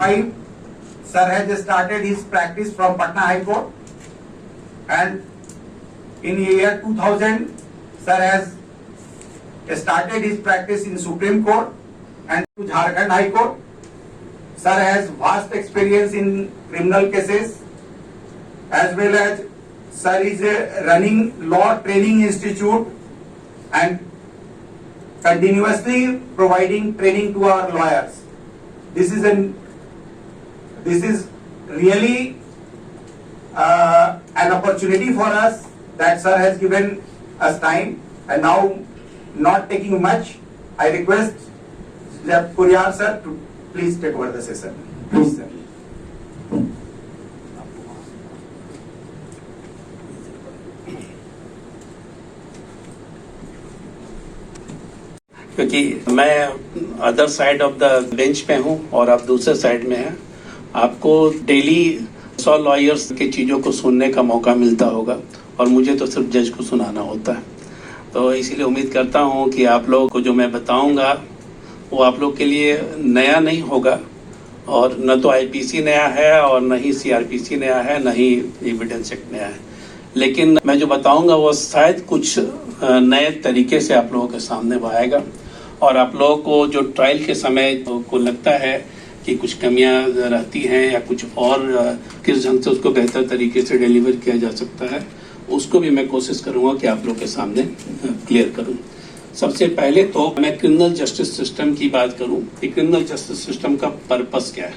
1995, sir has started his practice from Patna High Court, and in year 2000, sir has started his practice in Supreme Court and Jharkhand High Court. Sir has vast experience in criminal cases, as well as sir is running law training institute and continuously providing training to our lawyers. This is really an opportunity for us that sir has given us time, and now not taking much, I request Kuriyar sir to please take over the session. Please sir. क्योंकि मैं other side of the bench पे हूँ और आप दूसरे side में हैं, आपको डेली 100 लॉयर्स की चीज़ों को सुनने का मौका मिलता होगा और मुझे तो सिर्फ जज को सुनाना होता है। तो इसीलिए उम्मीद करता हूँ कि आप लोग को जो मैं बताऊँगा वो आप लोग के लिए नया नहीं होगा, और न तो आईपीसी नया है और न ही सीआरपीसी नया है, न ही एविडेंस एक्ट नया है, लेकिन मैं जो बताऊँगा वो शायद कुछ नए तरीके से आप लोगों के सामने वो आएगा, और आप लोगों को जो ट्रायल के समय को लगता है कि कुछ कमियां रहती हैं या कुछ और किस ढंग से उसको बेहतर तरीके से डिलीवर किया जा सकता है, उसको भी मैं कोशिश करूंगा कि आप लोग के सामने क्लियर करूं। सबसे पहले तो मैं क्रिमिनल जस्टिस सिस्टम की बात करूं कि क्रिमिनल जस्टिस सिस्टम का पर्पस क्या है,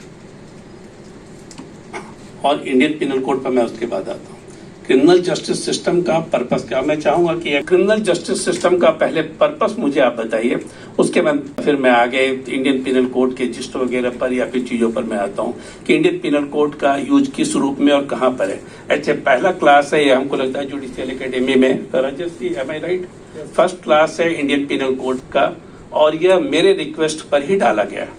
और इंडियन पिनल कोड पर मैं उसके बाद आता हूं। क्रिमिनल जस्टिस सिस्टम का पर्पस क्या, मैं चाहूंगा कि क्रिमिनल जस्टिस सिस्टम का पहले पर्पस मुझे आप बताइए, उसके बाद फिर मैं आगे इंडियन पिनल कोड के जिस्ट वगैरह पर या फिर चीजों पर मैं आता हूं कि इंडियन पिनल कोड का यूज किस रूप में और कहां पर है। अच्छा, पहला क्लास है ये, हमको लगता है जुडिशियल एकेडमी में, राजश्री एम आई राइट, फर्स्ट क्लास है इंडियन पिनल कोड का, और यह मेरे रिक्वेस्ट पर ही डाला गया है,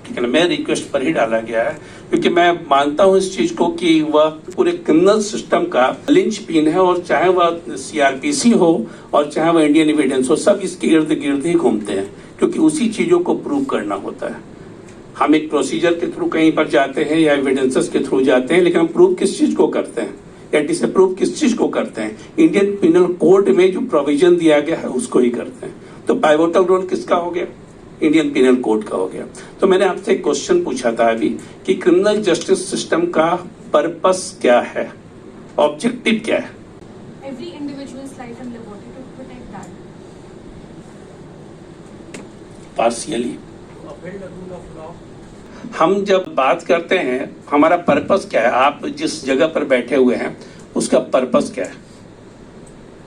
ठीक है ना, मेरे रिक्वेस्ट पर ही डाला गया है, क्योंकि मैं मानता हूं इस चीज को कि वह पूरे क्रिमिनल सिस्टम का लिंच पिन है, और चाहे वह सीआरपीसी हो और चाहे वह इंडियन एविडेंस हो, सब इसके इर्द गिर्द ही घूमते हैं, क्योंकि उसी चीजों को प्रूव करना होता है। हम एक प्रोसीजर के थ्रू कहीं पर जाते हैं या एविडेंसेस के थ्रू जाते हैं, लेकिन हम प्रूव किस चीज को करते हैं या डिसअप्रूव किस चीज को करते हैं, इंडियन पिनल कोड में जो प्रोविजन दिया गया है उसको ही करते हैं। तो पाइवोटल रोल किसका हो गया, इंडियन पिनल कोड का हो गया। तो मैंने आपसे एक क्वेश्चन पूछा था अभी कि क्रिमिनल जस्टिस सिस्टम का पर्पस क्या है, ऑब्जेक्टिव क्या है। Every individual's life and liberty to protect that. Partially हम जब बात करते हैं हमारा पर्पस क्या है, आप जिस जगह पर बैठे हुए हैं उसका पर्पस क्या है,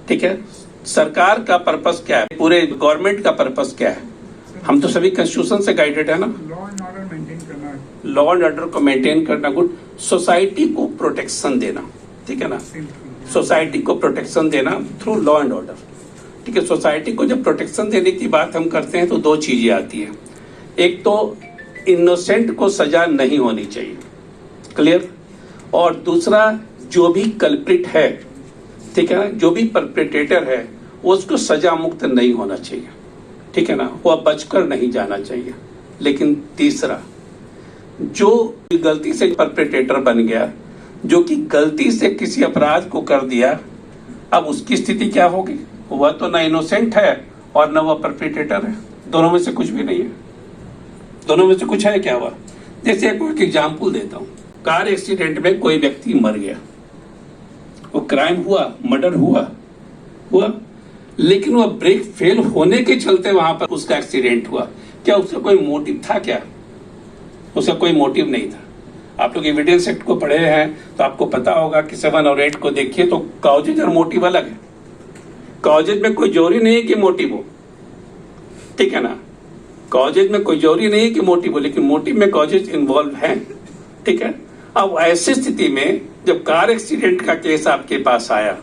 ठीक है, सरकार का पर्पस क्या है, पूरे गवर्नमेंट का पर्पस क्या है। हम तो सभी कॉन्स्टिट्यूशन से गाइडेड है ना, लॉ एंड ऑर्डर मेंटेन करना, लॉ एंड ऑर्डर को मेंटेन करना, गुड, सोसाइटी को प्रोटेक्शन देना, ठीक है ना, सोसाइटी को प्रोटेक्शन देना थ्रू लॉ एंड ऑर्डर, ठीक है। सोसाइटी को जब प्रोटेक्शन देने की बात हम करते हैं तो दो चीजें आती हैं, एक तो इनोसेंट को सजा नहीं होनी चाहिए, क्लियर, और दूसरा जो भी कल्प्रिट है, ठीक है ना, जो भी परपेट्रेटर है वो उसको सजा मुक्त नहीं होना चाहिए, ठीक है ना, वो बचकर नहीं जाना चाहिए। लेकिन तीसरा, जो गलती से परपेट्रेटर बन गया, जो कि गलती से किसी अपराध को कर दिया, अब उसकी स्थिति क्या होगी, वह तो ना इनोसेंट है और ना वह परपेट्रेटर है, दोनों में से कुछ भी नहीं है। दोनों में से कुछ है क्या हुआ, जैसे एक एग्जाम्पल देता हूं, कार एक्सीडेंट में कोई व्यक्ति मर गया, वो क्राइम हुआ, मर्डर हुआ, लेकिन वह ब्रेक फेल होने के चलते वहां पर उसका एक्सीडेंट हुआ, क्या उसका कोई मोटिव था, क्या उसका कोई मोटिव नहीं था। आप लोग एविडेंस एक्ट को पढ़े हैं तो आपको पता होगा कि 7 और 8 को देखिए तो कॉजेज और मोटिव अलग है। कॉजेज में कोई जरूरी नहीं है कि मोटिव हो, ठीक है ना, कॉजेज में कोई जरूरी नहीं है कि मोटिव हो, लेकिन मोटिव में कॉजेज इन्वॉल्व हैं, ठीक है। अब ऐसी स्थिति में जब कार एक्सीडेंट का केस आपके पास आया,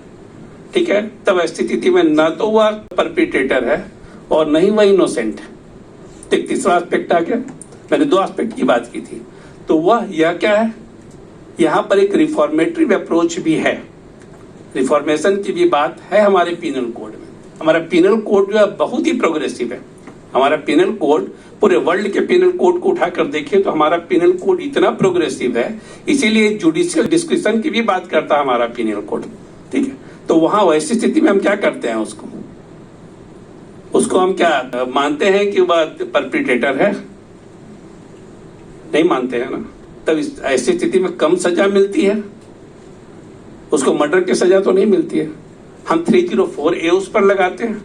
ठीक है, तब स्थिति में न तो वह परपेट्रेटर है और न ही वह इनोसेंट है। एक तीसरा एस्पेक्ट आ गया, मैंने 2 एस्पेक्ट की बात की थी, तो वह यह क्या है, यहाँ पर एक रिफॉर्मेटरी अप्रोच भी है, रिफॉर्मेशन की भी बात है हमारे पिनल कोड में। हमारा पिनल कोड जो है बहुत ही प्रोग्रेसिव है, हमारा पिनल कोड पूरे वर्ल्ड के पिनल कोड को उठाकर देखिए तो हमारा पिनल कोड इतना प्रोग्रेसिव है, इसीलिए जुडिशियल डिस्क्रिप्शन की भी बात करता है हमारा पिनल कोड। ठीक है, तो वहां वैसी स्थिति में हम क्या करते हैं, उसको हम क्या मानते हैं कि वह परपिटेटर है? नहीं मानते हैं ना। तब ऐसी स्थिति में कम सजा मिलती है, उसको मर्डर की सजा तो नहीं मिलती है। हम 304A उस पर लगाते हैं,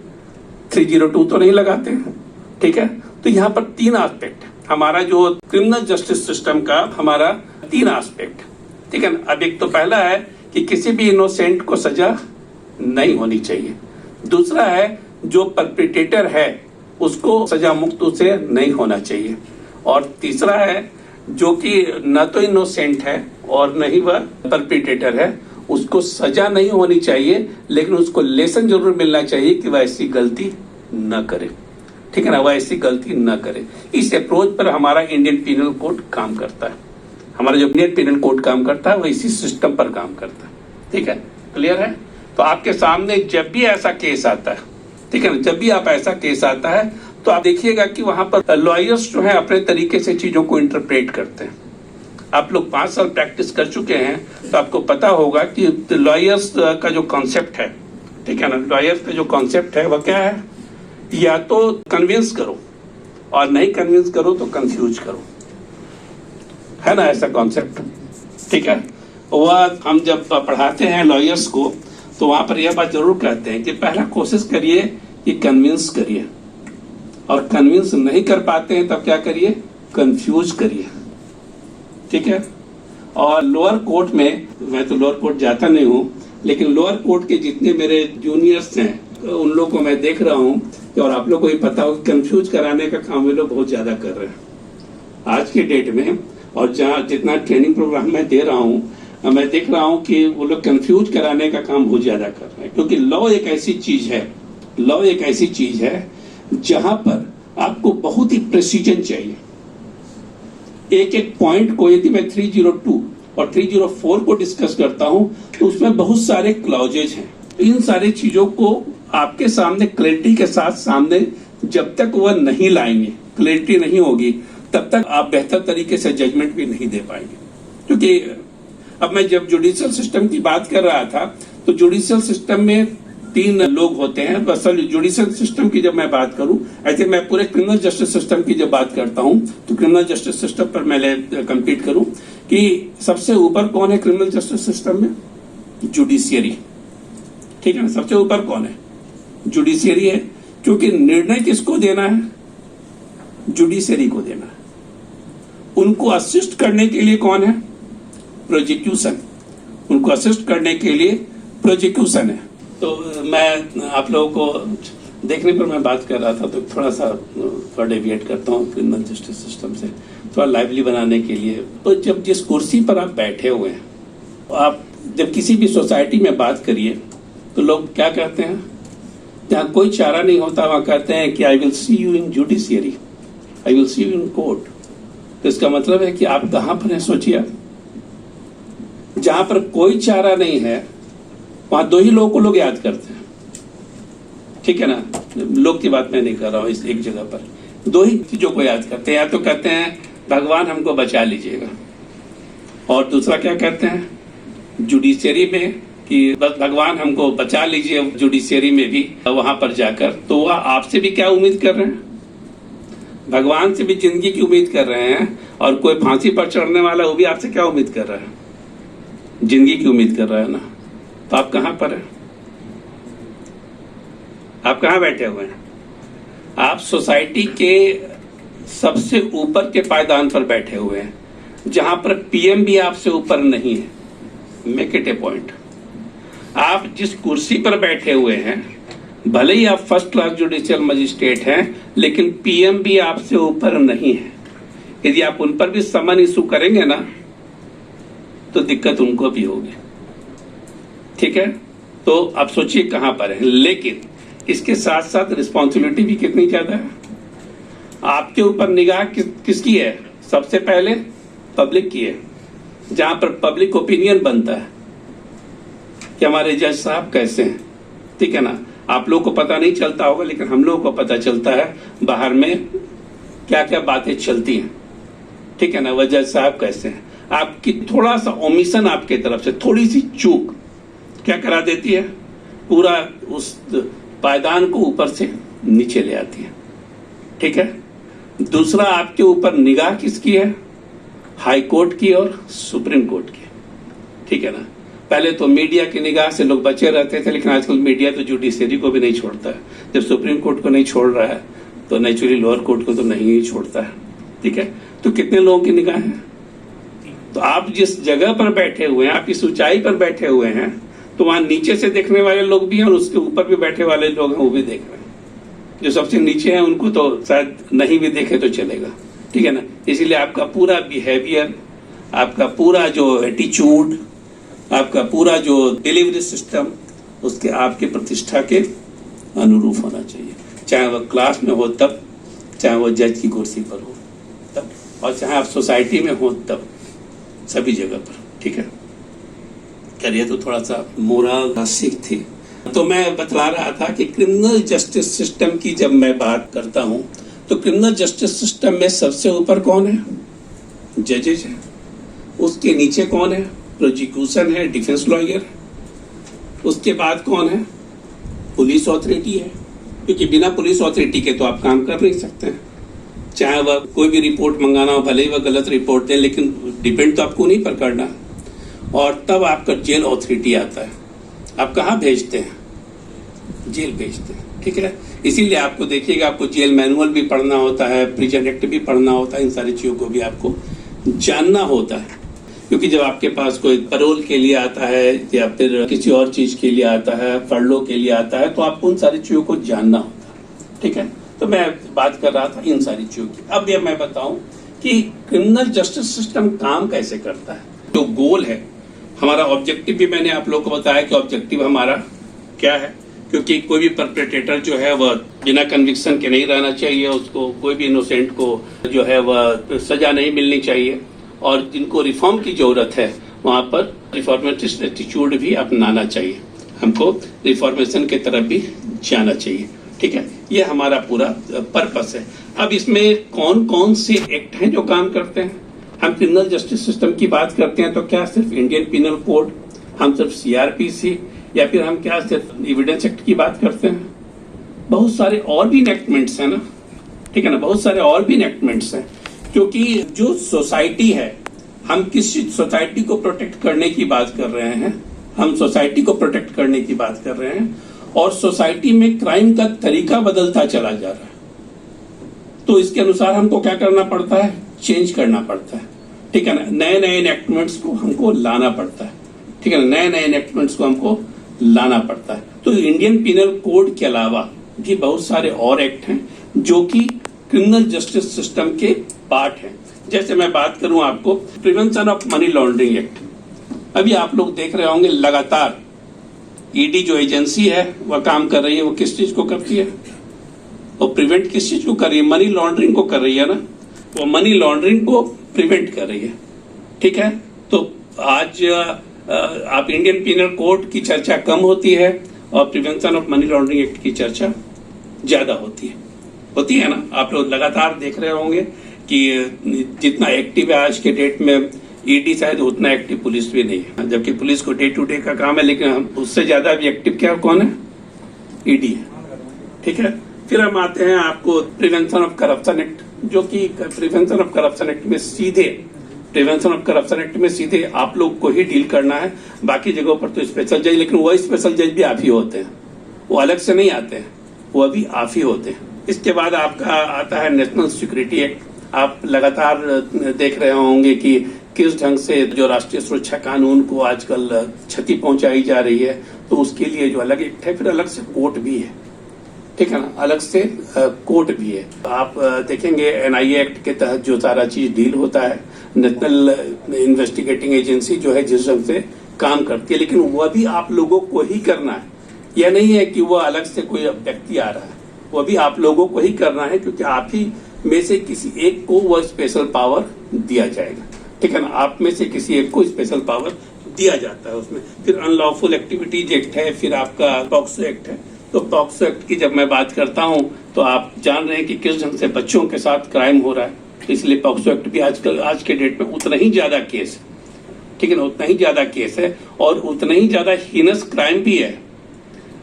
302 तो नहीं लगाते हैं। ठीक है, तो यहाँ पर 3 एस्पेक्ट हमारा जो क्रिमिनल जस्टिस सिस्टम का हमारा 3 एस्पेक्ट। ठीक है ना। अब एक तो पहला है कि किसी भी इनोसेंट को सजा नहीं होनी चाहिए। दूसरा है जो परपिटेटर है उसको सजा मुक्त उसे नहीं होना चाहिए। और तीसरा है जो कि न तो इनोसेंट है और न ही वह परपिटेटर है, उसको सजा नहीं होनी चाहिए, लेकिन उसको लेसन जरूर मिलना चाहिए कि वह ऐसी गलती न करे। ठीक है ना, वह ऐसी गलती न करे। इस अप्रोच पर हमारा इंडियन पिनल कोड काम करता है। हमारा जो इंडियन पिनल कोड काम करता है वो इसी सिस्टम पर काम करता है। ठीक है, क्लियर है। तो आपके सामने जब भी ऐसा केस आता है, ठीक है ना, जब भी आप ऐसा केस आता है तो आप देखिएगा कि वहां पर लॉयर्स जो है अपने तरीके से चीजों को इंटरप्रेट करते हैं। आप लोग 5 साल प्रैक्टिस कर चुके हैं तो आपको पता होगा कि लॉयर्स का जो कॉन्सेप्ट है, ठीक है ना, लॉयर्स का जो कॉन्सेप्ट है वह क्या है, या तो कन्विंस करो और नहीं कन्विंस करो तो कंफ्यूज करो, है ना ऐसा कॉन्सेप्ट। ठीक है, वह हम जब पढ़ाते हैं लॉयर्स को तो वहां पर यह बात जरूर कहते हैं कि पहला कोशिश करिए कि कन्विंस करिए, और कन्विंस नहीं कर पाते हैं तब क्या करिए, कंफ्यूज करिए। ठीक है, और लोअर कोर्ट में, मैं तो लोअर कोर्ट जाता नहीं हूं, लेकिन लोअर कोर्ट के जितने मेरे जूनियर्स हैं उन लोगों को मैं देख रहा हूं, और आप लोग को भी पता हो कि कंफ्यूज कराने का काम वे लोग बहुत ज्यादा कर रहे हैं आज के डेट में। और जहां जितना ट्रेनिंग प्रोग्राम मैं दे रहा हूं, मैं देख रहा हूं कि वो लोग कंफ्यूज कराने का काम बहुत ज्यादा कर रहे हैं, क्योंकि लॉ एक ऐसी चीज है, लॉ एक ऐसी चीज है जहां पर आपको बहुत ही प्रेसिजन चाहिए। एक एक पॉइंट को यदि मैं 302 और 304 को डिस्कस करता हूं तो उसमें बहुत सारे क्लॉजेज हैं। इन सारी चीजों को आपके सामने क्लैरिटी के साथ सामने जब तक वह नहीं लाएंगे, क्लैरिटी नहीं होगी, तब तक आप बेहतर तरीके से जजमेंट भी नहीं दे पाएंगे। क्योंकि अब मैं जब जुडिशियल सिस्टम की बात कर रहा था तो जुडिशियल सिस्टम में 3 लोग होते हैं। असल जुडिशियल सिस्टम की जब मैं बात करूं, ऐसे मैं पूरे क्रिमिनल जस्टिस सिस्टम की जब बात करता हूं तो क्रिमिनल जस्टिस सिस्टम पर मैं कंप्लीट करूं कि सबसे ऊपर कौन है क्रिमिनल जस्टिस सिस्टम में, जुडिशियरी। ठीक है ना, सबसे ऊपर कौन है, जुडिशियरी है, क्योंकि निर्णय किसको देना है, जुडिशियरी को देना है। उनको असिस्ट करने के लिए कौन है, प्रोसिक्यूशन। उनको असिस्ट करने के लिए प्रोसिक्यूशन है। तो मैं आप लोगों को देखने पर मैं बात कर रहा था, तो थोड़ा डेविएट करता हूँ क्रिमिनल जस्टिस सिस्टम से, थोड़ा लाइवली बनाने के लिए। तो जब जिस कुर्सी पर आप बैठे हुए हैं, आप जब किसी भी सोसाइटी में बात करिए तो लोग क्या कहते हैं, जहाँ कोई चारा नहीं होता वहां कहते हैं कि I will see you in judiciary, I will see you in court. तो इसका मतलब है कि आप कहां पर हैं, सोचिए। जहां पर कोई चारा नहीं है वहां 2 ही लोगों को लोग याद करते हैं। ठीक है ना, लोग की बात मैं नहीं कर रहा हूं, इस एक जगह पर 2 ही चीजों को याद करते हैं। या तो कहते हैं भगवान हमको बचा लीजिएगा, और दूसरा क्या कहते हैं जुडिशियरी में कि बस भगवान हमको बचा लीजिए जुडिशियरी में भी वहां पर जाकर। तो वह आपसे भी क्या उम्मीद कर रहे हैं, भगवान से भी जिंदगी की उम्मीद कर रहे हैं, और कोई फांसी पर चढ़ने वाला वो भी आपसे क्या उम्मीद कर रहा है, जिंदगी की उम्मीद कर रहा है ना। तो आप कहां पर हैं, आप कहां बैठे हुए हैं, आप सोसाइटी के सबसे ऊपर के पायदान पर बैठे हुए हैं, जहां पर पीएम भी आपसे ऊपर नहीं है। Make it A point. आप जिस कुर्सी पर बैठे हुए हैं, भले ही आप फर्स्ट क्लास जुडिशियल मजिस्ट्रेट हैं, लेकिन पीएम भी आपसे ऊपर नहीं है। यदि आप उन पर भी समन इशू करेंगे ना तो दिक्कत उनको भी होगी। ठीक है, तो आप सोचिए कहां पर है। लेकिन इसके साथ साथ रिस्पॉन्सिबिलिटी भी कितनी ज्यादा है। आपके ऊपर निगाह किसकी है, सबसे पहले पब्लिक की है, जहां पर पब्लिक ओपिनियन बनता है कि हमारे जज साहब कैसे हैं। ठीक है ना, आप लोगों को पता नहीं चलता होगा, लेकिन हम लोगों को पता चलता है बाहर में क्या क्या बातें चलती हैं, ठीक है ना। वजह साहब कैसे हैं, आपकी थोड़ा सा ओमिशन, आपके तरफ से थोड़ी सी चूक क्या करा देती है, पूरा उस पायदान को ऊपर से नीचे ले आती है, ठीक है। दूसरा, आपके ऊपर निगाह किसकी है, हाई कोर्ट की और सुप्रीम कोर्ट की, ठीक है ना। पहले तो मीडिया की निगाह से लोग बचे रहते थे, लेकिन आजकल मीडिया तो जुडिशरी को भी नहीं छोड़ता है। जब सुप्रीम कोर्ट को नहीं छोड़ रहा है तो नेचुरली लोअर कोर्ट को तो नहीं ही छोड़ता है, ठीक है। तो कितने लोगों की निगाह है, तो आप जिस जगह पर बैठे हुए हैं, आप इस ऊंचाई पर बैठे हुए हैं, तो वहां नीचे से देखने वाले लोग भी हैं और उसके ऊपर भी बैठे वाले लोग हैं, वो भी देख रहे हैं। जो सबसे नीचे हैं उनको तो शायद नहीं भी देखे तो चलेगा, ठीक है ना। इसीलिए आपका पूरा बिहेवियर, आपका पूरा जो एटीट्यूड, आपका पूरा जो डिलीवरी सिस्टम, उसके आपके प्रतिष्ठा के अनुरूप होना चाहिए, चाहे वह क्लास में हो तब, चाहे वह जज की कुर्सी पर हो तब, और चाहे आप सोसाइटी में हो तब, सभी जगह पर, ठीक है। करिए तो थोड़ा सा मोरल सीख थी। तो मैं बतला रहा था कि क्रिमिनल जस्टिस सिस्टम की जब मैं बात करता हूं, तो क्रिमिनल जस्टिस सिस्टम में सबसे ऊपर कौन है, जजेज है। उसके नीचे कौन है, प्रोसिक्यूशन है, डिफेंस लॉयर। उसके बाद कौन है, पुलिस ऑथोरिटी है, क्योंकि बिना पुलिस ऑथोरिटी के तो आप काम कर नहीं सकते हैं। चाहे वह कोई भी रिपोर्ट मंगाना हो, भले ही वह गलत रिपोर्ट दे, लेकिन डिपेंड तो आपको नहीं पर करना। और तब आपका जेल ऑथोरिटी आता है, आप कहाँ भेजते हैं, जेल भेजते हैं, ठीक है। इसीलिए आपको देखिएगा, आपको जेल मैनुअल भी पढ़ना होता है, प्रिजन एक्ट भी पढ़ना होता है, इन सारी चीजों को भी आपको जानना होता है। क्योंकि जब आपके पास कोई पैरोल के लिए आता है या फिर किसी और चीज के लिए आता है, फरलो के लिए आता है, तो आपको उन सारी चीजों को जानना होता है, ठीक है। तो मैं बात कर रहा था इन सारी चीजों की। अब ये मैं बताऊं कि क्रिमिनल जस्टिस सिस्टम काम कैसे करता है। जो गोल है हमारा, ऑब्जेक्टिव भी मैंने आप लोगों को बताया कि ऑब्जेक्टिव हमारा क्या है, क्योंकि कोई भी परपेट्रेटर जो है वह बिना कन्विक्शन के नहीं रहना चाहिए, उसको कोई भी इनोसेंट को जो है वह सजा नहीं मिलनी चाहिए, और जिनको रिफॉर्म की जरूरत है वहां पर रिफॉर्मेटिस्ट एटीट्यूड भी अपनाना चाहिए, हमको रिफॉर्मेशन के तरफ भी जाना चाहिए, ठीक है। ये हमारा पूरा पर्पस है। अब इसमें कौन कौन से एक्ट हैं जो काम करते हैं। हम क्रिमिनल जस्टिस सिस्टम की बात करते हैं तो क्या सिर्फ इंडियन पिनल कोड, हम सिर्फ सीआरपीसी, या फिर हम क्या सिर्फ एविडेंस एक्ट की बात करते हैं। बहुत सारे और भी इनेक्टमेंट्स हैं ना, ठीक है ना, बहुत सारे और भी इनेक्टमेंट्स हैं। क्योंकि जो सोसाइटी है, हम किस सोसाइटी को प्रोटेक्ट करने की बात कर रहे हैं, हम सोसाइटी को प्रोटेक्ट करने की बात कर रहे हैं, और सोसाइटी में क्राइम का तरीका बदलता चला जा रहा है। तो इसके अनुसार हमको क्या करना पड़ता है, चेंज करना पड़ता है, ठीक है ना। नए नए इनेक्टमेंट्स को हमको लाना पड़ता है, ठीक है ना, नए नए इनेक्टमेंट्स को हमको लाना पड़ता है। तो इंडियन पिनल कोड के अलावा भी बहुत सारे और एक्ट हैं जो कि क्रिमिनल जस्टिस सिस्टम के पार्ट हैं। जैसे मैं बात करूं आपको, prevention of money laundering act, अभी आप लोग देख रहे होंगे लगातार ईडी जो एजेंसी है वह काम कर रही है। वो किस चीज को करती है, वो प्रिवेंट किस चीज को कर रही है, मनी लॉन्ड्रिंग को कर रही है ना, वो मनी लॉन्ड्रिंग को प्रिवेंट कर रही है, ठीक है। तो आज आप इंडियन पिनल कोड की चर्चा कम होती है और prevention of money laundering act की चर्चा ज्यादा होती है ना। आप लोग लगातार देख रहे होंगे कि जितना एक्टिव है आज के डेट में ईडी, शायद उतना एक्टिव पुलिस भी नहीं है, जबकि पुलिस को डे टू डे का काम है, लेकिन हम उससे ज्यादा भी एक्टिव क्या कौन है, ईडी है, ठीक है। फिर हम आते हैं आपको प्रिवेंशन ऑफ करप्शन एक्ट, जो कि प्रिवेंशन ऑफ करप्शन एक्ट में सीधे प्रिवेंशन ऑफ करप्शन एक्ट में सीधे आप लोग को ही डील करना है। बाकी जगहों पर तो स्पेशल जज, लेकिन वह स्पेशल जज भी आप ही होते हैं, वो अलग से नहीं आते हैं, वो भी आप ही होते हैं। इसके बाद आपका आता है नेशनल सिक्योरिटी एक्ट। आप लगातार देख रहे होंगे कि किस ढंग से जो राष्ट्रीय सुरक्षा कानून को आजकल क्षति पहुंचाई जा रही है, तो उसके लिए जो अलग एक्ट है, फिर अलग से कोर्ट भी है, ठीक है ना, अलग से कोर्ट भी है। आप देखेंगे एनआईए एक्ट के तहत जो सारा चीज डील होता है, नेशनल इन्वेस्टिगेटिंग एजेंसी जो है जिस ढंग से काम करती है, लेकिन वह भी आप लोगों को ही करना है। यह नहीं है कि वह अलग से कोई व्यक्ति आ रहा है, वह भी आप लोगों को ही करना है, क्योंकि आप ही में से किसी एक को वह स्पेशल पावर दिया जाएगा, ठीक है ना। आप में से किसी एक को स्पेशल पावर दिया जाता है उसमें। फिर अनलॉफुल एक्टिविटीज एक्ट है, फिर आपका पॉक्सो एक्ट है, तो पॉक्सो एक्ट की जब मैं बात करता हूं तो आप जान रहे हैं कि किस ढंग से बच्चों के साथ क्राइम हो रहा है, इसलिए पॉक्सो एक्ट भी आजकल आज के डेट में उतना ही ज्यादा केस है, ठीक है ना, उतना ही ज्यादा केस है और उतना ही ज्यादा हीनस क्राइम भी है।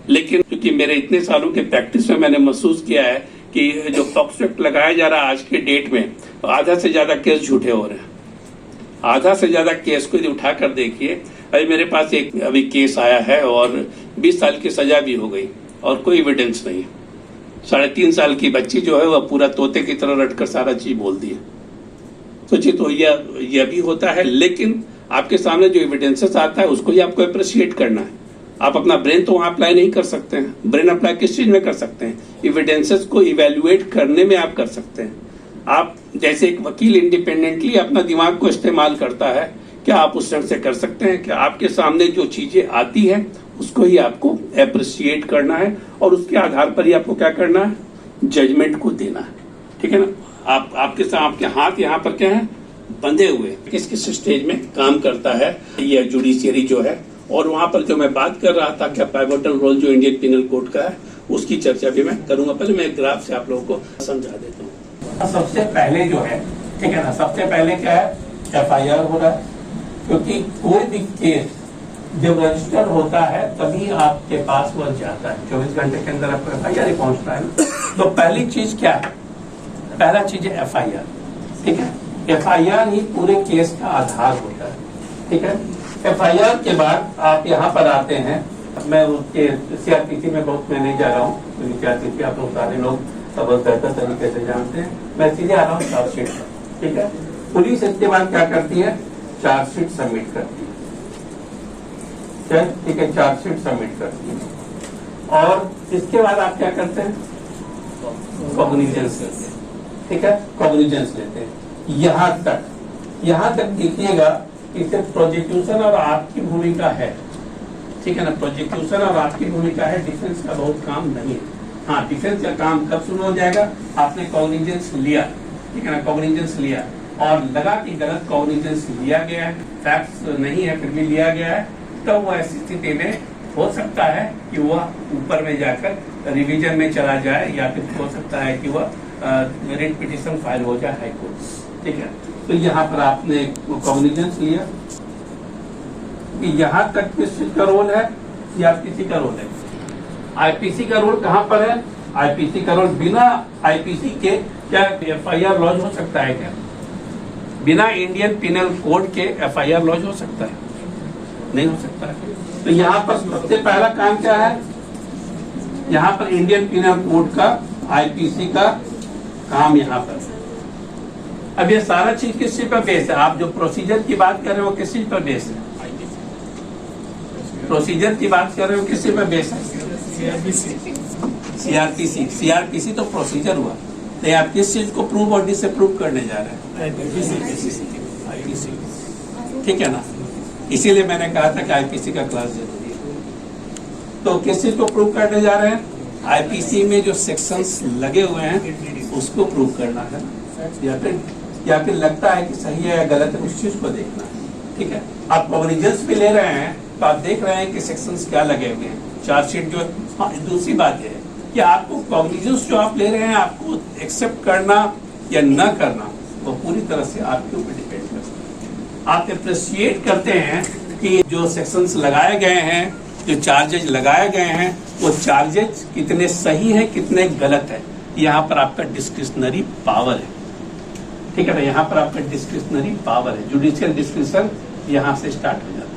लेकिन क्योंकि मेरे इतने सालों के प्रैक्टिस में मैंने महसूस किया है कि जो पॉक्सो एक्ट लगाया जा रहा है आज के डेट में, आधा से ज्यादा केस झूठे हो रहे हैं। आधा से ज्यादा केस को यदि उठा कर देखिए, अभी मेरे पास एक अभी केस आया है और 20 साल की सजा भी हो गई और कोई एविडेंस नहीं है। 3.5 साल की बच्ची जो है वह पूरा तोते की तरह रटकर सारा चीज बोल दी है। सोचिए, तो यह भी होता है। लेकिन आपके सामने जो एविडेंसेस आता है उसको ही आपको अप्रिशिएट करना है। आप अपना ब्रेन तो वहां अप्लाई नहीं कर सकते हैं। ब्रेन अप्लाई किस चीज में कर सकते हैं? इविडेंसेस को इवेल्युएट करने में आप कर सकते हैं। आप जैसे एक वकील इंडिपेंडेंटली अपना दिमाग को इस्तेमाल करता है, क्या आप उस ढंग से कर सकते हैं कि आपके सामने जो चीजें आती है उसको ही आपको अप्रिशिएट करना है और उसके आधार पर ही आपको क्या करना है? जजमेंट को देना है, ठीक है ना। आपके हाथ यहाँ पर क्या है? बंधे हुए। किस किस स्टेज में काम करता है यह जुडिशियरी जो है, और वहां पर जो मैं बात कर रहा था क्या पाइवोटल रोल जो इंडियन पिनल कोड का है उसकी चर्चा भी मैं करूंगा। पहले मैं एक ग्राफ से आप लोगों को समझा देता हूँ। सबसे पहले जो है, ठीक है ना, सबसे पहले क्या है? FIR हो रहा है, क्योंकि कोई भी केस जब रजिस्टर होता है तभी आपके पास वह जाता है। 24 घंटे के अंदर आपको FIR पहुंचता है ना। तो पहली चीज क्या है? पहला चीज है FIR, ठीक है। FIR ही पूरे केस का आधार होता है, ठीक है। FIR के बाद आप यहाँ पर आते हैं। मैं उसके CRPC में बहुत मैं नहीं जा रहा हूँ, क्योंकि CRPC आप लोग सारे लोग सब बेहतर तरीके से जानते हैं। मैं सीधे आ रहा हूँ चार्जशीट पर, ठीक है। पुलिस इसके बाद क्या करती है? चार्जशीट सबमिट करती है, ठीक है। चार्जशीट सबमिट करती है और इसके बाद आप क्या करते हैं? कॉग्निजेंस लेते हैं, ठीक है। कॉग्निजेंस लेते हैं। यहाँ तक देखिएगा कि सिर्फ प्रोसिक्यूशन और आपकी भूमिका है, ठीक है ना। प्रोसिक्यूशन और आपकी भूमिका है, डिफेंस का बहुत काम नहीं है। हाँ, डिफेंस का काम कब शुरू हो जाएगा? आपने कॉग्निजेंस लिया, ठीक है ना, कॉग्निजेंस लिया और लगा कि गलत कॉग्निजेंस लिया गया है, फैक्ट्स नहीं है फिर भी लिया गया है, तो वह ऐसी स्थिति में हो सकता है कि वह ऊपर में जाकर रिवीजन में चला जाए, या फिर हो सकता है कि वह रिट पिटिशन फाइल हो जाए हाई कोर्ट, ठीक है। तो यहाँ पर आपने कॉग्निजेंस लिया। यहाँ तक किस चीज का रोल है? CRPC का रोल है। IPC का रोल कहाँ पर है? IPC का रोल, बिना IPC के क्या FIR लॉन्च हो सकता है क्या? बिना इंडियन पिनल कोड के FIR लॉन्च हो सकता है? नहीं हो सकता है। तो यहाँ पर सबसे पहला काम क्या है? यहाँ पर इंडियन पिनल कोड का, IPC का काम यहाँ पर। अब ये सारा चीज किस चीज पर बेस है? आप जो प्रोसीजर की बात कर रहे हो किस चीज पर बेस है? प्रोसीजर की बात कर रहे हो किस चीज पर बेस है? CRPC तो प्रोसीजर हुआ, तो आप किस चीज को प्रूव और डिसअप्रूव करने जा रहे हैं? IPC, ठीक है ना। इसीलिए मैंने कहा था कि IPC का क्लास जरूरी है। तो किस चीज को प्रूव करने जा रहे हैं? IPC में जो सेक्शंस लगे हुए हैं उसको प्रूव करना है, या फिर लगता है कि सही है या गलत है उस चीज को देखना है, ठीक है। आप कॉग्निजेंस भी ले रहे हैं तो आप देख रहे हैं कि सेक्शंस क्या लगे हुए हैं, चार्जशीट जो। हाँ, दूसरी बात यह है कि आपको कॉग्निजेंस जो आप ले रहे हैं आपको एक्सेप्ट करना या न करना वो पूरी तरह से आपके ऊपर डिपेंड करता है। आप अप्रिशिएट करते हैं कि जो सेक्शंस लगाए गए हैं, जो चार्जेज लगाए गए हैं, वो चार्जेज कितने सही हैं, कितने गलत है। यहाँ पर आपका डिस्क्रिशनरी पावर है, ठीक है ना। यहाँ पर आपका डिस्क्रिशनरी पावर है, जुडिशियल डिस्क्रिशन यहाँ से स्टार्ट हो जाता है,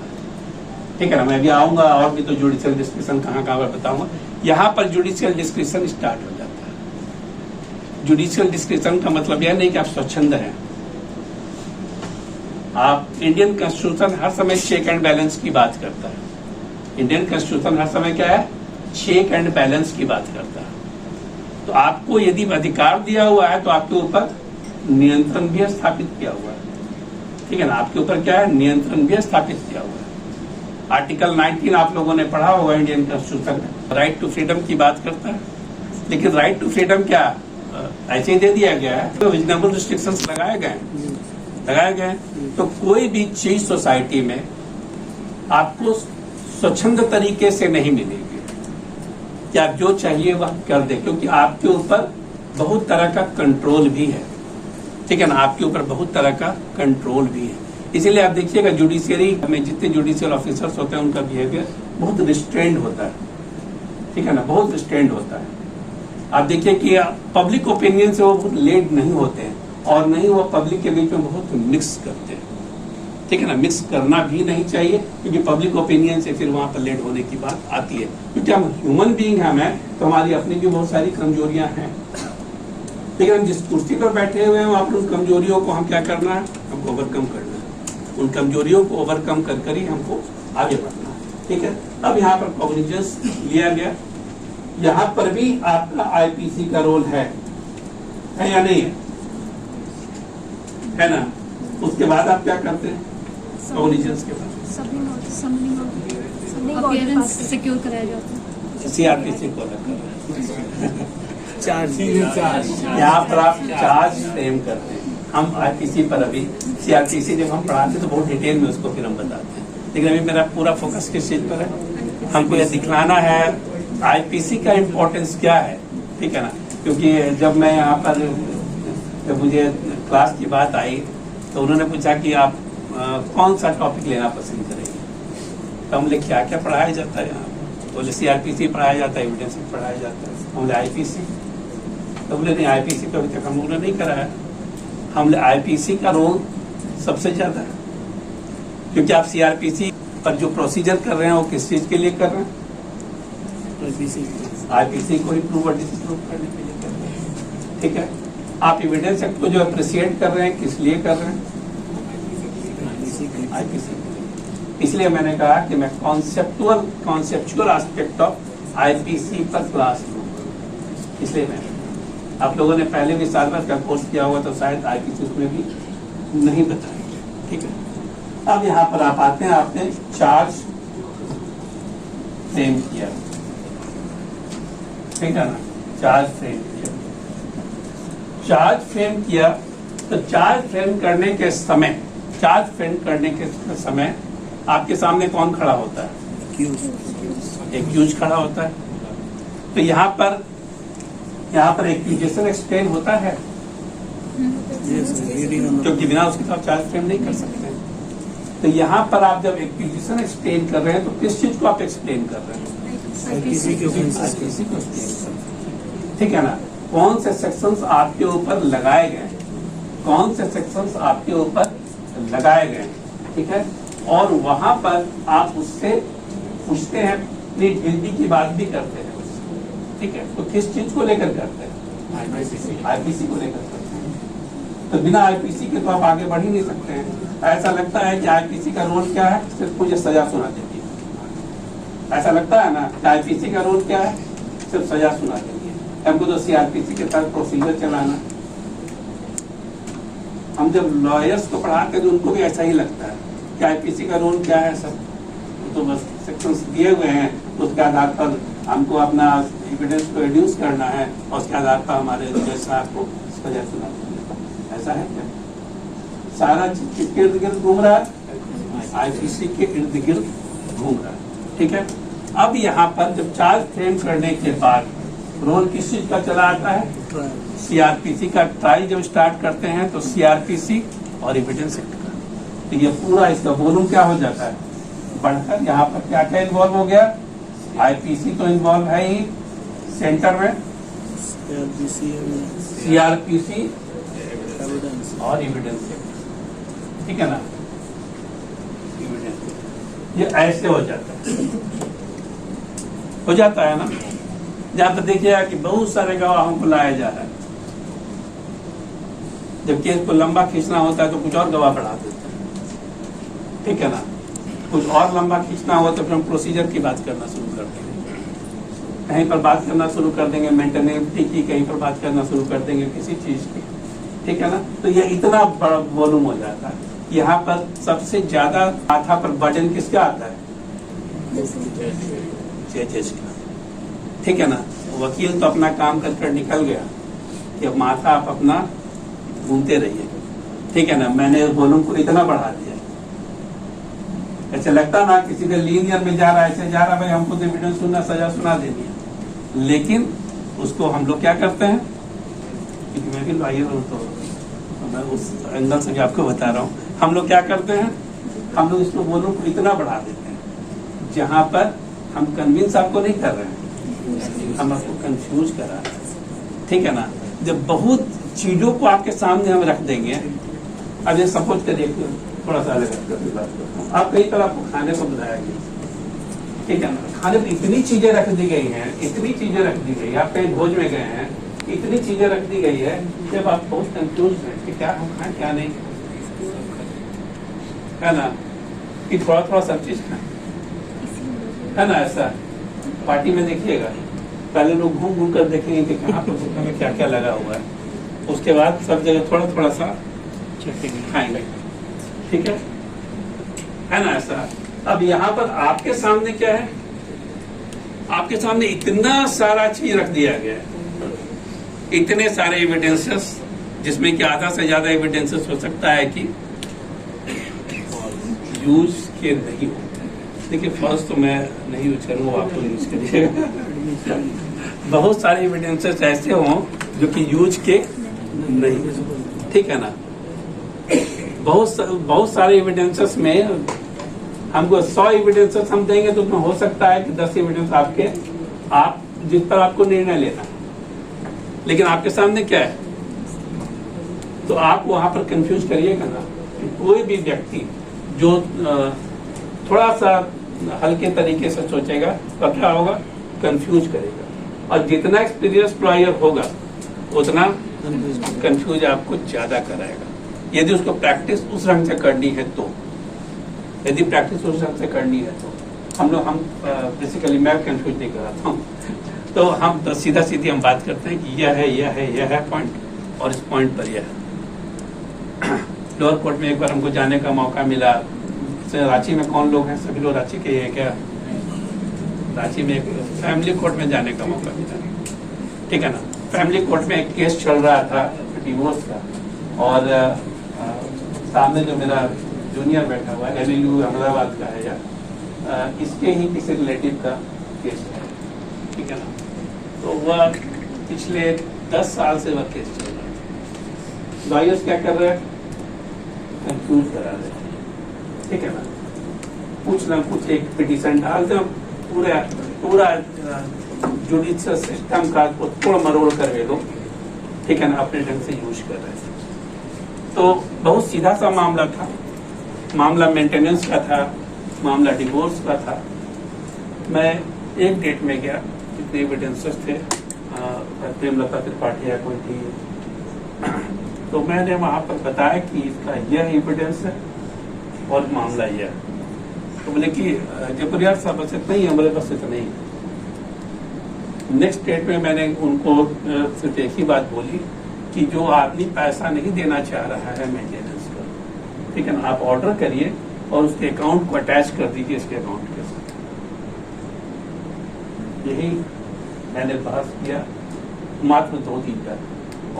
ठीक है ना। मैं भी आऊंगा और भी तो जुडिशियल डिस्क्रिशन कहाँ कहाँ पर बताऊंगा। यहाँ पर जुडिशियल डिस्क्रिशन स्टार्ट हो जाता है। जुडिशियल डिस्क्रिशन का मतलब यह नहीं कि आप स्वच्छंद हैं। आप इंडियन कॉन्स्टिट्यूशन हर समय चेक एंड बैलेंस की बात करता है। इंडियन कॉन्स्टिट्यूशन हर समय क्या है? चेक एंड बैलेंस की बात करता है। तो आपको यदि अधिकार दिया हुआ है तो आपके ऊपर नियंत्रण भी स्थापित किया हुआ है, ठीक है ना। आपके ऊपर क्या है? नियंत्रण भी स्थापित किया हुआ है। आर्टिकल 19 आप लोगों ने पढ़ा होगा इंडियन कॉन्स्टिट्यूशन में, राइट टू फ्रीडम की बात करता है। लेकिन राइट टू फ्रीडम क्या ऐसे ही दे दिया गया है? तो रीजनेबल रिस्ट्रिक्शंस लगाए गए। तो कोई भी चीज सोसाइटी में आपको स्वच्छंद तरीके से नहीं मिलेगी, कि आप जो चाहिए वह कर दें, क्योंकि आपके ऊपर बहुत तरह का कंट्रोल भी है, ठीक है ना, आपके ऊपर बहुत तरह का कंट्रोल भी है। इसीलिए आप देखिएगा जुडिशियरी में जितने जुडिशियल ऑफिसर्स होते हैं उनका बिहेवियर बहुत रिस्ट्रेंड होता है, ठीक है ना, बहुत रिस्ट्रेंड होता है। आप देखिए कि पब्लिक ओपिनियन से वो बहुत लेड नहीं होते हैं और नहीं वो पब्लिक के बीच में बहुत मिक्स करते हैं, ठीक है ना, मिक्स करना भी नहीं चाहिए, क्योंकि पब्लिक ओपिनियन से फिर वहां पर लेड होने की बात आती है। क्योंकि हम ह्यूमन बीइंग हैं तो हमारी अपनी भी बहुत सारी कमजोरियां हैं, लेकिन हम जिस कुर्सी पर बैठे हुए हैं वहां पर उन कमजोरियों को हम क्या करना है, हमको ओवरकम करना है। उन कमजोरियों को ओवरकम कर ही हमको आगे बढ़ना है, ठीक है। अब यहाँ पर कॉग्निजेंस लिया गया, यहाँ पर भी आपका आईपीसी का रोल है या नहीं है ना। उसके बाद आप क्या करते हैं कॉग्निजेंस के बाद अपीयरेंस सिक्योर कराया जाता है। सीआरपीसी को अलग कर रहे हैं। यहाँ पर आप चार्ज फ्रेम करते हैं। हम आईपीसी पर अभी सीआरपीसी जब हम पढ़ाते हैं तो बहुत डिटेल में उसको फिर हम बताते हैं, लेकिन अभी मेरा पूरा फोकस किस चीज पर है, हमको यह दिखलाना है आईपीसी का इम्पोर्टेंस क्या है, ठीक है ना। क्योंकि जब मैं यहाँ पर जब मुझे क्लास की बात आई तो उन्होंने पूछा कि आप कौन सा टॉपिक लेना पसंद करेंगे, तो हमने क्या क्या पढ़ाया जाता है यहाँ, बोले सीआरपीसी पढ़ाया जाता है, एविडेंस पढ़ाया जाता है। हमने आईपीसी, तो बोले नहीं आईपीसी तो अभी तक हम लोगों ने नहीं कराया। हमने आईपीसी का रोल सबसे ज्यादा है, क्योंकि आप सीआरपीसी पर जो प्रोसीजर कर रहे हैं वो किस चीज के लिए कर रहे हैं, आईपीसी को प्रूव और डिसप्रूव करने के लिए कर रहे हैं, ठीक है। आप एविडेंस एक्ट को जो अप्रिशिएट कर रहे हैं किस लिए कर रहे हैं, आईपीसी। इसलिए मैंने कहा कि मैं कॉन्सेप्चुअल एस्पेक्ट ऑफ आईपीसी पर क्लास लूंगा, इसलिए मैं आप लोगों ने पहले भी साल भर का कोर्स किया होगा तो शायद आईपीसी उसमें भी नहीं बताएंगे, ठीक है। अब यहाँ पर आप आते हैं, आपने चार्ज फ्रेम किया, ठीक है ना, चार्ज फ्रेम किया। चार्ज फ्रेम किया तो चार्ज फ्रेम करने के समय आपके सामने कौन खड़ा होता है, एक्यूज खड़ा होता है। तो यहाँ पर एक्यूजेशन एक्सप्लेन होता है, क्योंकि बिना उसके साथ चार्ज फ्रेम नहीं कर सकते। तो यहाँ पर आप जब एक्यूजेशन एक्सप्लेन कर रहे हैं तो किस चीज को आप एक्सप्लेन कर रहे हैं, आईपीसी को एक्सप्लेन कर रहे हैं, ठीक है ना। कौन से सेक्शंस आपके ऊपर लगाए गए, कौन से सेक्शंस आपके ऊपर लगाए गए, ठीक है। और वहां पर आप उससे पूछते हैं, नीट गिनती की बात भी करते हैं, ठीक है। तो किस चीज को लेकर करते हैं, आईपीसी को लेकर करते हैं। तो बिना आईपीसी के तो आप आगे बढ़ ही नहीं सकते हैं। ऐसा लगता है कि आईपीसी का रोल क्या है, सिर्फ मुझे सजा सुना देती है, ऐसा लगता है ना कि आईपीसी का रोल क्या है, सिर्फ सजा सुना देती है। हमको तो सीआरपीसी के साथ प्रोसीजर चलाना। हम जब लॉयर्स को पढ़ाते हैं तो उनको भी ऐसा ही लगता है कि आईपीसी का रोल क्या है, सब तो बस सेक्शंस दिए हुए हैं, उसके आधार पर हमको अपना एविडेंस को रिड्यूस करना है और उसके आधार पर हमारे जज साहब को सजा सुना। ऐसा है क्या? सारा चीज किसके इर्द गिर्द घूम रहा है, आईपीसी के इर्द गिर्द घूम रहा है, ठीक है। अब यहाँ पर जब चार्ज फ्रेम करने के बाद रोल किस चीज का चला आता है, सीआरपीसी का। ट्रायल जब स्टार्ट करते हैं तो सीआरपीसी और एविडेंस एक्ट का, तो ये पूरा इसका वॉल्यूम क्या हो जाता है, बढ़कर यहाँ पर क्या क्या इन्वॉल्व हो गया, आईपीसी तो इन्वॉल्व है ही सेंटर में, सीआरपीसी और एविडेंस एक्ट, ठीक है ना। एविडेंस ये ऐसे हो जाता है ना। जहां पर देखिएगा कि बहुत सारे गवाहों को लाया जा रहा है, जब केस को लंबा खींचना होता है तो कुछ और गवाह बढ़ा देते हैं, ठीक है ना। कुछ और लंबा खींचना हो तो फिर हम प्रोसीजर की बात करना शुरू कर देंगे, कहीं पर बात करना शुरू कर देंगे मेंटेनेबिलिटी की, कहीं पर बात करना शुरू कर देंगे किसी चीज की, ठीक है ना। तो ये इतना बड़ा वॉल्यूम हो जाता है। यहाँ पर सबसे ज्यादा माथा पर बर्डन किसका आता है, जजेस का, ठीक है ना। वकील तो अपना काम कर निकल गया कि अब माथा आप अपना घूमते रहिए, ठीक है ना। मैंने वॉल्यूम को इतना बढ़ा दिया, ऐसे लगता ना किसी के लीनियर में जा रहा है, ऐसे जा रहा भाई हमको तो एविडेंस सुनना, सजा सुना देनी है, लेकिन उसको हम लोग क्या करते हैं, क्योंकि मैं भी लॉयर हूँ तो मैं उस एंगल से भी आपको बता रहा हूँ, हम लोग क्या करते हैं, हम लोग इसको बोलों को इतना बढ़ा देते हैं जहाँ पर हम कन्विंस आपको नहीं कर रहे हैं, हम आपको कंफ्यूज कर रहे हैं, ठीक है ना। जब बहुत चीजों को आपके सामने हम रख देंगे, अब ये सपोज करिए थोड़ा सा अलग करके बात करता हूँ, आप कहीं तरह आपको खाने को बुलाया गया, ठीक है ना, खाने में इतनी चीजें रख दी गई हैं, इतनी चीजें रख दी गई, आप कहीं भोज में गए हैं, इतनी चीजें रख दी गई है, जब आप बहुत कंफ्यूज हैं कि क्या हम खाएं क्या नहीं, है ना, कि थोड़ा थोड़ा सब चीज खाएं, है ना। ऐसा पार्टी में देखिएगा, पहले लोग घूम घूम कर देखेंगे कि कहाँ पर भुट्टा में क्या क्या लगा हुआ है, उसके बाद सब जगह थोड़ा थोड़ा सा खाएंगे, ठीक है ना। ऐसा अब यहाँ पर आपके सामने क्या है, आपके सामने इतना सारा चीज रख दिया गया है, इतने सारे एविडेंसेस, जिसमें कि आधा से ज्यादा एविडेंसेस हो सकता है कि यूज के नहीं होते। देखिए फर्स्ट तो मैं नहीं यूज करूँगा, आपको यूज करिएगा। बहुत सारे एविडेंसेस ऐसे हों जो कि यूज के नहीं, ठीक है ना। बहुत सारे एविडेंसेस में हमको 100 एविडेंसेस हम देंगे तो उसमें हो सकता है कि 10 एविडेंस आपके आप जिस पर आपको निर्णय लेना है, लेकिन आपके सामने क्या है, तो आप वहां पर कंफ्यूज करिएगा ना। कोई भी व्यक्ति जो थोड़ा सा हल्के तरीके से सोचेगा तो क्या होगा, कंफ्यूज करेगा, और जितना एक्सपीरियंस लॉयर होगा उतना कंफ्यूज आपको ज्यादा कराएगा, यदि उसको प्रैक्टिस उस रंग से करनी है तो। यदि प्रैक्टिस उस ढंग से करनी है तो हम बेसिकली मैं कंफ्यूज नहीं कराता हूँ, तो हम तो सीधा सीधी हम बात करते हैं कि यह है पॉइंट, और इस पॉइंट पर यह है। लोअर कोर्ट में एक बार हमको जाने का मौका मिला, रांची में कौन लोग हैं, सभी लोग रांची के हैं क्या, रांची में एक फैमिली कोर्ट में जाने का मौका मिला, ठीक है ना। फैमिली कोर्ट में एक केस चल रहा था डिवोर्स का, और सामने जो मेरा जूनियर बैठा हुआ है, LLU अहमदाबाद का है, या इसके ही किसी रिलेटिव का केस है, ठीक है ना। तो वह पिछले 10 साल से वह केस चल रहा है। लॉयर्स क्या कर रहे हैं, कंफ्यूज करा रहे हैं, ठीक है ना। कुछ ना कुछ एक पिटीशन डालते हैं, पूरा जुडिशियल सिस्टम का तोड़ मरोड़ कर वे लोग, ठीक है ना, अपने ढंग से यूज कर रहे हैं। तो बहुत सीधा सा मामला था, मामला मेंटेनेंस का था, मामला डिवोर्स का था। मैं एक डेट में गया, जितने एविडेंसेस थे, प्रेमलता त्रिपाठी या कोई थी, तो मैंने वहां पर बताया कि इसका यह एविडेंस है और मामला यह। तो बोले कि जयपुर यार साहब बस इतना ही, हमारे पास इतना ही। नेक्स्ट डेट में मैंने उनको सिर्फ एक ही बात बोली कि जो आदमी पैसा नहीं देना चाह रहा है मेंटेनेंस का, ठीक है ना, आप ऑर्डर करिए और उसके अकाउंट को अटैच कर दीजिए इसके अकाउंट के साथ। यही मैंने बहस किया, मात्र 2 दिन का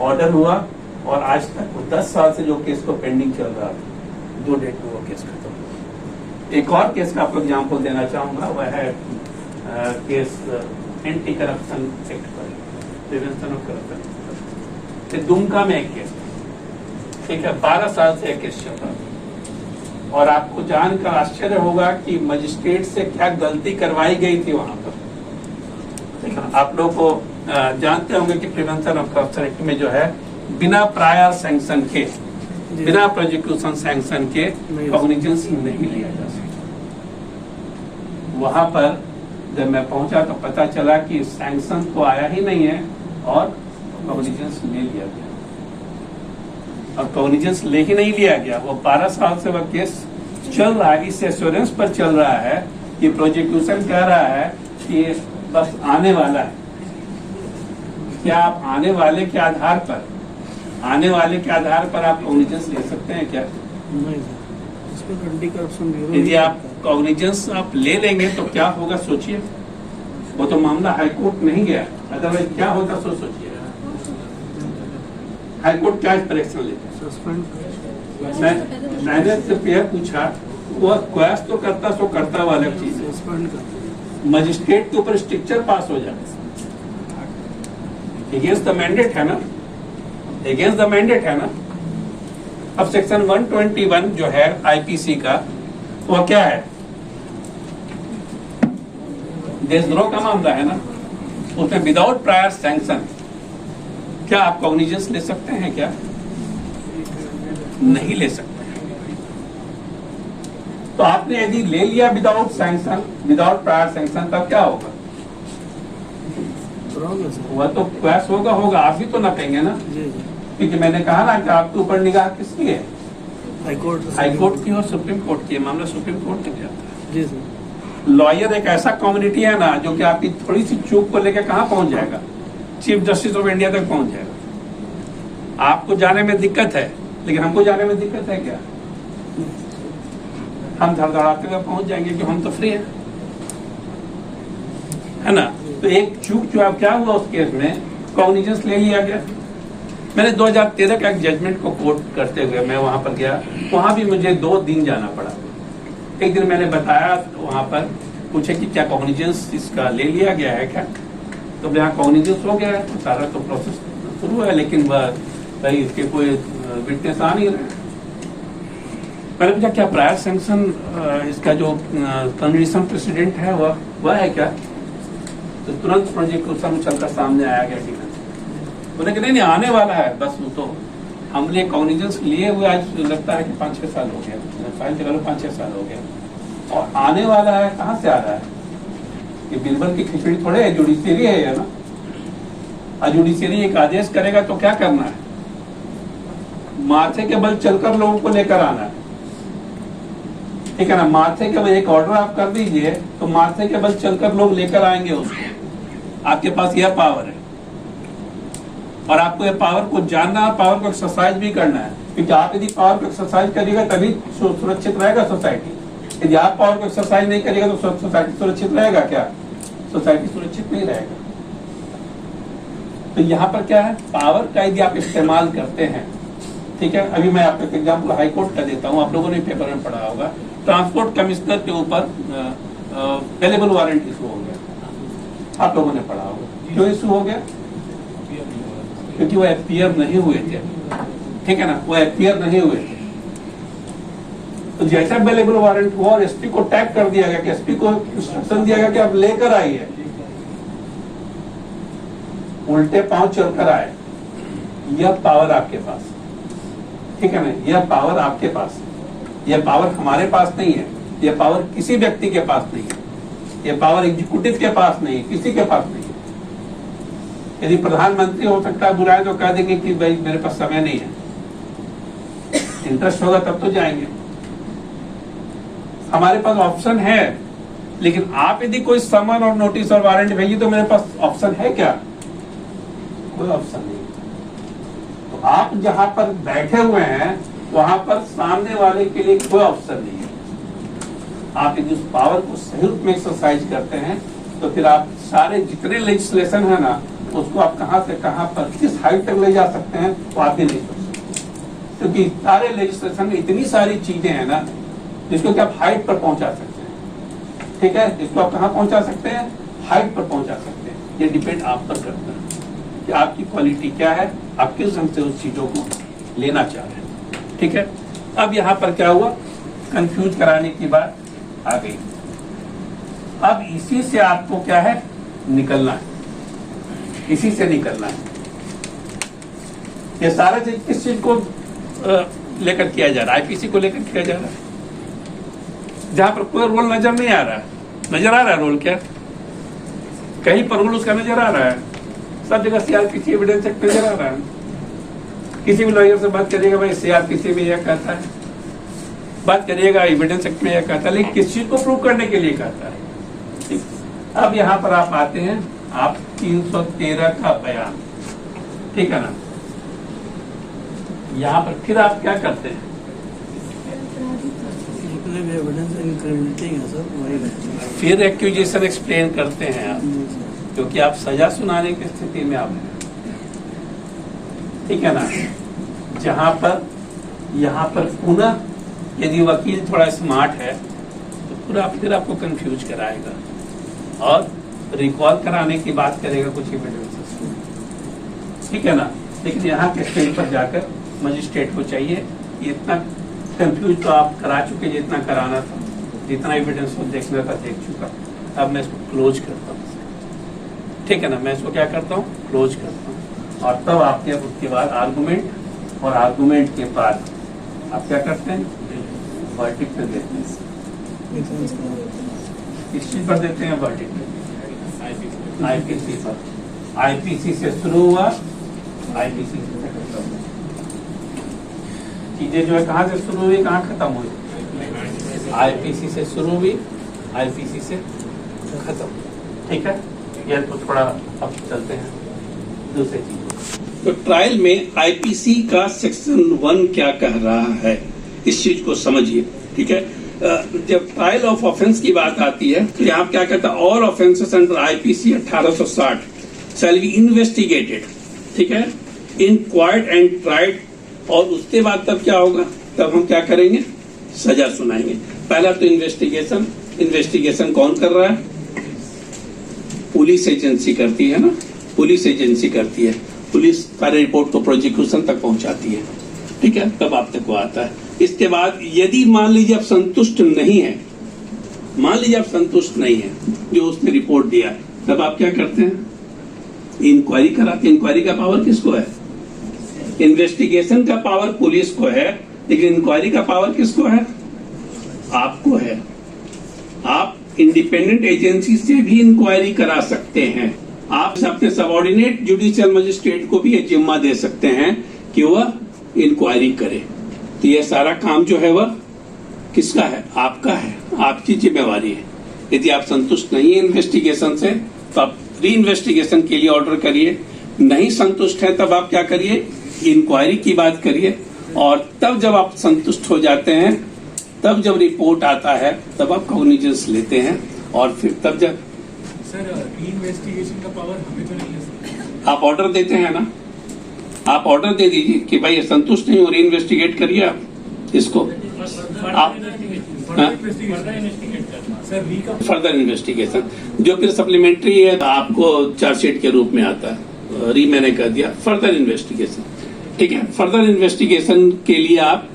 ऑर्डर हुआ, और आज तक वो 10 साल से जो केस को पेंडिंग चल रहा था, 2 डेट में वो केस खत्म हुआ। एक और केस का आपको एग्जाम्पल देना चाहूंगा, वह है केस एंटी करप्शन एक्ट पर, प्रिवेंशन ऑफ करप्शन। दुमका में एक केस, ठीक है, 12 साल से एक केस चल रहा था, और आपको जानकर आश्चर्य होगा कि मजिस्ट्रेट से क्या गलती करवाई गई थी वहां पर। आप लोग को जानते होंगे कि प्रिवेंशन ऑफ करप्शन एक्ट में जो है, बिना प्रायर सैंक्शन के, बिना प्रोसिक्यूशन सैंक्शन के कॉग्निजेंस नहीं लिया जा सकता। वहां पर जब मैं पहुंचा तो पता चला कि सैंक्शन तो आया ही नहीं है और कॉग्निजेंस ले लिया गया, और कॉग्निजेंस ले ही नहीं लिया गया। वो 12 साल से वह केस चल रहा है, इस एश्योरेंस पर चल रहा है कि प्रोसिक्यूशन कह रहा है कि बस आने वाला है। क्या आप आने वाले के आधार पर, आप कॉग्निजेंस ले सकते हैं क्या? नहीं सर, इसमें एंटी करप्शन ब्यूरो, यदि आप कॉग्निजेंस आप ले लेंगे तो क्या होगा सोचिए। वो तो मामला हाईकोर्ट नहीं गया, अदरवाइज क्या होता सो सोचिए। हाईकोर्ट क्या इस पर एक्शन लेता? सस्पेंड मैंने सिर्फ यह पूछा, वो क्वेश्चन तो करता सो करता, वो अलग चीज है। सस्पेंड कर, मजिस्ट्रेट के ऊपर स्ट्रिक्चर पास हो जाए अगेंस्ट द मैंडेट है ना, अगेंस्ट द मैंडेट है ना। अब सेक्शन 121 जो है आईपीसी का, वो क्या है? देशद्रोह का मामला है ना, उसमें विदाउट प्रायर सैंक्शन क्या आप कॉग्निजेंस ले सकते हैं? क्या नहीं ले सकते। तो आपने यदि ले लिया without sanction, without prior sanction, तब क्या होगा? रॉन्ग है सर। वह तो क्वैश होगा, आप भी तो ना कहेंगे ना, जी जी। क्योंकि मैंने कहा ना कि आपके ऊपर निगाह किसकी है? हाईकोर्ट। हाईकोर्ट की और सुप्रीम कोर्ट की है। मामला सुप्रीम कोर्ट तक जाता है। जी सर। लॉयर एक ऐसा कम्युनिटी है ना जो कि आपकी थोड़ी सी चूक को लेकर कहाँ पहुंच जाएगा? चीफ जस्टिस ऑफ इंडिया तक पहुंच जाएगा। आपको जाने में दिक्कत है, लेकिन हमको जाने में दिक्कत है क्या? हम धड़धड़ाते हुए पहुंच जाएंगे कि हम तो फ्री हैं, है ना। तो एक चूक जो अब क्या हुआ उस केस में, कॉग्निजेंस ले लिया गया। मैंने 2013 का एक जजमेंट को कोट करते हुए मैं वहां पर गया, वहां भी मुझे 2 दिन जाना पड़ा। एक दिन मैंने बताया, वहां पर पूछे कि क्या कॉग्निजेंस इसका ले लिया गया है क्या? तो यहाँ कॉग्निजेंस हो गया है, तो सारा तो प्रोसेस शुरू है, लेकिन वह भाई इसके कोई विटनेस आ नहीं रहे। मैंने पूछा क्या प्रायर सैंक्शन इसका जो कंडीशन प्रेसिडेंट है वह है क्या? तो तुरंत मुझे कुछ चलकर सामने आया गया कि बोले कि नहीं आने वाला है। बस वो तो हमने कॉग्निजेंस लिए हुए आज लगता है कि 5-6 साल हो गया, फाइल चला लो 5-6 साल हो गया, और आने वाला है। कहाँ से आ रहा है? ये बिरबल की खिचड़ी थोड़े है, जुडिशियरी है ना। और जुडिशियरी एक आदेश करेगा तो क्या करना है? माथे के बल चलकर लोगों को लेकर आना है, ठीक है ना। माथे के बल एक ऑर्डर आप कर दीजिए तो माथे के बल चलकर लोग लेकर आएंगे उसको। आपके पास यह पावर है, और आपको यह पावर को जानना, पावर को एक्सरसाइज भी करना है, क्योंकि आप यदि पावर को एक्सरसाइज करिएगा तभी सुरक्षित रहेगा सोसाइटी। यदि आप पावर को एक्सरसाइज नहीं करिएगा तो सोसाइटी सुरक्षित रहेगा क्या? सोसाइटी सुरक्षित नहीं रहेगा। तो यहाँ पर क्या है, पावर का यदि आप इस्तेमाल करते हैं, ठीक है। अभी मैं आपको एक एग्जाम्पल हाईकोर्ट का देता हूँ, आप लोगों ने पेपर में पढ़ा होगा। ट्रांसपोर्ट कमिश्नर के ऊपर वेलेबल वारंट इशू हो गया, आप लोगों ने पढ़ा होगा। क्यों इशू हो गया? क्योंकि वो एफपीआर नहीं हुए थे, ठीक है ना, वो एफपीआर नहीं हुए थे। तो जैसा अवेलेबल वारंट हुआ और एसपी को टैग कर दिया गया कि एसपी को इंस्ट्रक्शन दिया गया कि आप लेकर आइए, उल्टे पांव चलकर आए। यह पावर आपके पास, ठीक है ना, यह पावर आपके पास, यह पावर हमारे पास नहीं है, यह पावर किसी व्यक्ति के पास नहीं है, यह पावर एग्जीक्यूटिव के पास नहीं है, किसी के पास नहीं है। यदि प्रधानमंत्री हो सकता है बुलाए तो कह देंगे कि भाई मेरे पास समय नहीं है, इंटरेस्ट होगा तब तो जाएंगे। हमारे पास ऑप्शन है, लेकिन आप यदि कोई समन और नोटिस और वारंट भेजिए तो मेरे पास ऑप्शन है क्या? कोई ऑप्शन नहीं। तो आप जहां पर बैठे हुए हैं वहां पर सामने वाले के लिए कोई ऑप्शन नहीं है। आप यदि उस पावर को सही रूप में एक्सरसाइज करते हैं तो फिर आप सारे जितने लेजिस्लेशन है ना, उसको आप कहां से कहां पर किस हाइट तक ले जा सकते हैं वो आप भी नहीं सोच सकते, क्योंकि सारे लेजिस्लेशन में इतनी सारी चीजें हैं ना जिसको कि आप हाइट पर पहुंचा सकते हैं, ठीक है। इसको आप कहां पहुंचा सकते हैं? हाइट पर पहुंचा सकते हैं। ये डिपेंड आप पर करता है कि आपकी क्वालिटी क्या है, आप किस ढंग से उस चीजों को लेना चाह रहे हैं, ठीक है। अब यहाँ पर क्या हुआ, कंफ्यूज कराने की बात आ गई। अब इसी से आपको क्या है, निकलना है, इसी से निकलना है। ये सारा चीज किस चीज को लेकर किया जा रहा है? आईपीसी को लेकर किया जा रहा है, जहां पर कोई रोल नजर नहीं आ रहा है। नजर आ रहा है रोल क्या? कहीं पर रोल उसका नजर आ रहा है? सब जगह सीआरपीसी एविडेंस एक्ट नजर आ रहा है। किसी भी लॉयर से बात करिएगा, भाई सीआरपीसी में यह कहता है, बात करिएगा एविडेंस एक्ट में यह कहता है, लेकिन किस चीज को प्रूव करने के लिए कहता है? ठीक। अब यहाँ पर आप आते हैं, आप 313 का बयान, ठीक है ना। यहाँ पर फिर आप क्या करते हैं? एविडेंस इनक्रिमिनेटिंग है सर, वही रहता है। फिर एक्यूजेशन एक्सप्लेन करते हैं आप, क्योंकि आप सजा सुनाने की स्थिति में आप हैं, ठीक है ना। जहां पर यहाँ पर पुनः यदि वकील थोड़ा स्मार्ट है तो पूरा फिर आपको कंफ्यूज कराएगा और रिकॉल कराने की बात करेगा कुछ एविडेंसेस, ठीक है ना। लेकिन यहाँ के स्टेज पर जाकर मजिस्ट्रेट को चाहिए, इतना कंफ्यूज तो आप करा चुके जितना कराना था, जितना एविडेंस को देखना था देख चुका। अब मैं इसको क्लोज करता हूँ, ठीक है ना। मैं इसको क्या करता हूँ, क्लोज करता हूँ। और तब आपके उसके बाद आर्गुमेंट, और आर्गुमेंट के बाद आप क्या करते हैं, वर्डिक्ट देते हैं। किस चीज पर देते हैं वर्डिक्ट? आईपीसी पर। आईपीसी से शुरू हुआ, आईपीसी से खत्म हुआ। चीजें जो है कहाँ से शुरू हुई, कहाँ खत्म हुई? आईपीसी से शुरू हुई, आईपीसी से खत्म। ठीक है, ये तो थोड़ा अब चलते हैं दूसरी चीज। तो ट्रायल में आईपीसी का सेक्शन 1 क्या कह रहा है, इस चीज को समझिए। ठीक है, जब ट्रायल ऑफ ऑफेंस की बात आती है तो यहाँ क्या कहता है, all offences under IPC 1860 shall be investigated, ठीक है, इंक्वायर्ड एंड ट्राइड। और उसके बाद तब क्या होगा, तब हम क्या करेंगे, सजा सुनाएंगे। पहला तो इन्वेस्टिगेशन, इन्वेस्टिगेशन कौन कर रहा है, पुलिस एजेंसी करती है ना, पुलिस एजेंसी करती है। पुलिस सारे रिपोर्ट को प्रोसिक्यूशन तक पहुंचाती है, ठीक है, तब आप तक वो आता है। इसके बाद यदि मान लीजिए आप संतुष्ट नहीं है, मान लीजिए आप संतुष्ट नहीं है जो उसने रिपोर्ट दिया, तब आप क्या करते हैं, इंक्वायरी कराते। इंक्वायरी का पावर किसको है, इन्वेस्टिगेशन का पावर पुलिस को है, लेकिन इंक्वायरी का पावर किसको है, आपको है। आप इंडिपेंडेंट एजेंसी से भी इंक्वायरी करा सकते हैं। आप अपने सबऑर्डिनेट जुडिशियल मजिस्ट्रेट को भी ये जिम्मा दे सकते हैं कि वह इंक्वायरी करे। तो ये सारा काम जो है वह किसका है, आपका है, आपकी जिम्मेवारी है। यदि आप संतुष्ट नहीं है इन्वेस्टिगेशन से तो आप री इन्वेस्टिगेशन के लिए ऑर्डर करिए। नहीं संतुष्ट है तब आप क्या करिए, इंक्वायरी की बात करिए। और तब जब आप संतुष्ट हो जाते हैं, तब जब रिपोर्ट आता है तब आप कॉग्निजेंस लेते हैं। और फिर तब जब सर री-इन्वेस्टिगेशन का पावर हमें तो नहीं है सर। आप ऑर्डर देते हैं ना, आप ऑर्डर दे दीजिए कि भाई ये संतुष्ट नहीं हो, री इन्वेस्टिगेट करिए आप इसको। आप सर री का फर्दर इन्वेस्टिगेशन जो फिर सप्लीमेंट्री है आपको चार्जशीट के रूप में आता है, री मैंने कर दिया, फर्दर इन्वेस्टिगेशन। ठीक है, फर्दर इन्वेस्टिगेशन के लिए आप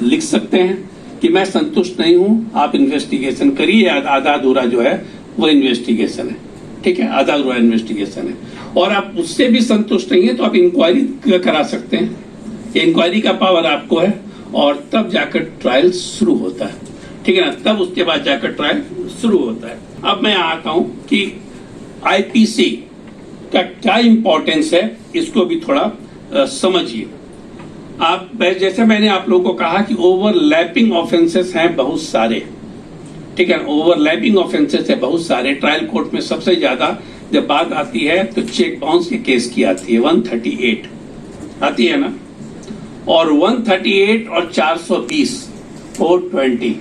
लिख सकते हैं कि मैं संतुष्ट नहीं हूं, आप इन्वेस्टिगेशन करिए। आधा अधूरा जो है वो इन्वेस्टिगेशन है, ठीक है, आधा अधूरा इन्वेस्टिगेशन है। और आप उससे भी संतुष्ट नहीं है तो आप इंक्वायरी करा सकते हैं। इंक्वायरी का पावर आपको है और तब जाकर ट्रायल शुरू होता है, ठीक है ना, तब उसके बाद जाकर ट्रायल शुरू होता है। अब मैं आता हूं कि आईपीसी का क्या इंपॉर्टेंस है, इसको भी थोड़ा समझिए आप। जैसे मैंने आप लोगों को कहा कि ओवरलैपिंग ऑफेंसेस हैं बहुत सारे, ठीक है, ओवरलैपिंग ऑफेंसेस है बहुत सारे। ट्रायल कोर्ट में सबसे ज्यादा जब बात आती है तो चेक बाउंस के केस की आती है, 138 आती है ना। और 138 और 420 420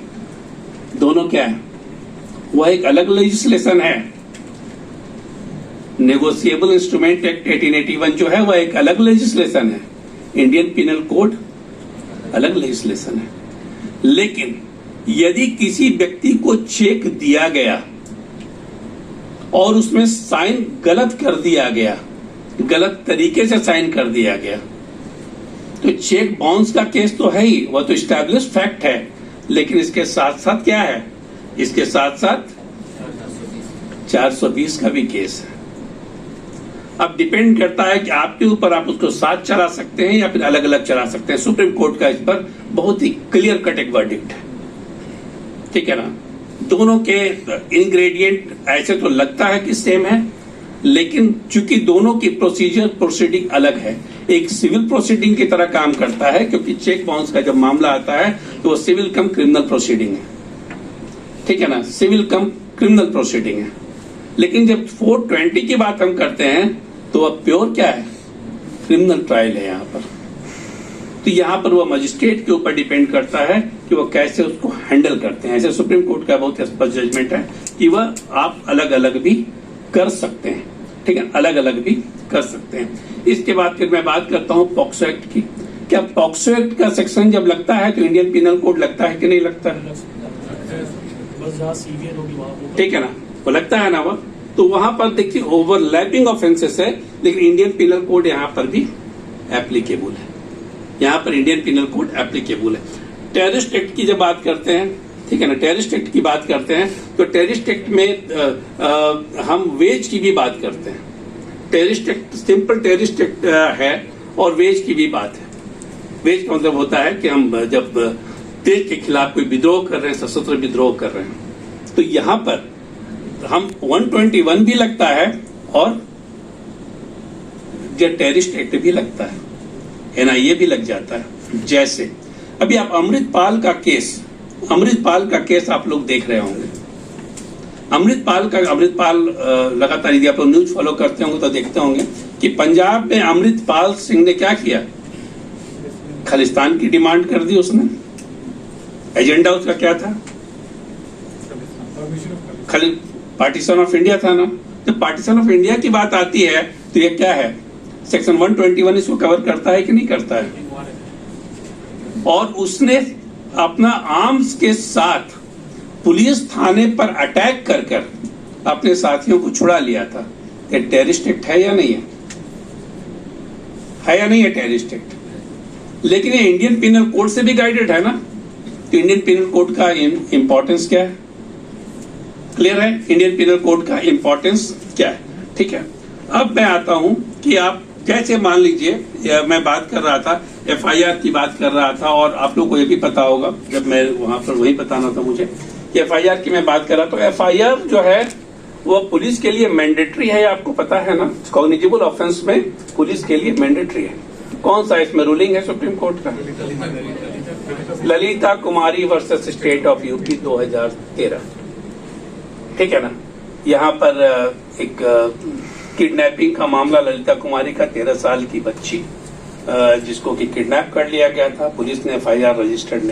दोनों क्या है, वह एक अलग लेजिस्लेशन है। नेगोशिएबल इंस्ट्रूमेंट एक्ट 1881 जो है वह एक अलग लेजिस्लेशन है। इंडियन पिनल कोड अलग लेजिस्लेशन है। लेकिन यदि किसी व्यक्ति को चेक दिया गया और उसमें साइन गलत कर दिया गया, गलत तरीके से साइन कर दिया गया, तो चेक बाउंस का केस तो है ही, वह तो एस्टैब्लिश फैक्ट है। लेकिन इसके साथ साथ क्या है, इसके साथ साथ 420 का भी केस है। अब डिपेंड करता है कि आपके ऊपर, आप उसको साथ चला सकते हैं या फिर अलग अलग चला सकते हैं। सुप्रीम कोर्ट का इस पर बहुत ही क्लियर कट एक वर्डिक्ट है, ठीक है ना। दोनों के इंग्रेडिएंट ऐसे तो लगता है कि सेम है, लेकिन चूंकि दोनों की प्रोसीडिंग अलग है। एक सिविल प्रोसीडिंग की तरह काम करता है, क्योंकि चेक बाउंस का जब मामला आता है तो वो सिविल कम क्रिमिनल प्रोसीडिंग है, ठीक है ना, सिविल कम क्रिमिनल प्रोसीडिंग है। लेकिन जब 420 की बात हम करते हैं तो वह प्योर क्या है, क्रिमिनल ट्रायल है यहाँ पर। तो यहाँ पर वह मजिस्ट्रेट के ऊपर डिपेंड करता है कि वह कैसे उसको हैंडल करते हैं। ऐसे सुप्रीम कोर्ट का बहुत स्पष्ट जजमेंट है कि वह आप अलग अलग भी कर सकते हैं, ठीक है, अलग अलग भी कर सकते हैं। इसके बाद फिर मैं बात करता हूँ पॉक्सो एक्ट की। क्या पॉक्सो एक्ट का सेक्शन जब लगता है तो इंडियन पिनल कोड लगता है कि नहीं लगता है, बस जहाँ सीवियर होगी वहाँ ठीक है ना, वो लगता है ना। वो तो वहां पर देखिए ओवरलैपिंग ऑफेंसेस है, लेकिन इंडियन पिनल कोड यहां पर भी एप्लीकेबल है। यहां पर इंडियन पिनल कोड एप्लीकेबल है। टेररिस्ट एक्ट की जब बात करते हैं, ठीक है ना, टेररिस्ट एक्ट की बात करते हैं तो टेररिस्ट एक्ट में हम वेज की भी बात करते हैं। Terrorist act simple terrorist act है और वेज की भी बात है। वेज का मतलब होता है कि हम जब देश के खिलाफ कोई विद्रोह कर रहे हैं, सशस्त्र विद्रोह कर रहे हैं, तो यहां पर हम 121 भी लगता है और टेररिस्ट एक्ट भी लगता है, एनआईए भी लग जाता है। जैसे अभी आप अमृतपाल का केस आप लोग देख रहे होंगे। अमृतपाल लगातार यदि आप लोग न्यूज फॉलो करते होंगे तो देखते होंगे कि पंजाब में अमृतपाल सिंह ने क्या किया, खालिस्तान की डिमांड कर दी उसने। एजेंडा उसका क्या था? खाली पार्टीशन ऑफ इंडिया था ना। जब पार्टीशन ऑफ इंडिया की बात आती है तो ये क्या है, सेक्शन 121 इसको कवर करता है कि नहीं करता है? और उसने अपना आर्म्स के साथ पुलिस थाने पर अटैक कर अपने साथियों को छुड़ा लिया था। ये टेररिस्ट एक्ट है या नहीं है? है या नहीं है टेररिस्ट एक्ट? लेकिन ये इंडियन पिनल कोड से भी गाइडेड है ना। तो इंडियन पिनल कोड का इंपॉर्टेंस क्या है? क्लियर है इंडियन पिनल कोड का इंपॉर्टेंस क्या है? ठीक है, अब मैं आता हूं कि आप जैसे मान लीजिए मैं बात कर रहा था, एफआईआर की बात कर रहा था, और आप लोग को ये भी पता होगा, जब मैं वहां पर वही बताना था मुझे कि एफआईआर की मैं बात कर रहा, तो एफआईआर जो है वो पुलिस के लिए मैंडेटरी है, आपको पता है ना। कॉग्निजेबल ऑफेंस में पुलिस के लिए मैंडेटरी है। कौन सा इसमें रूलिंग है सुप्रीम कोर्ट का? ललिता कुमारी वर्सेस स्टेट ऑफ यूपी 2013, ठीक है ना। यहाँ पर एक किडनैपिंग का मामला, ललिता कुमारी का 13 साल की बच्ची जिसको कि किडनैप कर लिया गया था। पुलिस ने एफआईआर रजिस्टर्ड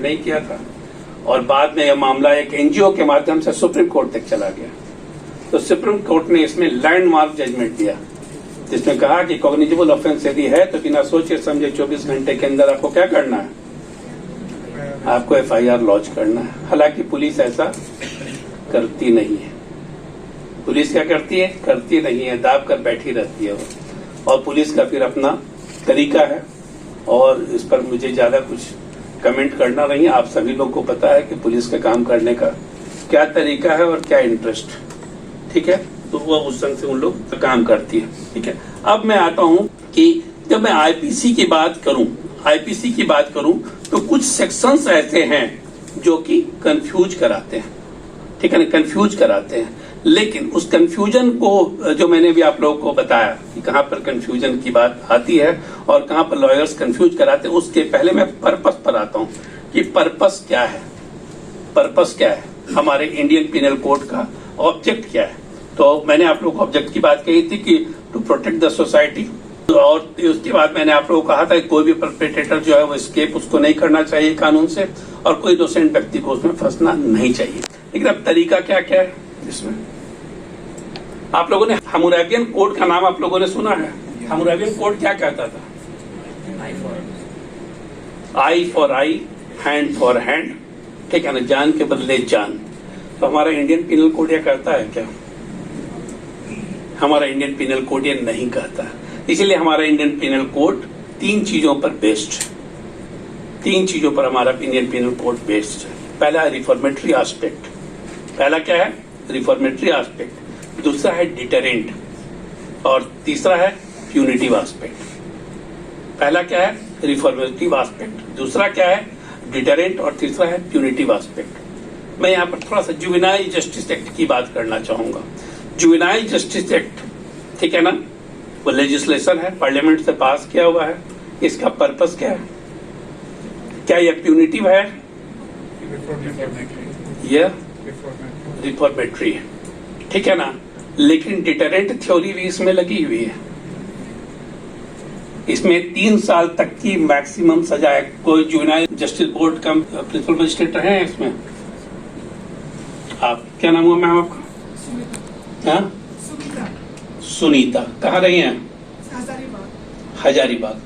नहीं किया था और बाद में यह मामला एक एनजीओ के माध्यम से सुप्रीम कोर्ट तक चला गया। तो सुप्रीम कोर्ट ने इसमें लैंडमार्क जजमेंट दिया, जिसमें कहा कि कॉग्निजेबल ऑफेंस यदि है तो बिना सोचे समझे 24 घंटे के अंदर आपको क्या करना है, आपको एफआईआर लॉन्च करना है। हालांकि पुलिस ऐसा करती नहीं है। पुलिस क्या करती है? दाब कर बैठी रहती है वो। और पुलिस का फिर अपना तरीका है, और इस पर मुझे ज्यादा कुछ कमेंट करना नहीं है। आप सभी लोग को पता है कि पुलिस का काम करने का क्या तरीका है और क्या इंटरेस्ट, ठीक है। तो वो उस ढंग से उन लोग काम करती है, ठीक है। अब मैं आता हूं कि जब मैं आईपीसी की बात करूं तो कुछ सेक्शंस ऐसे हैं जो कि कंफ्यूज कराते हैं, ठीक है ना, कंफ्यूज कराते हैं। लेकिन उस कंफ्यूजन को जो मैंने भी आप लोगों को बताया कि कहां पर कंफ्यूजन की बात आती है और कहां पर लॉयर्स कंफ्यूज कराते हैं, उसके पहले मैं पर्पस पर आता हूं कि पर्पस क्या है, हमारे इंडियन पिनल कोड का ऑब्जेक्ट क्या है। तो मैंने आप लोगों को ऑब्जेक्ट की बात कही थी कि टू प्रोटेक्ट द सोसाइटी, और उसके बाद मैंने आप लोगों को कहा था कि कोई भी परपेट्रेटर जो है वो एस्केप उसको नहीं करना चाहिए कानून से, और कोई इनोसेंट व्यक्ति को उसमें फंसना नहीं चाहिए। लेकिन अब तरीका क्या क्या है इसमें? आप लोगों ने हम्मुराबियन कोड का नाम आप लोगों ने सुना है। हम्मुराबियन कोड क्या कहता था? Eye for eye, hand for hand, ठीक है ना, जान के बदले जान। तो हमारा इंडियन पिनल कोड ये कहता है क्या? हमारा इंडियन पिनल कोड ये नहीं कहता। इसलिए हमारा इंडियन पिनल कोड 3 चीजों पर बेस्ड है। 3 चीजों पर हमारा इंडियन पिनल कोड बेस्ड है। पहला है रिफॉर्मेटरी एस्पेक्ट। पहला क्या है? Reformatory aspect. दूसरा है डिटरेंट, और तीसरा है प्यूनिटिव एस्पेक्ट। पहला क्या है? Reformative aspect. दूसरा क्या है? डिटरेंट, और तीसरा है प्यूनिटिव एस्पेक्ट। मैं यहाँ पर थोड़ा सा जुवेनाइल जस्टिस एक्ट की बात करना चाहूंगा। जुवेनाइल जस्टिस एक्ट, ठीक है ना, वो लेजिस्लेशन है, पार्लियामेंट से पास किया हुआ है। इसका पर्पस क्या है? क्या यह प्यूनिटिव है? यह रिफॉर्मेटरी है, ठीक है ना। लेकिन डिटरेंट थ्योरी भी इसमें लगी हुई है। इसमें 3 साल तक की मैक्सिमम सजा है। कोई जुवेनाइल जस्टिस बोर्ड का प्रिंसिपल मजिस्ट्रेट रहे हैं इसमें? आप क्या नाम हुआ मैम आपका? हाँ, सुनीता। कहाँ रही हैं? हजारीबाग।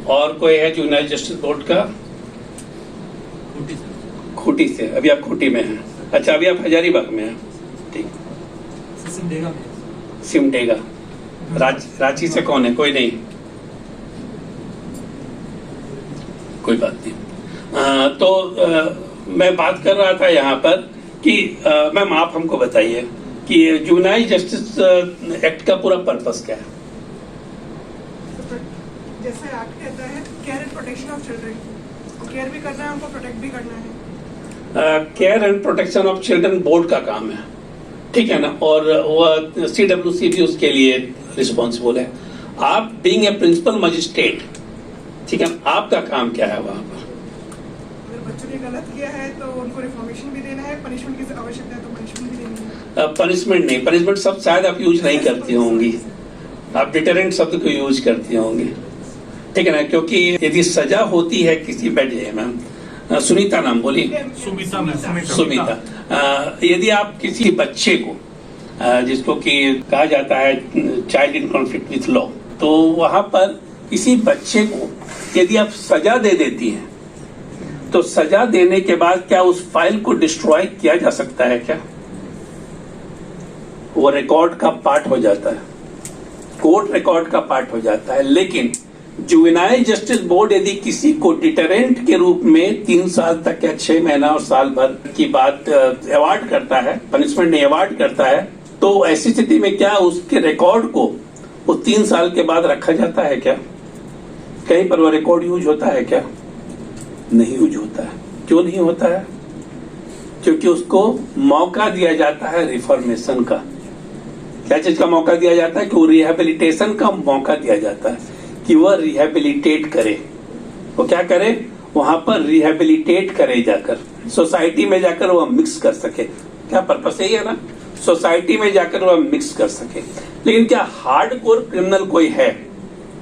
और कोई है जुवेनाइल जस्टिस बोर्ड का? खूंटी से, अभी आप खूंटी में हैं। अच्छा, अभी आप हजारीबाग में हैं, ठीक। सिमडेगा में। सिमडेगा, रांची से कौन है? कोई नहीं, कोई बात नहीं। मैं बात कर रहा था यहाँ पर कि मैम आप हमको बताइए कि जुवेनाइल जस्टिस एक्ट का पूरा पर्पस क्या है? जैसे एक्ट कहता है, care and protection of children, care भी करना है उनको, प्रोटेक्ट भी करना है। Care and protection of children board का काम है, ठीक है ना, और वह CWC भी उसके लिए रिस्पॉन्सिबल है। आप बीइंग ए प्रिंसिपल मजिस्ट्रेट, ठीक है, आपका काम क्या है वहां पर? अगर बच्चों ने गलत किया है तो उनको रिफॉर्मेशन भी देना है, पनिशमेंट की आवश्यकता है तो पनिशमेंट भी देनी है। पनिशमेंट नहीं, पनिशमेंट सब शायद आप यूज नहीं करती होंगी, आप डिटरेंट शब्द को यूज करती होंगी, ठीक है ना, क्योंकि यदि सजा होती है किसी, बैठ जाइए मैम, सुनीता नाम बोली, सुमिता, यदि आप किसी बच्चे को जिसको कि कहा जाता है child in conflict with law, तो वहां पर किसी बच्चे को यदि आप सजा दे देती हैं तो सजा देने के बाद क्या उस फाइल को डिस्ट्रॉय किया जा सकता है क्या? वो रिकॉर्ड का पार्ट हो जाता है, कोर्ट रिकॉर्ड का पार्ट हो जाता है। लेकिन जुवेनाइल जस्टिस बोर्ड यदि किसी को डिटरेंट के रूप में 3 साल तक या 6 महीना और साल भर की बात अवार्ड करता है, पनिशमेंट नहीं अवार्ड करता है, तो ऐसी स्थिति में क्या उसके रिकॉर्ड को वो 3 साल के बाद रखा जाता है क्या? कहीं पर वो रिकॉर्ड यूज होता है क्या? नहीं यूज होता है। क्यों नहीं होता है? क्योंकि उसको मौका दिया जाता है रिफॉर्मेशन का। क्या चीज का मौका दिया जाता है? कि वो रिहेबिलिटेशन का मौका दिया जाता है, कि वह रिहेबिलिटेट करे। वो क्या करे? वहां पर रिहेबिलिटेट करे, जाकर सोसाइटी में जाकर वह मिक्स कर सके। क्या पर्पस यही है ना, सोसाइटी में जाकर वह मिक्स कर सके। लेकिन क्या हार्डकोर क्रिमिनल कोई है?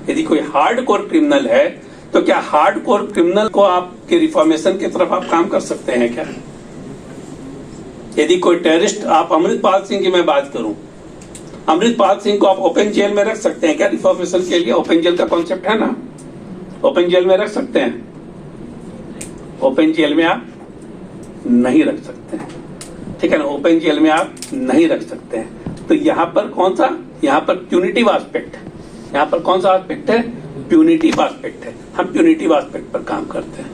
यदि कोई हार्डकोर क्रिमिनल है तो क्या हार्डकोर क्रिमिनल को आपके रिफॉर्मेशन की तरफ आप काम कर सकते हैं क्या? यदि कोई टेररिस्ट, आप अमृतपाल सिंह की मैं बात करूं, अमृतपाल सिंह को आप ओपन जेल में रख सकते हैं क्या रिफॉर्मेशन के लिए? ओपन जेल का कॉन्सेप्ट है ना, ओपन जेल में रख सकते हैं? ओपन जेल में आप नहीं रख सकते हैं, ठीक है ना, ओपन जेल में आप नहीं रख सकते हैं। तो यहां पर कौन सा, यहां पर प्यूनिटिव एस्पेक्ट, यहां पर कौन सा एस्पेक्ट है? प्यूनिटिव एस्पेक्ट है। हम प्यूनिटिव एस्पेक्ट पर काम करते हैं।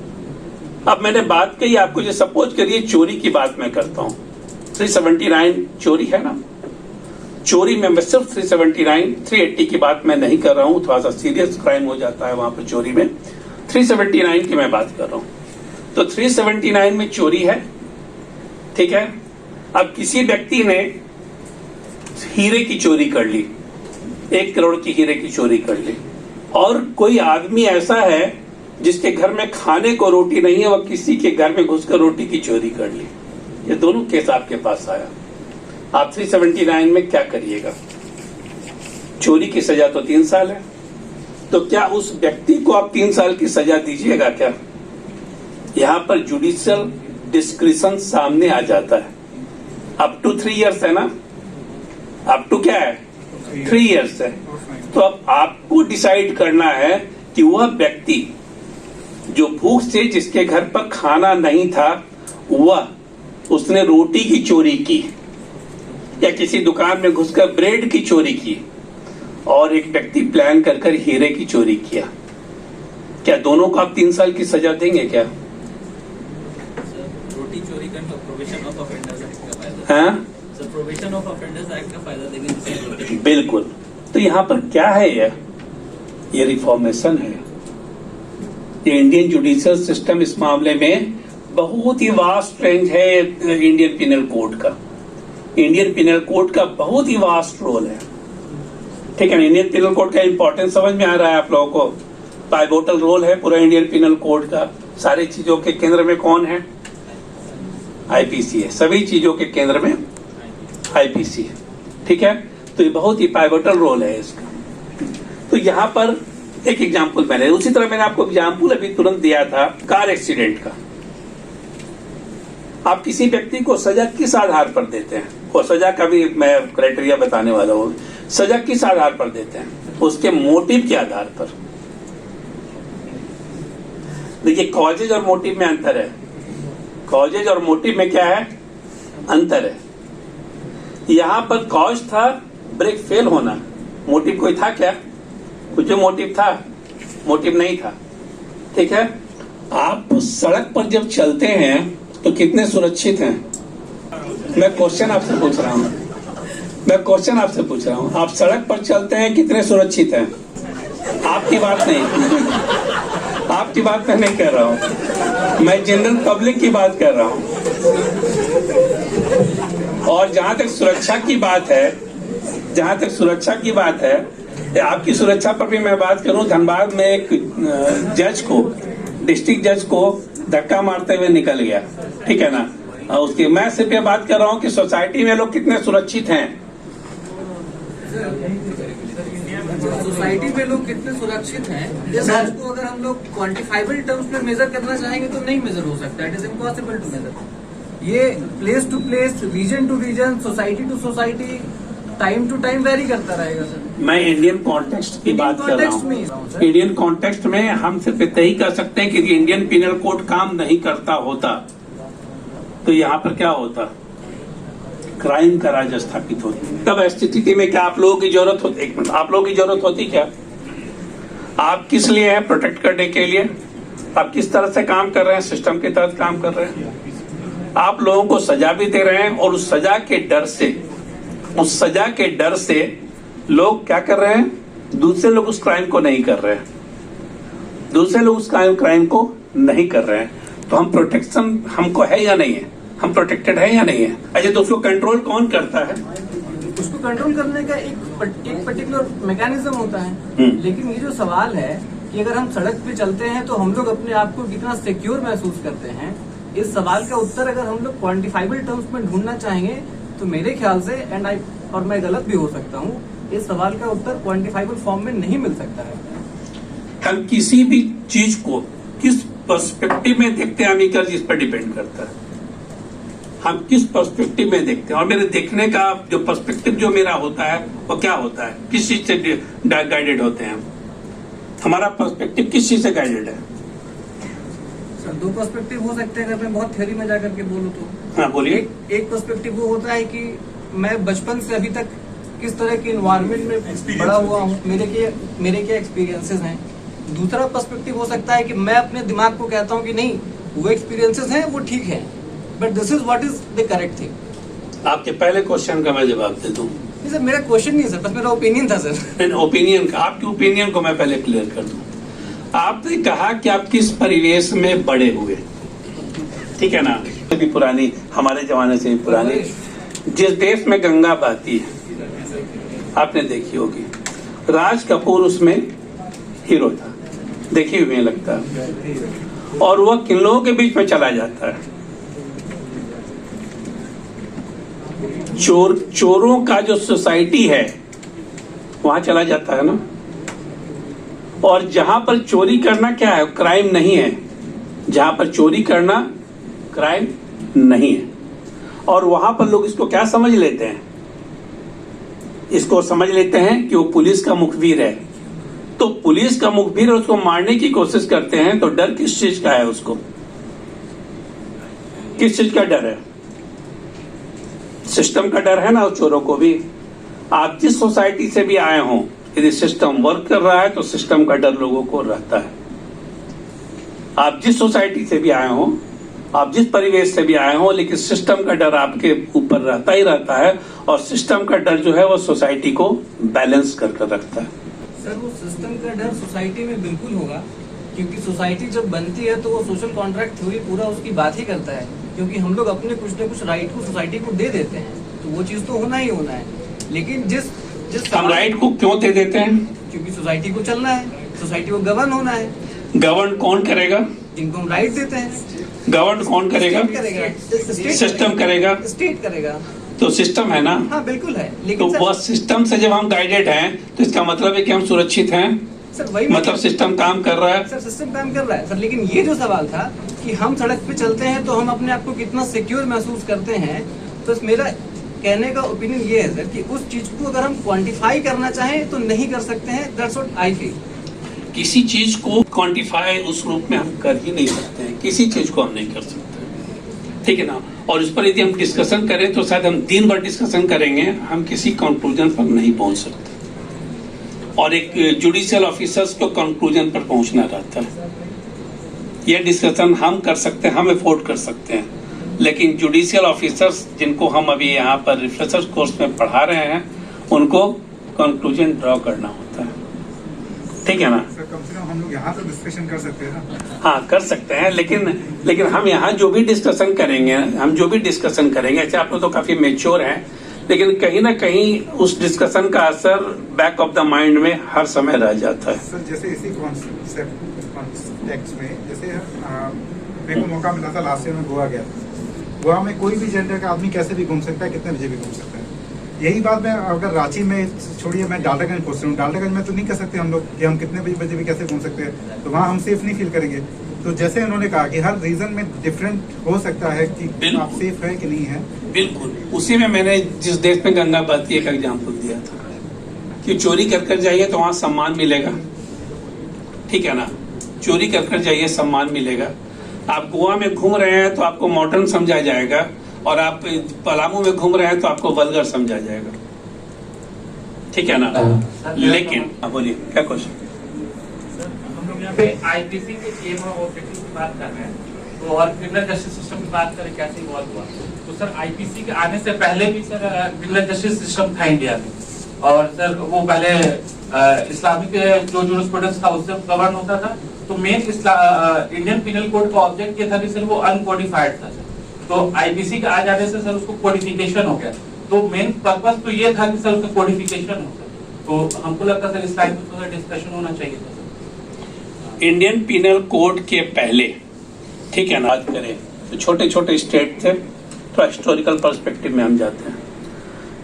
अब मैंने बात कही आपको, जो सपोज करिए चोरी की बात मैं करता हूं, 379 चोरी है ना, चोरी में मैं सिर्फ 379, 380 की बात मैं नहीं कर रहा हूं, थोड़ा सा सीरियस क्राइम हो जाता है वहां पर चोरी में। 379 की मैं बात कर रहा हूं। तो 379 में चोरी है, ठीक है। अब किसी व्यक्ति ने हीरे की चोरी कर ली, 1 करोड़ की हीरे की चोरी कर ली, और कोई आदमी ऐसा है जिसके घर में खाने को रोटी नहीं है, वह किसी के घर में घुसकर रोटी की चोरी कर ली। ये दोनों केस आपके पास आया, आप 379 में क्या करिएगा? चोरी की सजा तो 3 साल है, तो क्या उस व्यक्ति को आप 3 साल की सजा दीजिएगा क्या? यहां पर जुडिशियल डिस्क्रिशन सामने आ जाता है। अप टू 3 इयर्स है ना, अप टू क्या है? 3 इयर्स है। तो अब आपको डिसाइड करना है कि वह व्यक्ति जो भूख से, जिसके घर पर खाना नहीं था, वह उसने रोटी की चोरी की या किसी दुकान में घुसकर ब्रेड की चोरी की, और एक व्यक्ति प्लान कर कर हीरे की चोरी किया, क्या दोनों को आप 3 साल की सजा देंगे क्या? रोटी चोरी का प्रोविजन ऑफ ऑफेंडर्स एक्ट का फायदा, हाँ, sir provision of offenders act का फायदा देंगे। बिल्कुल। तो यहां पर क्या है? ये रिफॉर्मेशन है। ये इंडियन जुडिशियल सिस्टम इस मामले में बहुत ही वास्ट रेंज है इंडियन पिनल कोड का। इंडियन पिनल कोड का बहुत ही वास्ट रोल है, ठीक है ना। इंडियन पिनल कोड का इंपॉर्टेंस समझ में आ रहा है आप लोगों को? पाइवोटल रोल है पूरा इंडियन पिनल कोड का। सारी चीजों के केंद्र में कौन है? आईपीसी है। सभी चीजों के केंद्र में आईपीसी है, ठीक है। तो ये बहुत ही पाइवोटल रोल है इसका। तो यहां पर एक एग्जाम्पल मैंने, उसी तरह मैंने आपको एग्जाम्पल अभी तुरंत दिया था कार एक्सीडेंट का। आप किसी व्यक्ति को सजा किस आधार पर देते हैं? और सजा का भी मैं क्राइटेरिया बताने वाला हूं। सजा किस आधार पर देते हैं? उसके मोटिव के आधार पर। देखिए, कॉजेज और मोटिव में अंतर है। कॉजेज और मोटिव में क्या है, अंतर है। यहां पर कॉज था ब्रेक फेल होना, मोटिव कोई था क्या? कुछ जो मोटिव था, मोटिव नहीं था। ठीक है, आप सड़क पर जब चलते हैं तो कितने सुरक्षित हैं? मैं क्वेश्चन आपसे पूछ रहा हूं, आप सड़क पर चलते हैं कितने सुरक्षित हैं? आपकी बात नहीं, आपकी बात मैं नहीं कर रहा हूं, मैं जनरल पब्लिक की बात कर रहा हूं। और जहां तक सुरक्षा की बात है, आपकी सुरक्षा पर भी मैं बात करूं, धनबाद में एक डिस्ट्रिक्ट जज को धक्का मारते हुए निकल गया, ठीक है ना, उसकी मैं सिर्फ ये बात कर रहा हूं कि सोसाइटी में लोग कितने सुरक्षित हैं। सोसाइटी में लोग कितने सुरक्षित हैं, इस बात को अगर हम लोग क्वांटिफाइबल टर्म्स में मेजर करना चाहेंगे तो नहीं मेजर हो सकता, it is impossible to measure. ये place to place, region to region, society to society, time to time vary करता रहेगा सर। मैं इंडियन कॉन्टेक्स्ट की बात कर रहा हूँ। इंडियन कॉन्टेक्स्ट में हम सिर्फ इतना ही कर सकते हैं कि इंडियन पिनल कोड काम नहीं करता होता तो यहाँ पर क्या होता, क्राइम का राज स्थापित होती। तब स्थिति में क्या आप लोगों की जरूरत होती, एक मिनट, आप लोगों की जरूरत होती क्या? आप किस लिए हैं? प्रोटेक्ट करने के लिए। आप किस तरह से काम कर रहे हैं? सिस्टम के तहत काम कर रहे हैं। आप लोगों को सजा भी दे रहे हैं और उस सजा के डर से लोग क्या कर रहे हैं, दूसरे लोग उस क्राइम को नहीं कर रहे हैं, तो हम प्रोटेक्शन हमको है या नहीं है, हम प्रोटेक्टेड है या नहीं है? अच्छा, तो उसको कंट्रोल कौन करता है? उसको कंट्रोल करने का एक पर्टिकुलर मैकेनिज्म होता है। लेकिन ये जो सवाल है कि अगर हम सड़क पे चलते हैं तो हम लोग अपने आप को कितना सिक्योर महसूस करते हैं, इस सवाल का उत्तर अगर हम लोग क्वांटिफाइबल टर्म्स में ढूंढना चाहेंगे तो मेरे ख्याल से और मैं गलत भी हो सकता हूँ, इस सवाल का उत्तर क्वांटिफाइबल फॉर्म में नहीं मिल सकता है। हम किसी भी चीज को किस पर्सपेक्टिव में देखते हैं, अमीकर जी, इस पर डिपेंड करता है। हम किस पर्सपेक्टिव में देखते हैं, और मेरे देखने का जो पर्सपेक्टिव जो मेरा होता है वो क्या होता है, किस चीज से गाइडेड होते हैं? हमारा पर्सपेक्टिव किस चीज से गाइडेड है? सर, दो पर्सपेक्टिव हो सकते हैं अगर मैं बहुत थ्योरी में जाकर के बोलूँ तो। हाँ, बोलिए। एक पर्सपेक्टिव वो होता है कि मैं बचपन से अभी तक किस तरह के इन्वायरमेंट में बड़ा हुआ हूँ, मेरे क्या एक्सपीरियंसेस हैं। दूसरा पर्सपेक्टिव हो सकता है कि मैं अपने दिमाग को कहता हूँ कि नहीं, वो एक्सपीरियंसेस हैं वो ठीक है, but this is what is the correct thing. आपके पहले क्वेश्चन का मैं जवाब दे दूं। नहीं सर, मेरा क्वेश्चन नहीं है सर, बस मेरा ओपिनियन था सर। ओपिनियन का, आपकी ओपिनियन को मैं पहले क्लियर कर दूं। आपने कहा कि आप किस परिवेश में बड़े हुए, ठीक है ना, भी पुरानी, हमारे जमाने से भी पुरानी, जिस देश में गंगा बहती है आपने देखी होगी, राज कपूर उसमें हीरो था, देखी हुई लगता है, और वह किन लोगों के बीच में चला जाता है, चोरों का जो सोसाइटी है वहां चला जाता है ना। और जहां पर चोरी करना क्या है, क्राइम नहीं है, जहां पर चोरी करना क्राइम नहीं है, और वहां पर लोग इसको क्या समझ लेते हैं, इसको समझ लेते हैं कि वो पुलिस का मुखबिर है, तो पुलिस का मुखबिर है, उसको मारने की कोशिश करते हैं, तो डर किस चीज का है, उसको किस चीज का डर है? सिस्टम का डर है ना, उस चोरों को भी। आप जिस सोसाइटी से भी आए हों, यदि सिस्टम वर्क कर रहा है तो सिस्टम का डर लोगों को रहता है। आप जिस सोसाइटी से भी आए हों, आप जिस परिवेश से भी आए हों, लेकिन सिस्टम का डर आपके ऊपर रहता ही रहता है, और सिस्टम का डर जो है वो सोसाइटी को बैलेंस कर रखता है। सर, वो सिस्टम का डर सोसाइटी में बिल्कुल होगा, क्योंकि सोसाइटी जब बनती है तो वो सोशल कॉन्ट्रैक्ट थ्योरी पूरा उसकी बात ही करता है, क्योंकि हम लोग अपने कुछ न कुछ राइट को सोसाइटी को दे देते हैं, तो वो चीज तो होना ही होना है। लेकिन जिस हम राइट को क्यों दे देते हैं? क्योंकि सोसाइटी को चलना है, सोसाइटी को गवर्न होना है। गवर्न कौन करेगा? जिनको हम राइट देते हैं। गवर्न कौन करेगा? सिस्टम करेगा, स्टेट करेगा। तो सिस्टम है ना। हाँ बिल्कुल है, तो लेकिन वह सिस्टम से जब हम गाइडेड हैं तो इसका मतलब है कि हम सुरक्षित हैं। सर वही मतलब सिस्टम काम कर रहा है। सर, सिस्टम काम कर रहा है सर, लेकिन ये जो सवाल था कि हम सड़क पे चलते हैं तो हम अपने आप को कितना सिक्योर महसूस करते हैं, तो मेरा कहने का ओपिनियन ये है सर कि उस चीज को अगर हम क्वांटिफाई करना चाहें तो नहीं कर सकते हैं। That's what I feel. किसी चीज को क्वांटिफाई उस रूप में हम कर ही नहीं सकते हैं, किसी चीज को हम नहीं कर सकते। ठीक है ना। और इस पर यदि हम डिस्कशन करें तो शायद हम दिन भर डिस्कशन करेंगे, हम किसी कंक्लूजन पर नहीं पहुंच सकते। और एक जुडिशियल ऑफिसर्स को कंक्लूजन पर पहुंचना रहता है। यह डिस्कशन हम कर सकते हैं, हम अफोर्ड कर सकते हैं, लेकिन जुडिशियल ऑफिसर्स जिनको हम अभी यहाँ पर रिफ्रेशर कोर्स में पढ़ा रहे हैं, उनको कंक्लूजन ड्रॉ करना होता है। ठीक है ना सर, कम से कम हम लोग यहाँ तो डिस्कशन कर सकते हैं ना। हाँ, कर सकते हैं, लेकिन हम यहाँ जो भी डिस्कशन करेंगे, ऐसे आप लोग तो काफी मेच्योर हैं, लेकिन कहीं ना कहीं उस डिस्कशन का असर बैक ऑफ द माइंड में हर समय रह जाता है। सर, जैसे इसी कॉन्सेप्ट टेक्स्ट में, जैसे मेरे को मौका मिला था लास्ट ईयर में गोवा गया था। गोवा में कोई भी जेंडर का आदमी कैसे भी घूम सकता है, कितने बजे भी घूम सकता है। यही बात मैं अगर रांची में छोड़िए, मैं डाल्टनगंज पहुंच रहा हूँ, डाल्टनगंज में तो नहीं कर सकते हम लोग कि हम कितने बजे भी कैसे घूम सकते हैं, तो वहाँ हम सेफ नहीं फील करेंगे। तो जैसे उन्होंने कहा कि हर रीजन में डिफरेंट हो सकता है कि आप सेफ है कि नहीं है। बिल्कुल, उसी में मैंने जिस देश में गंगा बहती है का एग्जाम्पल दिया था कि चोरी कर जाइए तो वहां सम्मान मिलेगा। ठीक है ना, चोरी कर जाइए, सम्मान मिलेगा। आप गोवा में घूम रहे हैं तो आपको मॉडर्न समझा जाएगा, और आप पलामू में घूम रहे हैं तो आपको वल्गर समझा जाएगा। ठीक है ना। लेकिन बोलिए, क्या क्वेश्चन? हम लोग यहाँ पे आईपीसी के एम और ऑब्जेक्टिव की बात कर रहे हैं, तो और क्रिमिनल जस्टिस सिस्टम की बात करें कैसे इवॉल्व हुआ, तो सर आईपीसी के आने से पहले भी सर क्रिमिनल जस्टिस सिस्टम था इंडिया में, और सर वो पहले इस्लामिक जो जूरिस्प्रूडेंस था उससे गवर्न होता था। तो मेन इंडियन पिनल कोड का ऑब्जेक्ट ये था कि सर वो अनकोडिफाइड था सर। तो आईपीसी के आ जाने से सर उसको कोडिफिकेशन हो गया। तो मेन पर्पस तो ये था कि सर उसका कोडिफिकेशन हो सर। तो हमको लगता सर इस टाइप में थोड़ा डिस्कशन होना चाहिए था। इंडियन पिनल कोड के पहले, ठीक है ना, बात करें तो छोटे छोटे स्टेट थे, तो हिस्टोरिकल पर्सपेक्टिव में हम जाते हैं,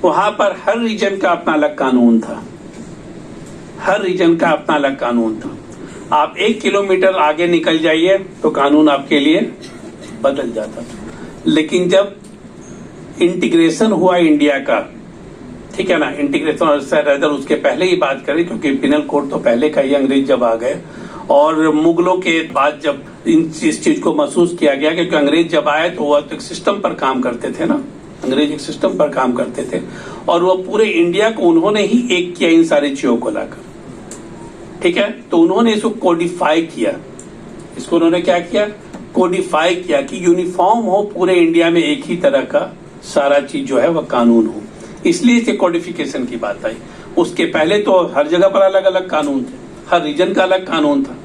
वहां पर हर रीजन का अपना अलग कानून था। हर रीजन का अपना अलग कानून था। आप 1 किलोमीटर आगे निकल जाइए तो कानून आपके लिए बदल जाता था। लेकिन जब इंटीग्रेशन हुआ इंडिया का, ठीक है ना, इंटीग्रेशन, और उसके पहले ही बात करें क्योंकि पिनल कोड तो पहले का ही, अंग्रेज जब आ गए और मुगलों के बाद जब इस चीज को महसूस किया गया, क्योंकि अंग्रेज जब आए तो वह तो एक सिस्टम पर काम करते थे ना, अंग्रेज एक सिस्टम पर काम करते थे, और वो पूरे इंडिया को उन्होंने ही एक किया इन सारी चीजों को लाकर। ठीक है, तो उन्होंने इसको कोडिफाई किया। इसको उन्होंने क्या किया? कोडिफाई किया कि यूनिफॉर्म हो पूरे इंडिया में, एक ही तरह का सारा चीज जो है वह कानून हो। इसलिए इसे कोडिफिकेशन की बात आई। उसके पहले तो हर जगह पर अलग अलग कानून थे, हर रीजन का अलग कानून था।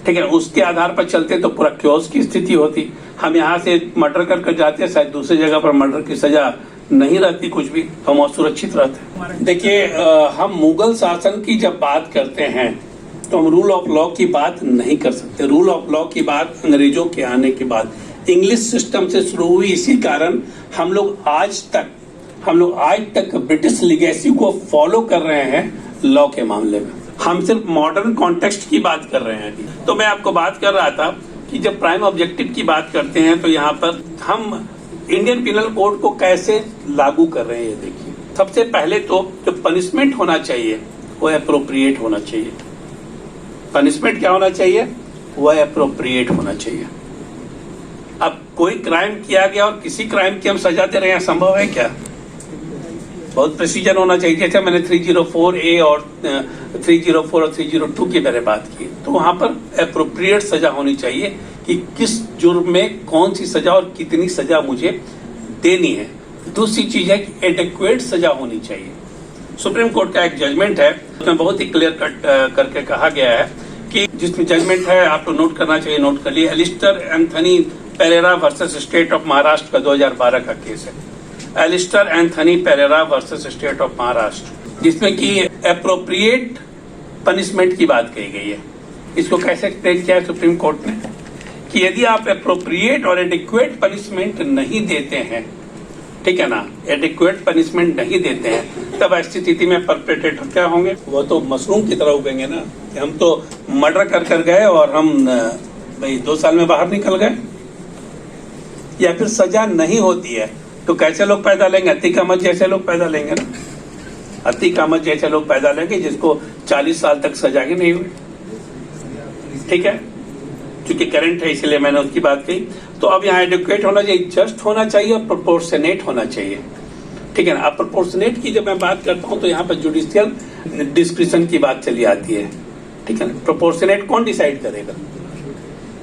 ठीक है, उसके आधार पर चलते तो पूरा क्योस की स्थिति होती। हम यहाँ से मर्डर कर जाते हैं, शायद दूसरी जगह पर मर्डर की सजा नहीं रहती कुछ भी, तो हम सुरक्षित रहते। देखिए, हम मुगल शासन की जब बात करते हैं तो हम रूल ऑफ लॉ की बात नहीं कर सकते। रूल ऑफ लॉ की बात अंग्रेजों के आने के बाद इंग्लिश सिस्टम से शुरू हुई। इसी कारण हम लोग आज तक ब्रिटिश लिगेसी को फॉलो कर रहे हैं लॉ के मामले में। हम सिर्फ मॉडर्न कॉन्टेक्स्ट की बात कर रहे हैं। तो मैं आपको बात कर रहा था कि जब प्राइम ऑब्जेक्टिव की बात करते हैं तो यहाँ पर हम इंडियन पिनल कोड को कैसे लागू कर रहे हैं, ये देखिए। सबसे पहले तो जो पनिशमेंट होना चाहिए वो एप्रोप्रिएट होना चाहिए। पनिशमेंट क्या होना चाहिए? वह एप्रोप्रिएट होना चाहिए। अब कोई क्राइम किया गया और किसी क्राइम की हम सजा दे रहे हैं, संभव है क्या? बहुत प्रेसिजन होना चाहिए। जैसे मैंने 304A और 304 और 302 की मैंने बात की, तो वहां पर एप्रोप्रिएट सजा होनी चाहिए कि किस जुर्म में कौन सी सजा और कितनी सजा मुझे देनी है। दूसरी चीज है कि एडेक्वेट सजा होनी चाहिए। सुप्रीम कोर्ट का एक जजमेंट है, उसमें बहुत ही क्लियर कट करके कहा गया है कि जिसमें जजमेंट है, आपको नोट करना चाहिए, नोट कर लिए। Alistair Anthony Pereira versus state of Maharashtra का 2012 का केस है। Alistair Anthony Pereira versus state of Maharashtra, जिसमें कि एप्रोप्रिएट पनिशमेंट की बात कही गई है। इसको कैसे एक्सप्लेन किया है सुप्रीम कोर्ट ने कि यदि आप एप्रोप्रिएट और एडिक्वेट पनिशमेंट नहीं देते हैं, ठीक है ना, एडिक्वेट पनिशमेंट नहीं देते हैं, तब ऐसी स्थिति में परपेट्रेटर क्या होंगे? वो तो मशरूम की तरह उगेंगे ना, कि हम तो मर्डर कर गए और हम भाई 2 साल में बाहर निकल गए। या फिर सजा नहीं होती है तो कैसे लोग पैदा लेंगे? अतीक अहमद जैसे लोग पैदा लेंगे ना, अतीक अहमद जैसे लोग पैदा लेंगे जिसको 40 साल तक सजा ही नहीं हुई। ठीक है, क्योंकि करंट है इसलिए मैंने उसकी बात कही। तो अब यहाँ एडुकेट होना चाहिए, जस्ट होना चाहिए और प्रोपोर्शनेट होना चाहिए, ठीक है ना। अब प्रोपोर्शनेट की जब मैं बात करता हूँ तो यहाँ पर जुडिशियल डिस्क्रिशन की बात चली आती है, ठीक है ना। प्रोपोर्शनेट कौन डिसाइड करेगा,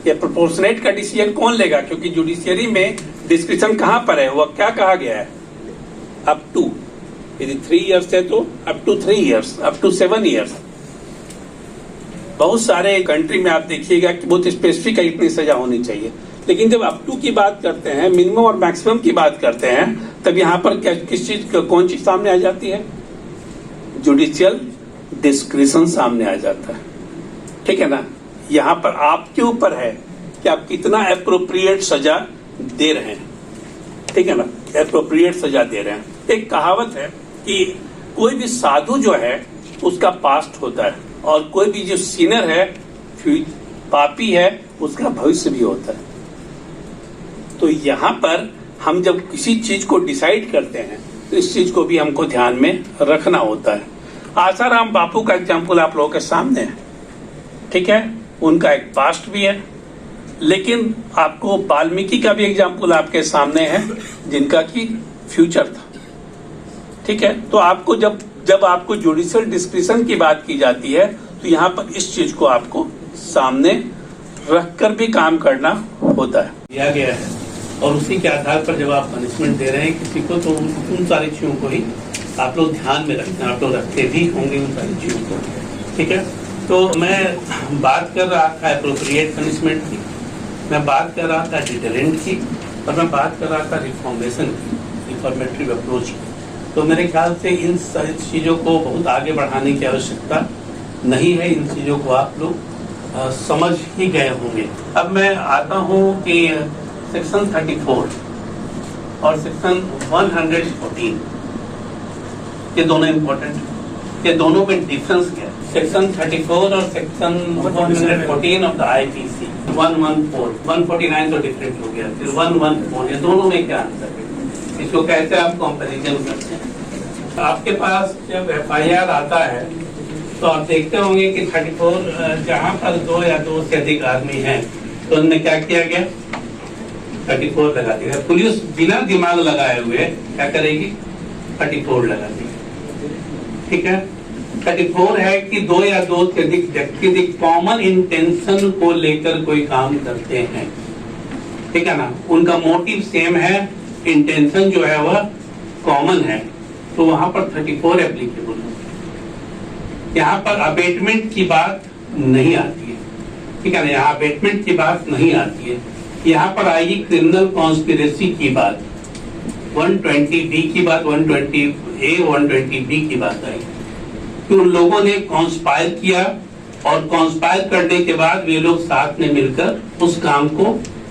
या प्रोपोर्शनेट का डिसीजन कौन लेगा, क्योंकि जुडिशियरी में डिस्क्रिशन कहाँ पर है, वह क्या कहा गया है, अप टू, यदि 3 इयर्स है तो up to 3 years, up to 7 years. बहुत सारे कंट्री में आप देखिएगा कि बहुत स्पेसिफिक है इतनी सजा होनी चाहिए, लेकिन जब अप टू की बात करते हैं, मिनिमम और मैक्सिमम की बात करते हैं, तब यहाँ पर किस चीज कौन चीज सामने आ जाती है, जुडिशियल डिस्क्रिशन सामने आ जाता है, ठीक है ना। यहाँ पर आपके ऊपर है कि आप कितना एप्रोप्रिएट सजा दे रहे हैं, ठीक है ना, एप्रोप्रिएट सजा दे रहे हैं। एक कहावत है कि कोई भी साधु जो है उसका पास्ट होता है, और कोई भी जो सिनर है, पापी है, उसका भविष्य भी होता है। तो यहाँ पर हम जब किसी चीज को डिसाइड करते हैं तो इस चीज को भी हमको ध्यान में रखना होता है। आसाराम बापू का एग्जाम्पल आप लोगों के सामने है, ठीक है, उनका एक पास्ट भी है, लेकिन आपको वाल्मीकि का भी एग्जाम्पल आपके सामने है जिनका की फ्यूचर था, ठीक है। तो आपको जब आपको जुडिशियल डिस्क्रिशन की बात की जाती है तो यहाँ पर इस चीज को आपको सामने रखकर भी काम करना होता है, दिया गया है, और उसी के आधार पर जब आप पनिशमेंट दे रहे हैं किसी को, तो उन सारी चीजों को ही आप लोग ध्यान में रखते हैं, आप लोग रखते भी होंगे उन सारी चीजों को, ठीक है। तो मैं बात कर रहा था एप्रोप्रिएट पनिशमेंट की, मैं बात कर रहा था डिटरेंट की, और मैं बात कर रहा था रिफॉर्मेशन की, रिफॉर्मेटरी अप्रोच की। तो मेरे ख्याल से इन सारी चीजों को बहुत आगे बढ़ाने की आवश्यकता नहीं है, इन चीजों को आप लोग समझ ही गए होंगे। अब मैं आता हूँ कि सेक्शन 34 और सेक्शन 114, ये दोनों इम्पोर्टेंट, ये दोनों में डिफरेंस क्या है। सेक्शन 34 और सेक्शन 114 ऑफ द आईपीसी, 149 तो डिफरेंट हो गया, फिर 114, ये दोनों में क्या अंतर है, इसको कैसे आप कंपैरिजन करते हैं। आपके पास जब एफआईआर आता है तो आप देखते होंगे कि 34 जहाँ पर 2 या 2 से अधिक आदमी हैं तो उन्होंने क्या किया गया, 34 लगा दिया। पुलिस बिना दिमाग लगाए हुए क्या करेगी, 34 लगा देगी, ठीक है। 34 है कि 2 या 2 से अधिक व्यक्ति कॉमन इंटेंशन को लेकर कोई काम करते हैं, ठीक है ना, उनका मोटिव सेम है, इंटेंशन जो है वह कॉमन है, तो वहां पर 34 एप्लीकेबल है। यहाँ पर अबेटमेंट की बात नहीं आती है, ठीक है ना, यहाँ अबेटमेंट की बात नहीं आती है। यहाँ पर आएगी क्रिमिनल कॉन्स्पिरेसी की बात, 120B की बात, 120A 120B की बात आएगी कि उन लोगों ने कॉन्स्पायर किया, और कॉन्स्पायर करने के बाद वे लोग साथ में मिलकर उस काम को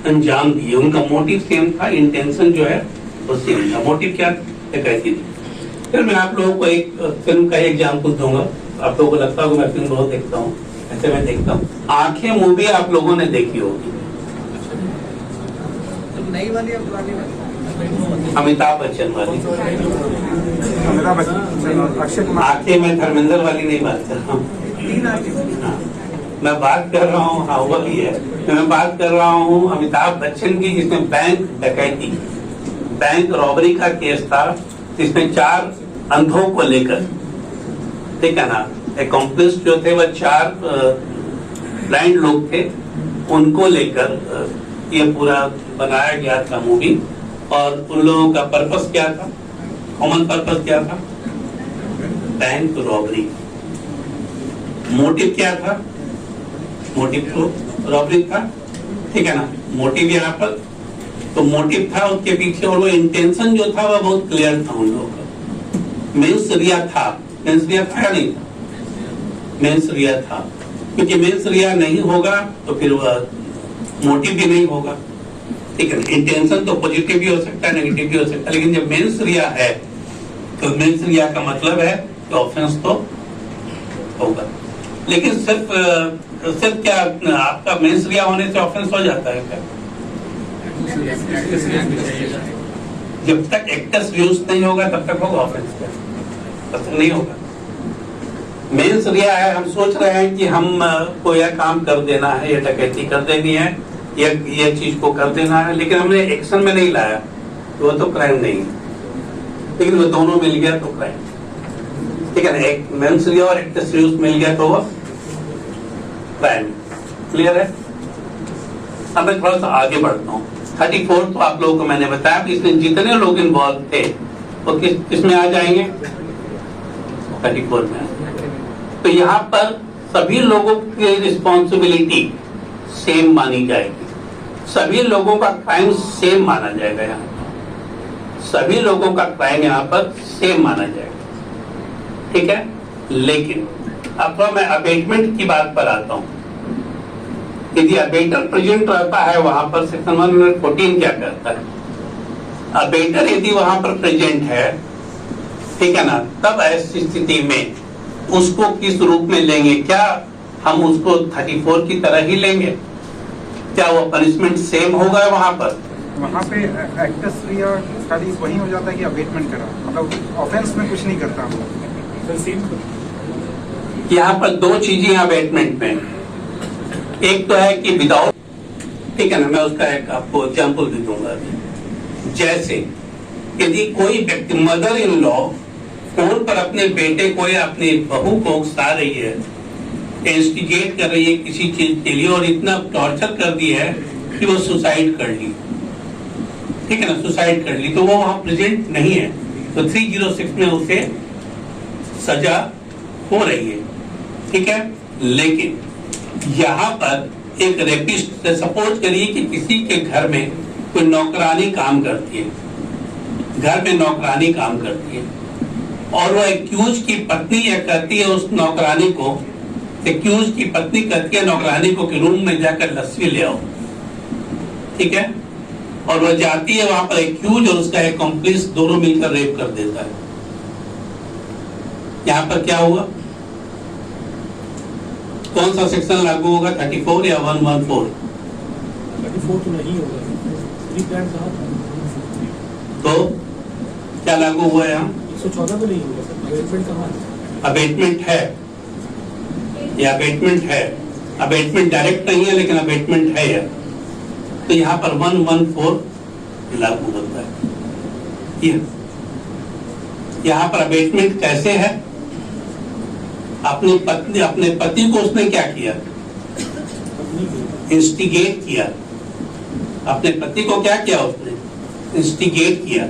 अंजाम दिए, उनका मोटिव सेम था, इंटेंशन जो है वो सेम था। मोटिव क्या थी, फिर मैं आप लोगों को एक फिल्म का एग्जाम्पल दूंगा। आप लोगों को लगता होगा मैं फिल्म बहुत देखता हूँ, ऐसे मैं देखता हूँ। आंखें मूवी आप लोगों ने देखी होगी, नई वाली अमिताभ बच्चन वाली, अमिताभ बच्चन, अक्षय कुमार। आंखें मैं धर्मेंद्र वाली नहीं बात कर रहा हूँ, हाँ, मैं बात कर रहा हूँ, हाँ वो भी है, मैं बात कर रहा हूँ अमिताभ बच्चन की, जिसमें बैंक डकैती, बैंक रॉबरी का केस था, जिसमें 4 अंधों को लेकर, ठीक है ना, एक्कम्प्लिस जो थे वह 4 ब्लाइंड लोग थे, उनको लेकर ये पूरा बनाया गया था मूवी। और उन लोगों का पर्पस क्या था, कॉमन पर्पस क्या था, बैंक रॉबरी। मोटिव क्या था, मोटिव तो रॉबरी था, ठीक है ना, मोटिव यहाँ पर तो मोटिव था उसके पीछे, और वो इंटेंशन जो था वह बहुत क्लियर था उन लोगों का। मेंस रिया था, मेंस रिया था या नहीं था, मेंस रिया था, क्योंकि मेंस रिया नहीं होगा तो फिर वह मोटिव भी नहीं होगा, ठीक है। इंटेंशन तो पॉजिटिव भी हो सकता है, नेगेटिव भी हो सकता है, लेकिन जब मेंस रिया है तो मेंस रिया का मतलब है कि ऑफेंस तो होगा। लेकिन सिर्फ क्या आपका मेंस रिया होने से ऑफेंस हो जाता है क्या? जब तक एक्टस व्यूज नहीं होगा तब तक होगा ऑफेंस, क्या तब तक नहीं होगा। मेंस रिया है, हम सोच रहे हैं कि हम को यह काम कर देना है, यह डकैती कर देनी है, ये चीज को कर देना है, लेकिन हमने एक्शन में नहीं लाया तो वो तो क्राइम नहीं है, लेकिन वो दोनों मिल गया तो क्राइम, ठीक है ना। एक मेंसरी और एक्सेस यूज मिल गया तो वो क्राइम। क्लियर है? अब मैं थोड़ा सा आगे बढ़ता हूँ। 34 तो आप लोगों को मैंने बताया कि इसमें जितने लोग इन्वॉल्व थे वो किस में आ जाएंगे? 34 में। तो यहाँ पर सभी लोगों की रिस्पॉन्सिबिलिटी सेम मानी जाएगी, सभी लोगों का क्राइम सेम माना जाएगा। यहाँ सभी लोगों का क्राइम यहाँ पर सेम माना जाएगा, ठीक है। लेकिन अब तो मैं अबेटमेंट की बात पर आता हूँ। यदि अबेटर प्रेजेंट रहता है वहां पर सेक्शन 114 क्या कहता है? अबेटर यदि वहां पर प्रेजेंट है, ठीक है ना, तब ऐसी स्थिति में उसको किस रूप में लेंगे? क्या हम उसको 34 की तरह ही लेंगे? क्या वो पनिशमेंट सेम होगा वहां पर? वहाँ पे एक्सेसरी और खाली वही हो जाता है कि अबेटमेंट करा, मतलब ऑफेंस में कुछ नहीं करता। यहाँ पर दो चीजें अबेटमेंट में, एक तो है कि विदाउट, ठीक है ना, मैं उसका एक आपको एग्जाम्पल भी दूंगा अभी। जैसे यदि कोई व्यक्ति मदर इन लॉ फोन पर अपने बेटे को या अपनी बहू को उकसा रही है, इंस्टिगेट कर रही है किसी चीज के लिए और इतना टॉर्चर कर दिया है कि वो सुसाइड कर ली, ठीक है ना, सुसाइड कर ली, तो वो वहां प्रेजेंट नहीं है, तो 306 में उसे सजा हो रही है, ठीक है। लेकिन यहाँ पर एक रेपिस्ट, सपोज करिए कि किसी के घर में कोई नौकरानी काम करती है, घर में नौकरानी काम करती है, और वो एक्यूज की पत्नी या कहती है उस नौकरानी को, एक्यूज की पत्नी कहती है नौकरानी को कि रूम में जाकर लस्सी ले आओ, ठीक है, और वो जाती है वहां पर, एक्यूज और उसका एक्कम्प्लिस दोनों मिलकर रेप कर देता है। यहाँ पर क्या हुआ? कौन सा सेक्शन लागू होगा? 34 या 114? 34 तो नहीं होगा, तो क्या लागू हुआ यहाँ? 114 तो नहीं होगा सर। अबेटमेंट कहाँ है? अबेटमेंट है, ये अबेटमेंट है, अबेटमेंट डायरेक्ट नहीं है लेकिन अबेटमेंट है यार। तो यहाँ पर 114 लागू होता है। यहाँ पर अबेटमेंट कैसे है? अपनी पत्नी, अपने पति को उसने क्या किया? इंस्टिगेट किया। अपने पति को क्या किया उसने? इंस्टिगेट किया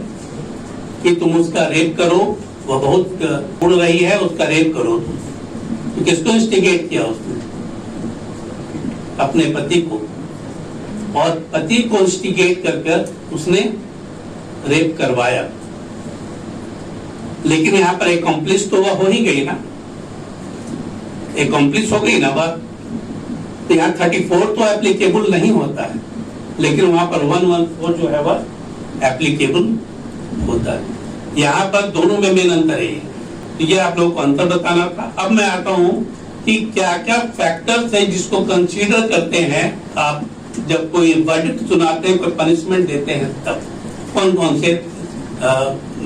कि तुम उसका रेप करो, वो बहुत उड़ रही है, उसका रेप करो। तो किसको इंस्टिगेट किया उसने? अपने पति को, और पति को इंस्टिगेट कर उसने रेप करवाया। लेकिन यहाँ पर एक्कम्प्लिस तो वह हो ही गई ना, एक्कम्प्लिस हो गई ना बात। तो यहाँ 34 तो एप्लीकेबल नहीं होता है, लेकिन वहां पर 114 जो है वह एप्लीकेबल होता है। यहाँ पर दोनों में मेन अंतर है, तो ये आप लोगों को अंतर बताना था। अब मैं आता हूँ कि क्या क्या फैक्टर्स है जिसको कंसीडर करते हैं आप जब कोई वर्डिक्ट सुनाते हैं, कोई पनिशमेंट देते हैं, तब कौन कौन से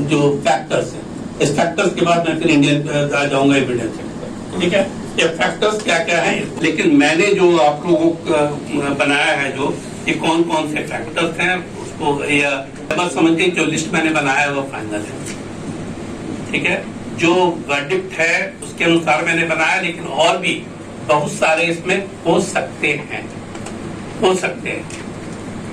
जो फैक्टर्स हैं। इस फैक्टर्स के बाद मैं फिर इंडियन आ जाऊंगा एविडेंस सेक्टर, ठीक है। ये फैक्टर्स क्या क्या हैं, लेकिन मैंने जो आप लोगों को बनाया है, जो ये कौन कौन से फैक्टर्स हैं, उसको या बस समझिए जो लिस्ट मैंने बनाया है वो फाइनल है, ठीक है। जो वर्डिक्ट है उसके अनुसार मैंने बनाया, लेकिन और भी बहुत सारे इसमें हो सकते हैं, हो सकते हैं,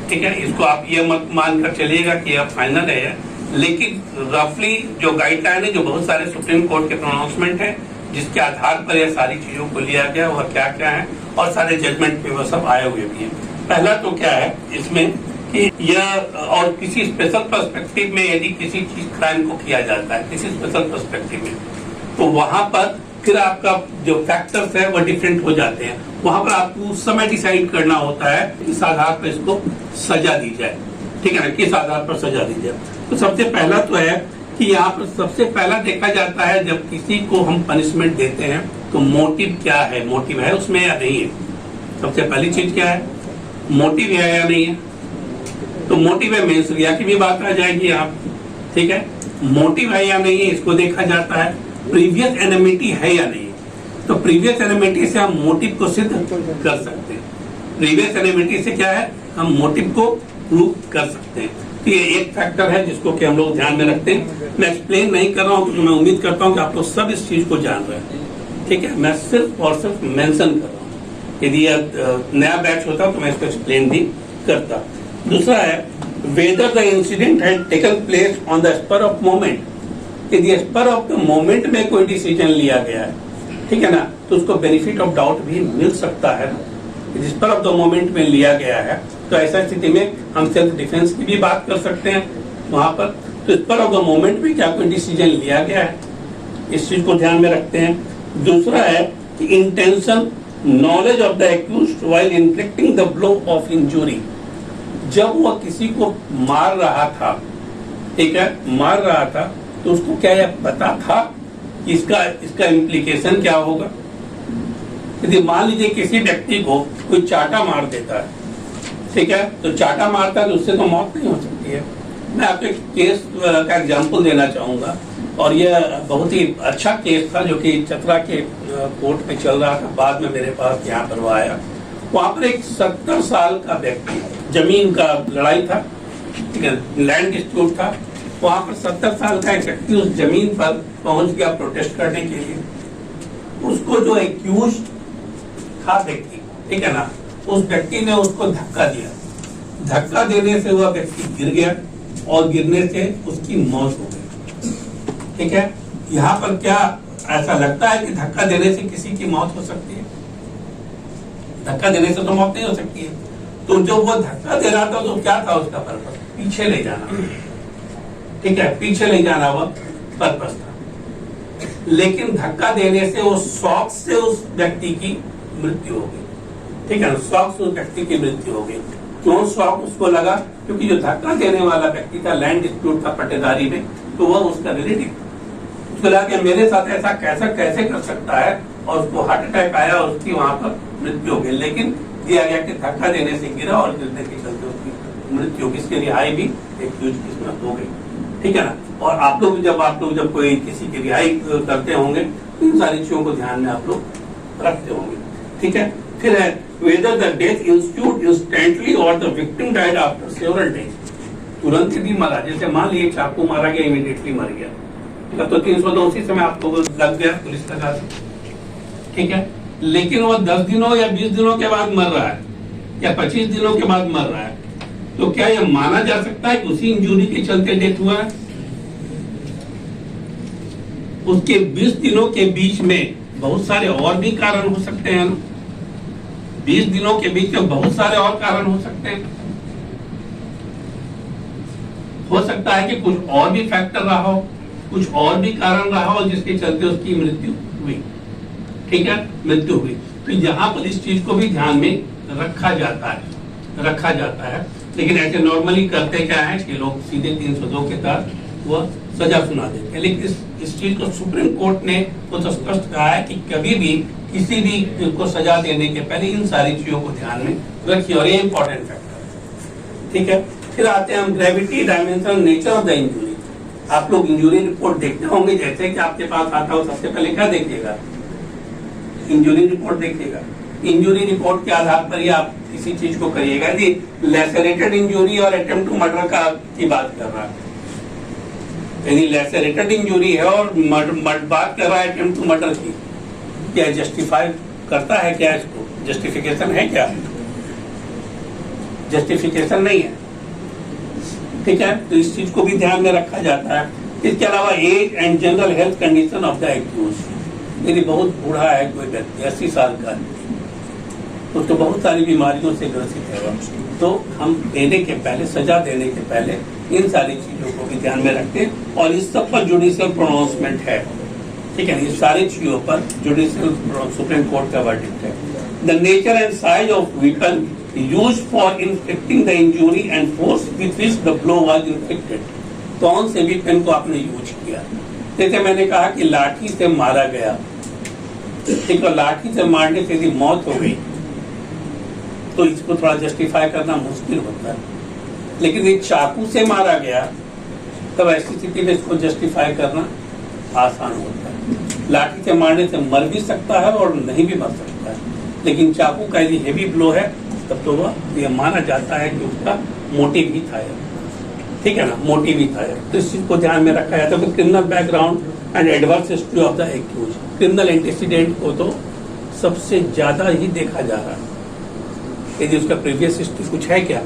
ठीक है। इसको आप ये मत मानकर चलिएगा कि यह फाइनल है, लेकिन रफली जो गाइडलाइन है, जो बहुत सारे सुप्रीम कोर्ट के प्रोनाउंसमेंट है जिसके आधार पर यह सारी चीजों को लिया गया, वह क्या क्या है, और सारे जजमेंट पे वह सब आए हुए भी हैं। पहला तो क्या है इसमें कि यह, और किसी स्पेशल पर्सपेक्टिव में यदि किसी चीज क्राइम को किया जाता है किसी स्पेशल पर्सपेक्टिव में, तो वहां पर फिर आपका जो फैक्टर्स है वह डिफरेंट हो जाते हैं। वहां पर आपको उस समय डिसाइड करना होता है किस आधार पर इसको सजा दी जाए, ठीक है ना, किस आधार पर सजा दी जाए। तो सबसे पहला तो है कि यहाँ पर सबसे पहला देखा जाता है जब किसी को हम पनिशमेंट देते हैं तो मोटिव क्या है, मोटिव है उसमें या नहीं है। सबसे पहली चीज क्या है, मोटिव है या नहीं है। तो मोटिव है, मेंस रिया की भी बात आ जाएगी यहाँ, ठीक है। मोटिव है या नहीं है इसको देखा जाता है। प्रीवियस एनिमिटी है या नहीं, तो प्रीवियस एनिमिटी से हम मोटिव को सिद्ध कर सकते हैं, प्रीवियस एनेमिटी से क्या है, हम मोटिव को प्रूव कर सकते हैं। तो ये एक फैक्टर है जिसको कि हम लोग ध्यान में रखते हैं। मैं एक्सप्लेन नहीं कर रहा हूँ क्योंकि मैं उम्मीद करता हूँ कि आप लोग सब इस चीज को जान रहे हैं, ठीक है। मैं सिर्फ और सिर्फ मेंशन कर रहा हूँ। यदि यह नया बैच होता तो मैं इसको एक्सप्लेन भी करता। दूसरा है whether the incident had taken place on the spur of moment. यदि स्पर ऑफ द मोमेंट में कोई डिसीजन लिया गया है, ठीक है ना, तो उसको बेनिफिट ऑफ डाउट भी मिल सकता है ना। यदि स्पर ऑफ द मोमेंट में लिया गया है तो ऐसा स्थिति में हम सेल्फ डिफेंस की भी बात कर सकते हैं वहां पर। तो स्पर ऑफ द मोमेंट में क्या कोई डिसीजन लिया गया है, इस चीज को ध्यान में रखते हैं। दूसरा है कि intention, knowledge of the accused while inflicting the blow of injury. जब वह किसी को मार रहा था, ठीक है, मार रहा था, तो उसको क्या यह पता था कि इसका इम्प्लीकेशन क्या होगा। यदि मान लीजिए किसी व्यक्ति को कोई चाटा मार देता है, ठीक है, तो चाटा मारता है तो उससे तो मौत नहीं हो सकती है। मैं आपको एक केस का एग्जांपल देना चाहूंगा, और यह बहुत ही अच्छा केस था जो कि चतरा के कोर्ट में चल रहा था। बाद में मेरे पास यहाँ पर वो आया। वहां पर एक 70 साल का व्यक्ति, जमीन का लड़ाई था, ठीक है, लैंड डिस्प्यूट था। वहां पर 70 साल का एक व्यक्ति उस जमीन पर पहुंच गया प्रोटेस्ट करने के लिए। उसको जो एक्यूज था व्यक्ति, ठीक है ना, उस व्यक्ति ने उसको धक्का दिया। धक्का देने से वह व्यक्ति गिर गया और गिरने से उसकी मौत हो गई, ठीक है। यहाँ पर क्या ऐसा लगता है कि धक्का देने से किसी की मौत हो सकती है? धक्का देने से तो मौत नहीं हो सकती है। तो जो वो धक्का दे रहा था तो क्या था उसका पर्पस? पीछे ले जाना, ठीक है, पीछे ले जाना वह पर्पस था। लेकिन धक्का देने से वो शॉक से उस व्यक्ति की मृत्यु हो गई, ठीक है, शॉक से उस व्यक्ति की मृत्यु हो गई। क्यों शॉक उसको लगा? क्योंकि जो धक्का देने वाला व्यक्ति था, लैंड डिस्प्यूट था पट्टेदारी में, तो वह उसका रिलेटिव, उसको लगा कि मेरे साथ ऐसा कैसे कर सकता है, और उसको हार्ट अटैक आया और उसकी वहां पर मृत्यु हो गई। लेकिन दिया गया कि धक्का देने से गिरा और गिरने के चलते उसकी मृत्यु हो गई। इसकी रिहाई भी एक ह्यूज किस्मत हो गई, ठीक है ना। और आप लोग जब कोई किसी की रिहाई करते होंगे तो इन सारी चीजों को ध्यान में आप लोग रखते होंगे, ठीक है। फिर है whether the death ensued instantly or the victim died after several days। तुरंत ही मरा, जैसे मान लीजिए चाकू मारा गया, इमीडिएटली मर गया, तो 302 उसी समय आपको लग गया, पुलिस लगा दी, ठीक है। लेकिन वो 10 दिनों या 20 दिनों के बाद मर रहा है या 25 दिनों के बाद मर रहा है, तो क्या यह माना जा सकता है कि उसी इंजरी के चलते डेथ हुआ है? उसके 20 दिनों के बीच में बहुत सारे और भी कारण हो सकते हैं ना। 20 दिनों के बीच में बहुत सारे और कारण हो सकते हैं। हो सकता है कि कुछ और भी फैक्टर रहा हो, कुछ और भी कारण रहा हो जिसके चलते उसकी मृत्यु हुई, ठीक है, मृत्यु हुई। तो यहाँ पर इस चीज को भी ध्यान में रखा जाता है। लेकिन ऐसे नॉर्मली करते क्या है कि लोग सीधे 302 के तहत वह सजा सुना देते हैं। लेकिन इस चीज को सुप्रीम कोर्ट ने तो स्पष्ट कहा है कि कभी भी किसी भी को सजा देने के पहले इन सारी चीजों को ध्यान में रखिए, और ये इंपॉर्टेंट फैक्टर है, ठीक है। फिर आते हैं हम gravity, dimension, nature of the injury. आप लोग इंजुरी रिपोर्ट देखते होंगे, जैसे कि आपके पास आता हो सबसे पहले क्या देखिएगा? इंजुरी रिपोर्ट देखिएगा। इंजुरी रिपोर्ट के आधार पर ही आप किसी चीज को करिएगा। यदि लैसेरेटेड इंजुरी और अटेम्प्ट टू मर्डर की बात कर रहा है, यदि लैसेरेटेड इंजुरी है और बात कर रहा है अटेम्प्ट टू मर्डर की, क्या जस्टिफाई करता है क्या? इसको जस्टिफिकेशन है क्या? जस्टिफिकेशन नहीं है, ठीक है। तो इस चीज को भी ध्यान में रखा जाता है। इसके अलावा age and general health condition of the accused. यदि बहुत बूढ़ा है कोई व्यक्ति, 80 साल का, उसको बहुत सारी बीमारियों से ग्रसित है, तो हम देने के पहले, सजा देने के पहले इन सारी चीजों को भी ध्यान में रखते हैं। और इस सब पर जुडिशियल प्रोनाउंसमेंट है, ठीक है। ये सारी चीजों पर जुडिशियल सुप्रीम कोर्ट का वर्डिक्ट है। The nature and size of weapon used for inflicting the injury and force with which the blow was inflicted. कौन से वेपन को आपने यूज किया? जैसे मैंने कहा कि लाठी से मारा गया, ठीक है, लाठी से मारने से यदि मौत हो गई तो इसको थोड़ा जस्टिफाई करना मुश्किल होता है। लेकिन एक चाकू से मारा गया तब ऐसी स्थिति में इसको जस्टिफाई करना आसान होता है। लाठी से मारने से मर भी सकता है और नहीं भी मर सकता है, लेकिन चाकू का यदि हेवी ब्लो है तब तो वह यह माना जाता है कि उसका मोटिव ही था यह, ठीक है ना, मोटिव ही था यह। तो इस चीज को ध्यान में रखा जाता है। Criminal background and adverse history of the accused, criminal antecedent को तो सबसे ज्यादा ही देखा जा रहा है। यदि उसका प्रीवियस हिस्ट्री कुछ है क्या,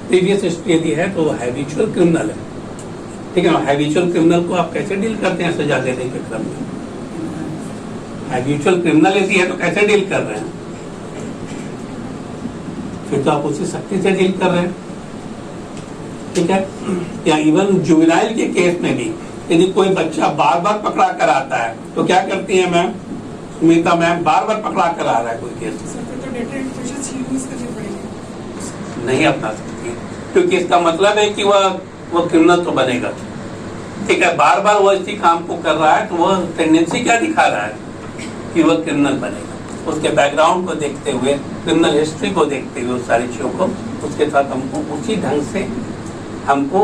प्रीवियस हिस्ट्री यदि है तो वो हैबिचुअल क्रिमिनल है, ठीक है ना। हैबिचुअल क्रिमिनल को आप कैसे डील करते हैं सजा देने के क्रम में? हैबिचुअल क्रिमिनल यदि है तो कैसे डील कर रहे हैं? फिर तो आप उसी सख्ती से डील कर रहे हैं, ठीक है। या इवन जुवेनाइल के केस में भी यदि कोई बच्चा बार बार पकड़ा कर आता है तो क्या करती है मैम, सुमिता मैम, बार बार पकड़ा कर आ रहा है कोई केस, तो डेटा इंफॉर्मेशन यूज करनी पड़ेगी, नहीं अपना सकती, क्योंकि इसका मतलब है कि वह क्रिमिनल तो बनेगा, ठीक है। बार बार वह इसी काम को कर रहा है तो वह टेंडेंसी क्या दिखा रहा है कि वह क्रिमिनल बनेगा। उसके बैकग्राउंड को देखते हुए, क्रिमिनल हिस्ट्री को देखते हुए, उस सारी चीजों को उसके साथ हमको उसी ढंग से हमको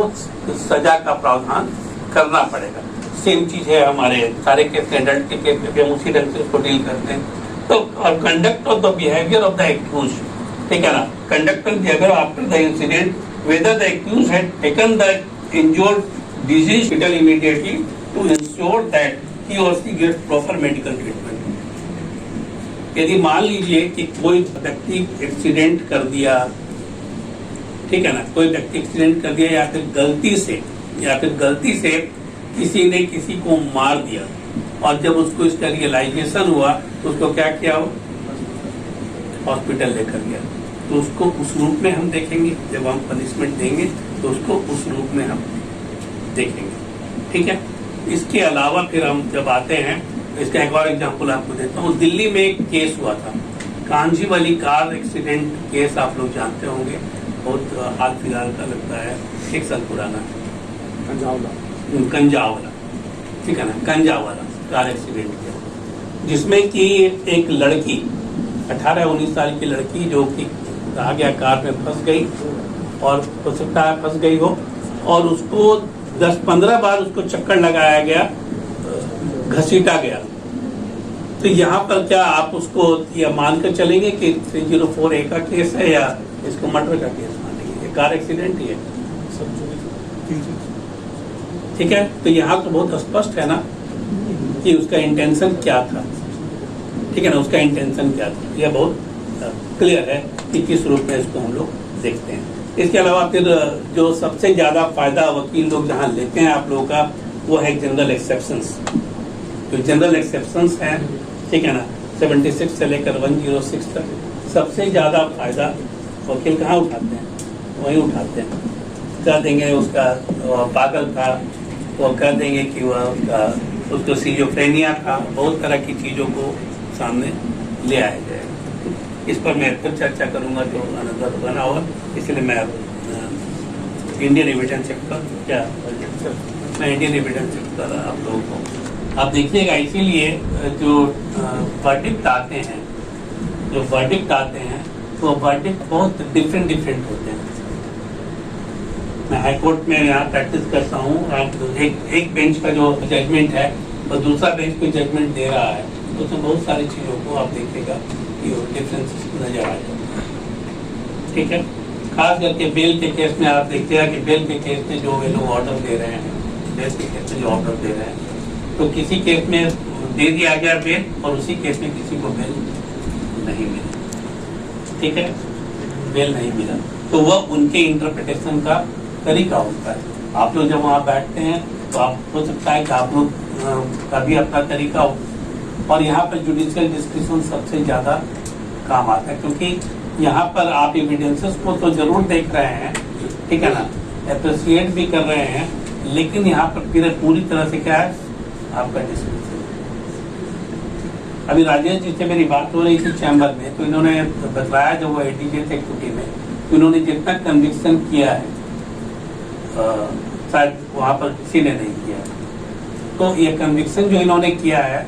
सजा का प्रावधान करना पड़ेगा। सेम चीज है हमारे सारे केस में, एडल्ट के केस में भी हम उसी ढंग से उसको डील करते हैं। तो और conduct of the behaviour of the accused, ठीक है ना, conduct of behaviour after the incident, whether the accused had taken the injured disease hospital immediately to ensure that he or she gets proper medical treatment. यदि मान लीजिए कि कोई व्यक्ति accident कर दिया, ठीक है ना, कोई व्यक्ति एक्सीडेंट कर दिया या फिर गलती से किसी ने किसी को मार दिया और जब उसको इसका रियलाइजेशन हुआ तो उसको क्या किया, हॉस्पिटल लेकर गया, तो उसको उस रूप में हम देखेंगे। जब हम पनिशमेंट देंगे तो उसको उस रूप में हम देखेंगे, ठीक है। इसके अलावा फिर हम जब आते हैं, इसका एक और एग्जांपल आपको देता हूँ। दिल्ली में एक केस हुआ था, कांजी वाली कार एक्सीडेंट केस, आप लोग जानते होंगे, बहुत हाल फिलहाल का लगता है, 1 साल पुराना, कंजावाला, ठीक है ना, कंजावाला कार एक्सीडेंट किया, जिसमें कि एक लड़की 18-19 साल की लड़की जो कि कहा गया कार में फंस गई, और हो सकता है फंस गई हो, और उसको 10-15 बार उसको चक्कर लगाया गया, घसीटा गया। तो यहाँ पर क्या आप उसको यह मानकर चलेंगे कि 304A का केस है या इसको मर्डर का केस मानेंगे? ये कार एक्सीडेंट ही है, ठीक है। तो यहाँ तो बहुत स्पष्ट है ना कि उसका इंटेंशन क्या था, ठीक है ना, उसका इंटेंशन क्या था, यह बहुत क्लियर है कि किस रूप में इसको हम लोग देखते हैं। इसके अलावा फिर जो सबसे ज्यादा फायदा वकील लोग जहाँ लेते हैं आप लोगों का, वो है जनरल एक्सेप्शंस। जो जनरल एक्सेप्शंस हैं, ठीक है ना, 76 से लेकर 106 तक सबसे ज्यादा फायदा वकील कहाँ उठाते हैं, वहीं उठाते हैं। कह देंगे उसका पागल था, वो कह देंगे कि वह उसको सीजोफ्रेनिया था, बहुत तरह की चीजों को सामने ले आया जाएगा। इस पर मैं फिर चर्चा करूंगा जो अनदर बना हुआ, इसलिए मैं इंडियन एविडेंस एक्ट पर क्या मैं इंडियन एविडेंस एक्ट पर आप लोगों को आप देखिएगा। इसीलिए जो वर्डिक्ट आते हैं, तो वर्डिक्ट बहुत डिफरेंट होते हैं। मैं हाई कोर्ट में यहाँ प्रैक्टिस करता हूँ, आप एक बेंच का जो जजमेंट है और दूसरा बेंच कोई जजमेंट दे रहा है, तो उसमें बहुत सारी चीजों को आप देखिएगा कि डिफरेंस नजर आ जाएगा, ठीक है। खास करके बेल के केस में आप देखिएगा कि बेल के केस में जो वे लोग ऑर्डर दे रहे हैं, बेल के केस में जो ऑर्डर दे रहे हैं, तो किसी केस में दे दिया गया बेल और उसी केस में किसी को बेल नहीं मिला, ठीक है, बेल नहीं मिला, तो वह उनके इंटरप्रिटेशन का तरीका होता है। आप लोग जब वहाँ बैठते हैं तो आप हो सकता है कि आप लोग का भी अपना तरीका हो, और यहाँ पर जुडिशियल डिस्क्रिप्शन सबसे ज्यादा काम आता है, क्योंकि यहाँ पर आप एविडेंसेस को तो जरूर देख रहे हैं, ठीक है ना, अप्रिशिएट भी कर रहे हैं, लेकिन यहाँ पर फिर पूरी तरह से क्या है आपका डिस्क्रिप्शन। अभी राजेश जी से मेरी बात हो रही थी चैम्बर में, तो इन्होंने बताया जब वो एडीजे थे कुटी में, तो इन्होंने जितना कन्विक्शन किया है शायद वहाँ पर किसी ने नहीं किया, तो ये कन्विक्शन जो इन्होंने किया है,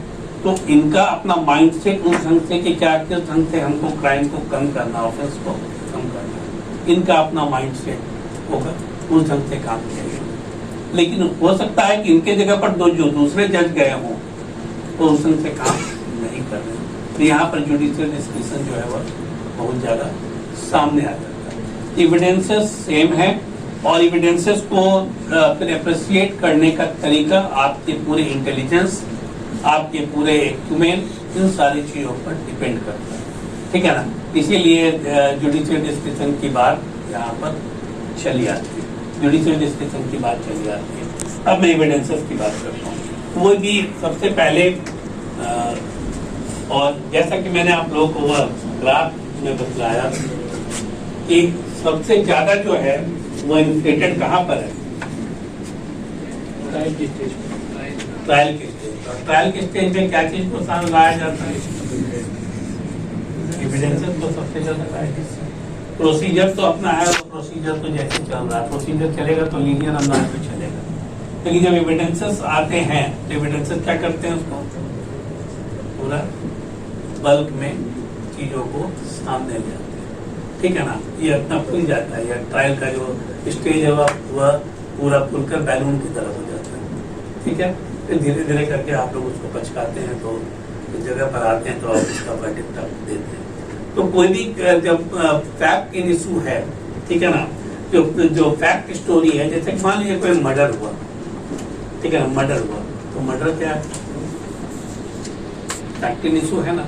तो इनका अपना माइंड सेट उस ढंग से कि क्या किस ढंग से हमको क्राइम को कम करना, ऑफेंस को कम करना, इनका अपना माइंड सेट होगा, उस ढंग से काम किया गया। लेकिन हो सकता है कि इनके जगह पर जो दूसरे जज गए हों तो उस ढंग से काम नहीं कर रहे, तो यहाँ पर जुडिशियल डिस्क्रिप्शन जो है वह बहुत ज्यादा सामने आ जाता है। एविडेंसेस सेम है और एविडेंसेस को फिर अप्रिशिएट करने का तरीका आपके पूरे इंटेलिजेंस, आपके पूरे एक्यूमेन, इन सारी चीजों पर डिपेंड करता है, ठीक है ना। इसीलिए जुडिशियल डिस्कशन की बात यहाँ पर चली आती है, जुडिशियल डिस्कशन की बात चली आती है। अब मैं एविडेंसेस की बात करता हूँ। वो भी सबसे पहले और जैसा कि मैंने आप लोगों को वह ग्राफ में बतलाया कि सबसे ज्यादा जो है वो इन्फ्लेटेड कहाँ पर है? ट्रायल की स्टेज पर। ट्रायल के स्टेज पर। ट्रायल के स्टेज में क्या चीज को सामने लाया जाता है? एविडेंसेस को सबसे ज्यादा लाया जाता है। प्रोसीजर तो अपना है, तो प्रोसीजर तो जैसे चल रहा है, प्रोसीजर चलेगा तो लीनियर अंदाज में चलेगा। लेकिन जब एविडेंसेस आते हैं तो एविडेंसेस क्या करते हैं? उसको पूरा बल्क में चीजों को सामने ले आते हैं, ठीक है ना। ये अपना खुल जाता है, या ट्रायल का जो स्टेज है वह पूरा खुलकर बैलून की तरह हो जाता है, ठीक है। फिर धीरे धीरे करके आप लोग उसको पचकाते हैं, तो इस जगह पर आते हैं तो आप उसका वर्डिक्ट देते हैं। तो कोई भी जब फैक्ट इन इशू है, ठीक है ना, जो फैक्ट स्टोरी है, जैसे मान लीजिए कोई मर्डर हुआ, ठीक है ना, मर्डर हुआ, तो मर्डर क्या है? फैक्ट इन इशू है ना।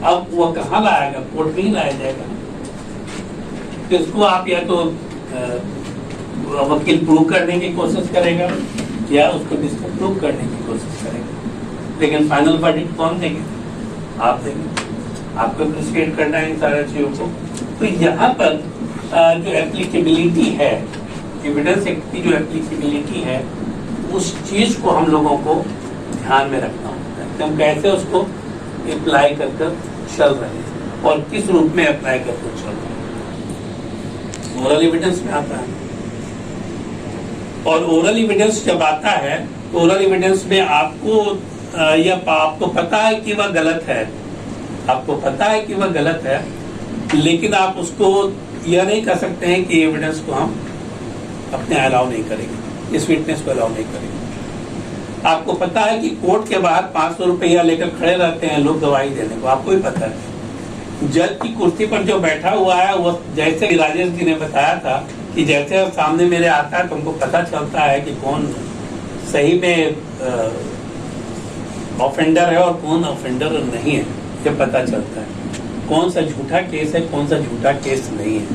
अब वो कहाँ लाएगा? कोर्ट में ही लाया जाएगा। तो इसको आप या तो वकील प्रूव करने की कोशिश करेगा या उसको डिस्प्रूव करने की कोशिश करेगा, लेकिन फाइनल वर्डिक्ट कौन देंगे? आप देंगे। आपको अप्रिशिएट करना है इन सारी चीजों को। तो यहाँ पर जो एप्लीकेबिलिटी है, एविडेंस एक्ट की जो एप्लीकेबिलिटी है, उस चीज को हम लोगों को ध्यान में रखना होता है कि हम कैसे उसको अप्लाई कर चल रहे हैं और किस रूप में अप्लाई करके चल रहे हैं। ओरल एविडेंस में आता है, और ओरल एविडेंस जब आता है तो ओरल एविडेंस में आपको पता है कि वह गलत है, आपको पता है कि वह गलत है, लेकिन आप उसको यह नहीं कर सकते हैं कि एविडेंस को हम अपने अलाउ नहीं करेंगे, इस विटनेस को अलाउ नहीं करेंगे। आपको पता है कि कोर्ट के बाहर 500 रुपया लेकर खड़े रहते हैं लोग गवाही देने को, आपको ही पता है। जज की कुर्सी पर जो बैठा हुआ है वो, जैसे राजेश जी ने बताया था कि जैसे सामने मेरे आता है तो हमको पता चलता है कि कौन सही में ऑफेंडर है और कौन ऑफेंडर नहीं है, ये पता चलता है। कौन सा झूठा केस है, कौन सा झूठा केस नहीं है।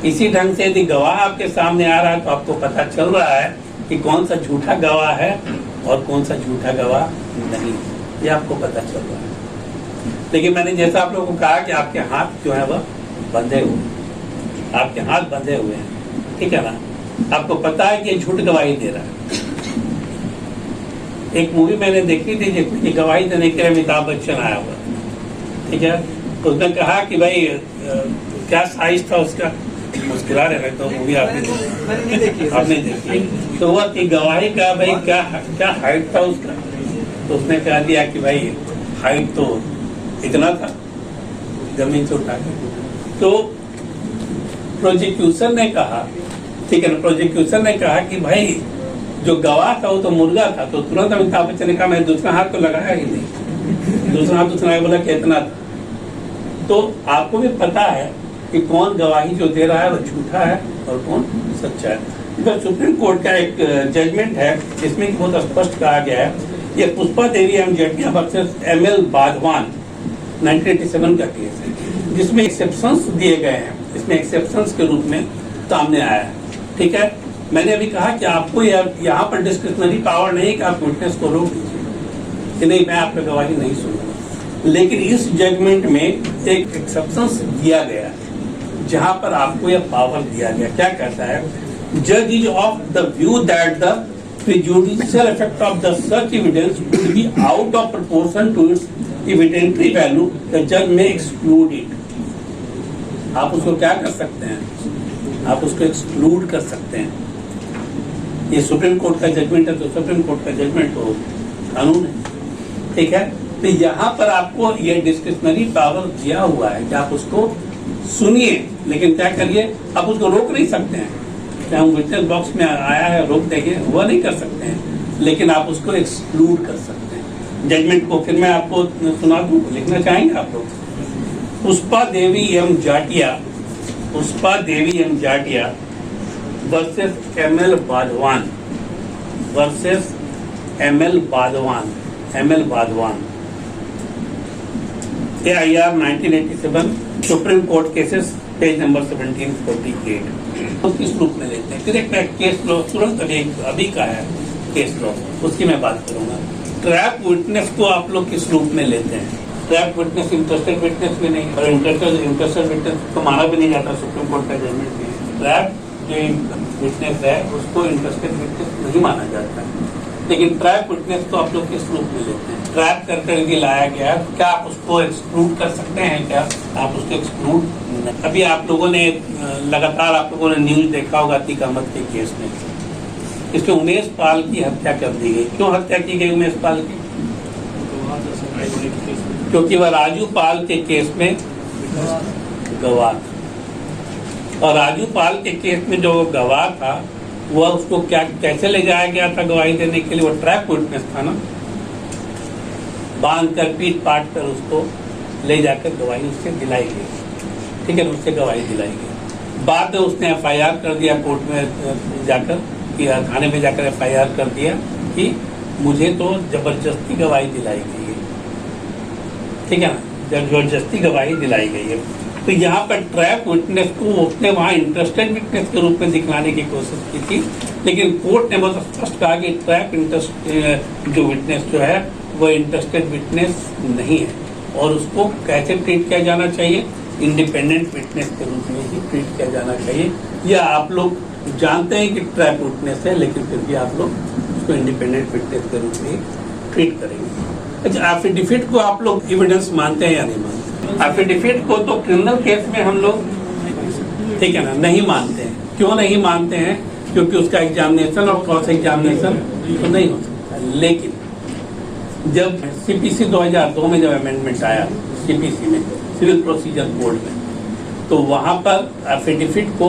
इसी ढंग से यदि गवाह आपके सामने आ रहा है तो आपको पता चल रहा है कि कौन सा झूठा गवाह है और कौन सा झूठा गवाह नहीं, ये आपको पता चल रहा है। लेकिन मैंने जैसा आप लोगों को कहा कि आपके हाथ जो है वह बंधे हुए, आपके हाथ बंधे हुए हैं, ठीक है ना। आपको पता है कि ये झूठ गवाही दे रहा है। एक मूवी मैंने देखी थी जिसमें गवाही देने के लिए अमिताभ बच्चन आया हुआ, ठीक है। उसने कहा कि भाई क्या साइज था उसका, मुस्कुरा रहे तो मूवी आपने देखी, तो वह कि गवाही का भाई क्या हाइट था उसका, तो उसने कह दिया कि भाई हाइट तो इतना था, जमीन से उठा के। तो प्रोसिक्यूशन ने कहा, ठीक है ना, प्रोसिक्यूशन ने कहा कि भाई जो गवाह था वो तो मुर्गा था, तो तुरंत अमिताभ बच्चन ने कहा मैं दूसरा हाथ तो लगाया ही नहीं, दूसरा हाथ उसने बोला कि इतना था। तो आपको भी पता है कि कौन गवाही जो दे रहा है वो झूठा है और कौन सच्चा है। इधर सुप्रीम कोर्ट का एक जजमेंट है जिसमें बहुत स्पष्ट कहा गया है, ये पुष्पा देवी एवं जेठिया वर्सेस ML बाधवान 1987 का केस है, जिसमें एक्सेप्शंस दिए गए हैं, इसमें एक्सेप्शंस के रूप में सामने आया है, ठीक है। मैंने अभी कहा कि आपको यहाँ पर डिस्क्रिशनरी पावर नहीं कि आप विटनेस को रोक दीजिए कि नहीं मैं आपका गवाही नहीं सुनूंगा, लेकिन इस जजमेंट में एक एक्सेप्शंस दिया गया है जहां पर आपको यह पावर दिया गया। क्या कहता है? जज is of the view that the prejudicial effect of the such evidence would be out of proportion to its evidentiary value, the judge may exclude it. आप उसको क्या कर सकते हैं? आप उसको एक्सक्लूड कर सकते हैं। ये सुप्रीम कोर्ट का जजमेंट है, तो सुप्रीम कोर्ट का जजमेंट तो कानून है, ठीक है। तो यहाँ पर आपको ये डिस्क्रिशनरी पावर दिया हुआ है कि आप उसको सुनिए, लेकिन क्या करिए, आप उसको रोक नहीं सकते हैं। हम विटनेस बॉक्स में आया है रोक देंगे, वह नहीं कर सकते हैं, लेकिन आप उसको एक्सक्लूड कर सकते हैं जजमेंट को। फिर मैं आपको सुना दूं, लिखना चाहेंगे आप लोग? Pushpa Devi M Jatia versus ML Badhwan AIR 1987 supreme court cases page number 1748 तो किस रूप में लेते हैं? फिर एक मैं केस लॉ तुरंत अभी का है केस लॉ, उसकी मैं बात करूंगा। ट्रैप विटनेस को आप लोग किस रूप में लेते हैं? ट्रैप विटनेस इंटरेस्टेड विटनेस भी नहीं, और इंटरेस्टेड विटनेस को माना भी नहीं जाता, सुप्रीम कोर्ट का जजमेंट भी है। ट्रैप जो विटनेस है उसको इंटरेस्टेड विटनेस नहीं माना जाता, लेकिन ट्रैप विटनेस को आप लोग किस रूप में लेते हैं? ट्रैप कर करके लाया गया, क्या आप उसको एक्सक्लूड कर सकते हैं? क्या आप उसको एक्सक्लूड? अभी आप लोगों ने लगातार आप लोगों ने न्यूज देखा होगा अतीक अहमद के केस में, इसमें उमेश पाल की हत्या कर दी गई। क्यों हत्या की गई उमेश पाल की? क्योंकि वह राजू पाल के केस में गवाह था, और राजू पाल के केस में जो गवाह था वह उसको क्या कैसे ले जाया गया था गवाही देने के लिए? वो ट्रैप विटनेस था ना, बांध कर पीट पाट कर उसको ले जाकर गवाही उससे दिलाई गई, ठीक है, उससे गवाही दिलाई गई। बाद में उसने FIR कर दिया कोर्ट में जाकर, कि थाने में जाकर FIR कर दिया कि मुझे तो जबरदस्ती गवाही दिलाई गई है, ठीक है ना, जबरदस्ती गवाही दिलाई गई है। तो यहाँ पर ट्रैप विटनेस को उसने वहाँ इंटरेस्टेड विटनेस के रूप में दिखलाने की कोशिश की थी, लेकिन कोर्ट ने बहुत स्पष्ट कहा कि ट्रैप जो विटनेस जो है वो इंटरेस्टेड विटनेस नहीं है, और उसको कैसे ट्रीट किया जाना चाहिए? इंडिपेंडेंट विटनेस के रूप में ही ट्रीट किया जाना चाहिए। या आप लोग जानते हैं कि ट्रैप विटनेस है, लेकिन फिर भी आप लोग उसको इंडिपेंडेंट विटनेस के रूप में ट्रीट करेंगे। अच्छा, एफिडेविट को आप लोग एविडेंस मानते हैं या नहीं मानते? एफिडेविट को तो क्रिमिनल केस में हम लोग, ठीक है ना, नहीं मानते हैं। क्यों नहीं मानते हैं? क्योंकि उसका एग्जामिनेशन और क्रॉस एग्जामिनेशन तो नहीं हो सकता। लेकिन जब CPC 2002 में जब अमेंडमेंट आया CPC में, सिविल प्रोसीजर कोड में, तो वहां पर एफिडेविट को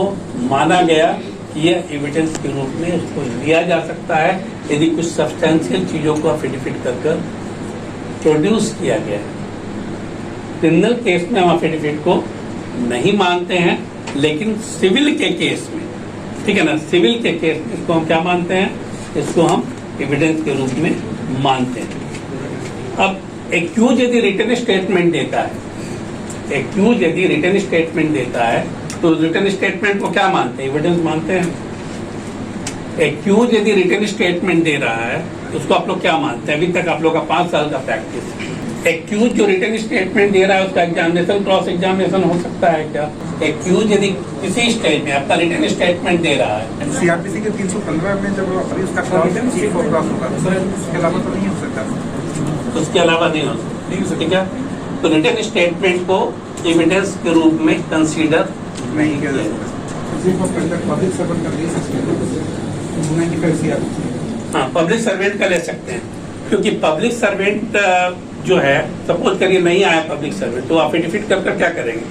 माना गया कि यह एविडेंस के रूप में उसको लिया जा सकता है यदि कुछ सब्सटेंशियल चीजों को एफिडेविट कर प्रोड्यूस किया गया है। क्रिमिनल केस में हम एफिडेविट को नहीं मानते हैं, लेकिन सिविल के केस में, ठीक है ना, सिविल के केस में इसको हम क्या मानते हैं? इसको हम एविडेंस के रूप में मानते हैं। अब एक्यूज यदि रिटन स्टेटमेंट देता है, तो रिटन स्टेटमेंट को क्या मानते हैं? एविडेंस मानते हैं। एक्यूज यदि रिटन स्टेटमेंट दे रहा है तो उसको आप लोग क्या मानते हैं? अभी तक आप लोग का 5 साल का प्रैक्टिस है। एक्यूज जो रिटन स्टेटमेंट दे रहा है उसका एग्जामिनेशन क्रॉस एग्जामिनेशन हो सकता है क्या? एक्यूज यदि किसी स्टेट में अपना रिटन स्टेटमेंट दे रहा है, CRPC के 315 में जब अभी उसका क्रॉस होगा, उसके अलावा तो नहीं हो सकता। उसके अलावा नहीं हो सकता, ठीक है। तो रिटन स्टेटमेंट को एविडेंस के रूप में कंसीडर नहीं किया जा सकता। पब्लिक सर्वेंट का ले सकते हैं, हाँ, पब्लिक सर्वेंट का ले सकते हैं, क्योंकि पब्लिक सर्वेंट जो है, सपोज करिए नहीं आया पब्लिक सर्वेंट, तो एफिडेविट कर क्या करेंगे?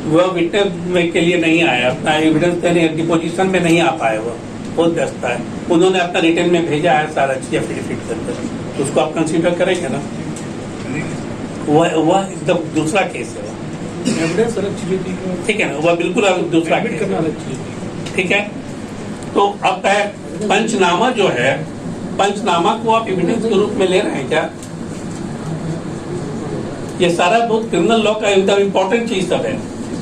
वह विटनेस के लिए नहीं आया, अपना एविडेंस देने डिपोजिशन में नहीं आ पाया, वह बहुत व्यस्त है, उन्होंने अपना रिटर्न में भेजा है सारा चीज एफिडेविट कर, उसको आप कंसीडर करेंगे ना? वह एकदम दूसरा केस है, एविडेंस अलग चीजें थी, ठीक है ना, वह बिल्कुल दूसरा केस करना है, अलग चीज। ठीक है। तो अब है पंचनामा जो है, पंचनामा को आप एविडेंस के रूप में ले रहे हैं क्या? ये सारा बहुत क्रिमिनल लॉ का एकदम इम्पोर्टेंट चीज सब है।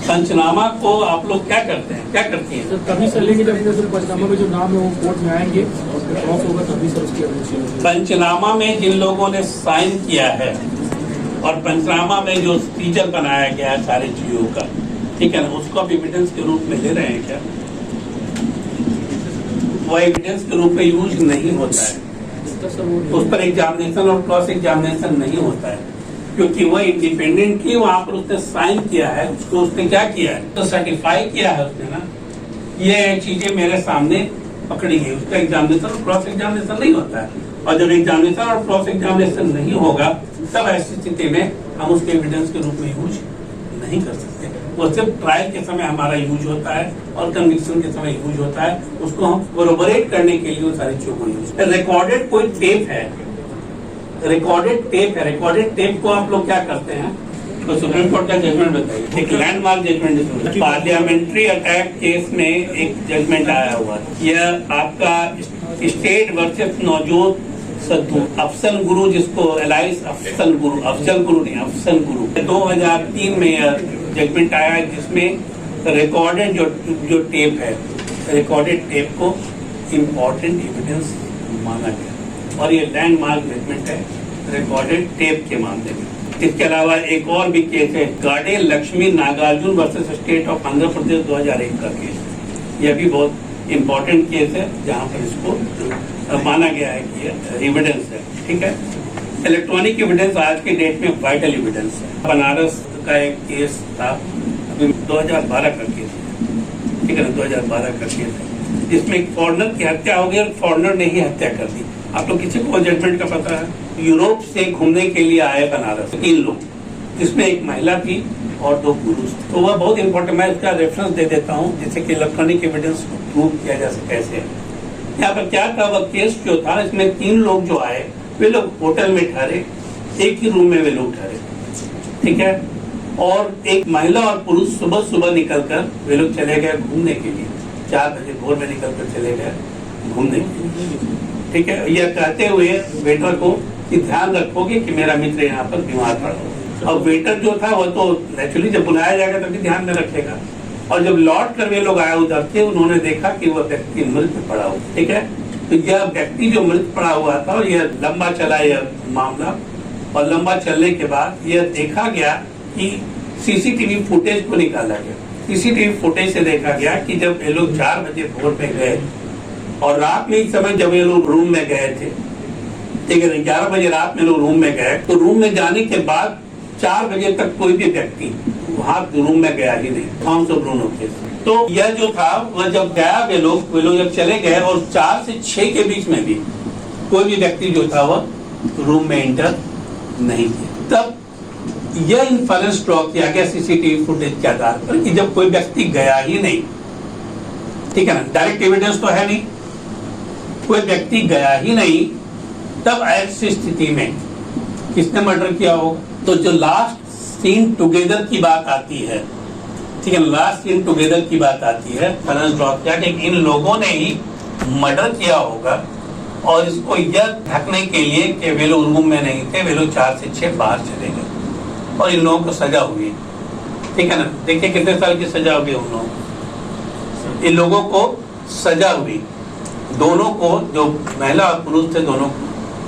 पंचनामा को आप लोग क्या करते हैं, क्या करती हैं? सर तभी सर लेंगे जब सर पंचनामा में जो नाम है वो कोर्ट में आएंगे और क्रॉस होगा, तभी सर उसकी एविडेंस होगी। पंचनामा में जिन लोगों ने साइन किया है और पंचनामा में जो फीचर बनाया गया है सारी चीजों का, ठीक है ना, उसको आप एविडेंस के रूप में ले रहे हैं क्या? वो एविडेंस के रूप में यूज नहीं होता है, उस पर एग्जामिनेशन और क्रॉस एग्जामिनेशन नहीं होता है, क्योंकि वह इंडिपेंडेंटली वहां पर उसने साइन किया है, उसको उसने क्या किया है? तो सर्टिफाई किया है उसने ना, ये चीजें मेरे सामने पकड़ी गई, उसका एग्जामिनेशन और क्रॉस एग्जामिनेशन नहीं होता है। और जब एग्जामिनेशन और क्रॉस एग्जामिनेशन नहीं होगा, तब ऐसी स्थिति में हम उसके एविडेंस के रूप में यूज नहीं कर सकते। वो सिर्फ ट्रायल के समय हमारा यूज होता है और कन्विक्शन के समय यूज होता है, उसको हम कोरोबोरेट करने के लिए वो सारी चीजों को यूज। रिकॉर्डेड कोई टेप है, रिकॉर्डेड टेप को आप लोग क्या करते हैं? तो सुप्रीम कोर्ट का जजमेंट बताइए, एक landmark judgment. Parliamentary attack case में एक जजमेंट आया हुआ है, यह आपका स्टेट वर्सेस नवजोत सद्दू अफसल गुरु, जिसको एलाइस अफसल गुरु नहीं अफसल गुरु, 2003 में यह जजमेंट आया है, जिसमें रिकॉर्डेड जो टेप है, रिकॉर्डेड टेप को इम्पोर्टेंट एविडेंस माना गया और ये लैंडमार्क जजमेंट है रिकॉर्डेड टेप के मामले में। इसके अलावा एक और भी केस है, Gade Lakshmi Nagarjuna versus state of Andhra Pradesh 2001 का केस। यह भी बहुत इम्पोर्टेंट केस है जहां पर इसको माना गया है कि यह एविडेंस है। ठीक है, इलेक्ट्रॉनिक एविडेंस आज की डेट में वाइटल एविडेंस है। बनारस का एक केस था, अभी 2012 का केस है, ठीक है ना, 2012 का केस है, जिसमें एक फॉरेनर की हत्या हो गई और फॉरेनर ने ही हत्या कर दी। आप लोग किसी को जजमेंट का पता है? यूरोप से घूमने के लिए आए बनारस 3 लोग, जिसमें एक महिला थी और 2 पुरुष। तो वह बहुत इंपॉर्टेंट, मैं इसका रेफरेंस दे देता हूँ जिससे कि इलेक्ट्रॉनिक एविडेंस को प्रूव किया जा सके कैसे। यहाँ पर क्या था, वह केस जो था, इसमें 3 लोग जो आए, वे लोग होटल में ठहरे, एक ही रूम में वे लोग ठहरे, ठीक है, और एक महिला और पुरुष सुबह निकल कर वे लोग चले गए घूमने के लिए, 4 बजे भोर में निकल कर चले गए घूमने के लिए। ठीक है, यह कहते हुए वेटर को कि ध्यान रखोगे कि मेरा मित्र यहाँ पर बीमार पड़ा हो। और वेटर जो था वह तो नेचुरली जब बुलाया जाएगा तभी ध्यान में रखेगा। और जब लौट कर वे लोग आए उधर से, उन्होंने देखा कि वह व्यक्ति मृत पड़ा हो। ठीक है, तो यह व्यक्ति जो मृत पड़ा हुआ था, और यह लंबा चला यह मामला, और लंबा चलने के बाद यह देखा गया कि सीसीटीवी फुटेज को निकाला गया। सीसीटीवी फुटेज से देखा गया कि जब ये लोग 4 बजे भोर में गए और रात में इस समय जब ये लोग रूम में गए थे, ठीक है, 11 बजे रात में लोग रूम में गए, तो रूम में जाने के बाद 4 बजे तक कोई भी व्यक्ति वहां रूम में गया ही नहीं। थॉमस और ब्रूनो केस। तो यह जो था वह जब गया, वे लोग जब चले गए और 4 से 6 के बीच में भी कोई भी व्यक्ति जो था वह रूम में एंटर नहीं किया। तब यह इन्फरेंस ड्रॉ किया गया सीसीटीवी फुटेज के आधार पर कि जब कोई व्यक्ति गया ही नहीं, ठीक है ना, डायरेक्ट एविडेंस तो है नहीं, कोई व्यक्ति गया ही नहीं, तब ऐसी स्थिति में किसने मर्डर किया होगा? तो जो लास्ट सीन टुगेदर की बात आती है, ठीक है, लास्ट सीन टुगेदर की बात आती है, इन्फरेंस ड्रॉ किया कि इन लोगों ने ही मर्डर किया होगा, और इसको यह ढकने के लिए कि वे लोग रूम में नहीं थे, वे लोग 4 से 6 बाहर चले गए और इन लोगों को सजा हुई। ठीक है ना, देखिए कितने साल की सजा हुई उन लोगों को, इन लोगों को सजा हुई, दोनों को, जो महिला और पुरुष थे दोनों को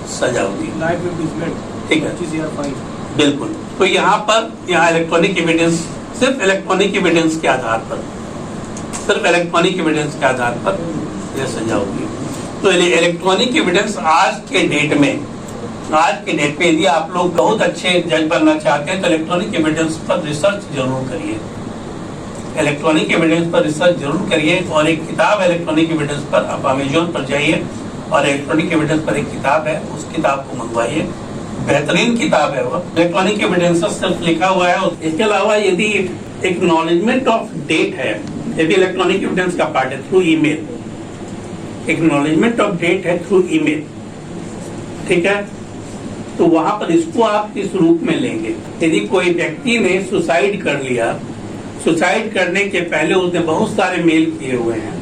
सजा हुई। ठीक है, बिल्कुल। तो यहाँ इलेक्ट्रॉनिक एविडेंस, सिर्फ इलेक्ट्रॉनिक एविडेंस के आधार पर, सिर्फ इलेक्ट्रॉनिक एविडेंस के आधार पर यह सजा होगी। तो इलेक्ट्रॉनिक एविडेंस आज के डेट में यदि आप लोग बहुत अच्छे जज बनना चाहते हैं तो इलेक्ट्रॉनिक एविडेंस पर रिसर्च जरूर करिए, इलेक्ट्रॉनिक एविडेंस पर रिसर्च जरूर करिए। और एक किताब इलेक्ट्रॉनिक एविडेंस पर, आप अमेजोन पर जाइए और इलेक्ट्रॉनिक एविडेंस पर एक किताब है, उस किताब को मंगवाइए, बेहतरीन किताब है वो, इलेक्ट्रॉनिक एविडेंस सिर्फ लिखा हुआ है। इसके अलावा यदि एक्नॉलेजमेंट ऑफ डेट है, ये भी इलेक्ट्रॉनिक एविडेंस का पार्ट है, through email, acknowledgement of date है थ्रू ईमेल, ठीक है, तो वहां पर इसको आप किस रूप में लेंगे? यदि कोई व्यक्ति ने सुसाइड कर लिया, सुसाइड करने के पहले उसने बहुत सारे मेल किए हुए हैं,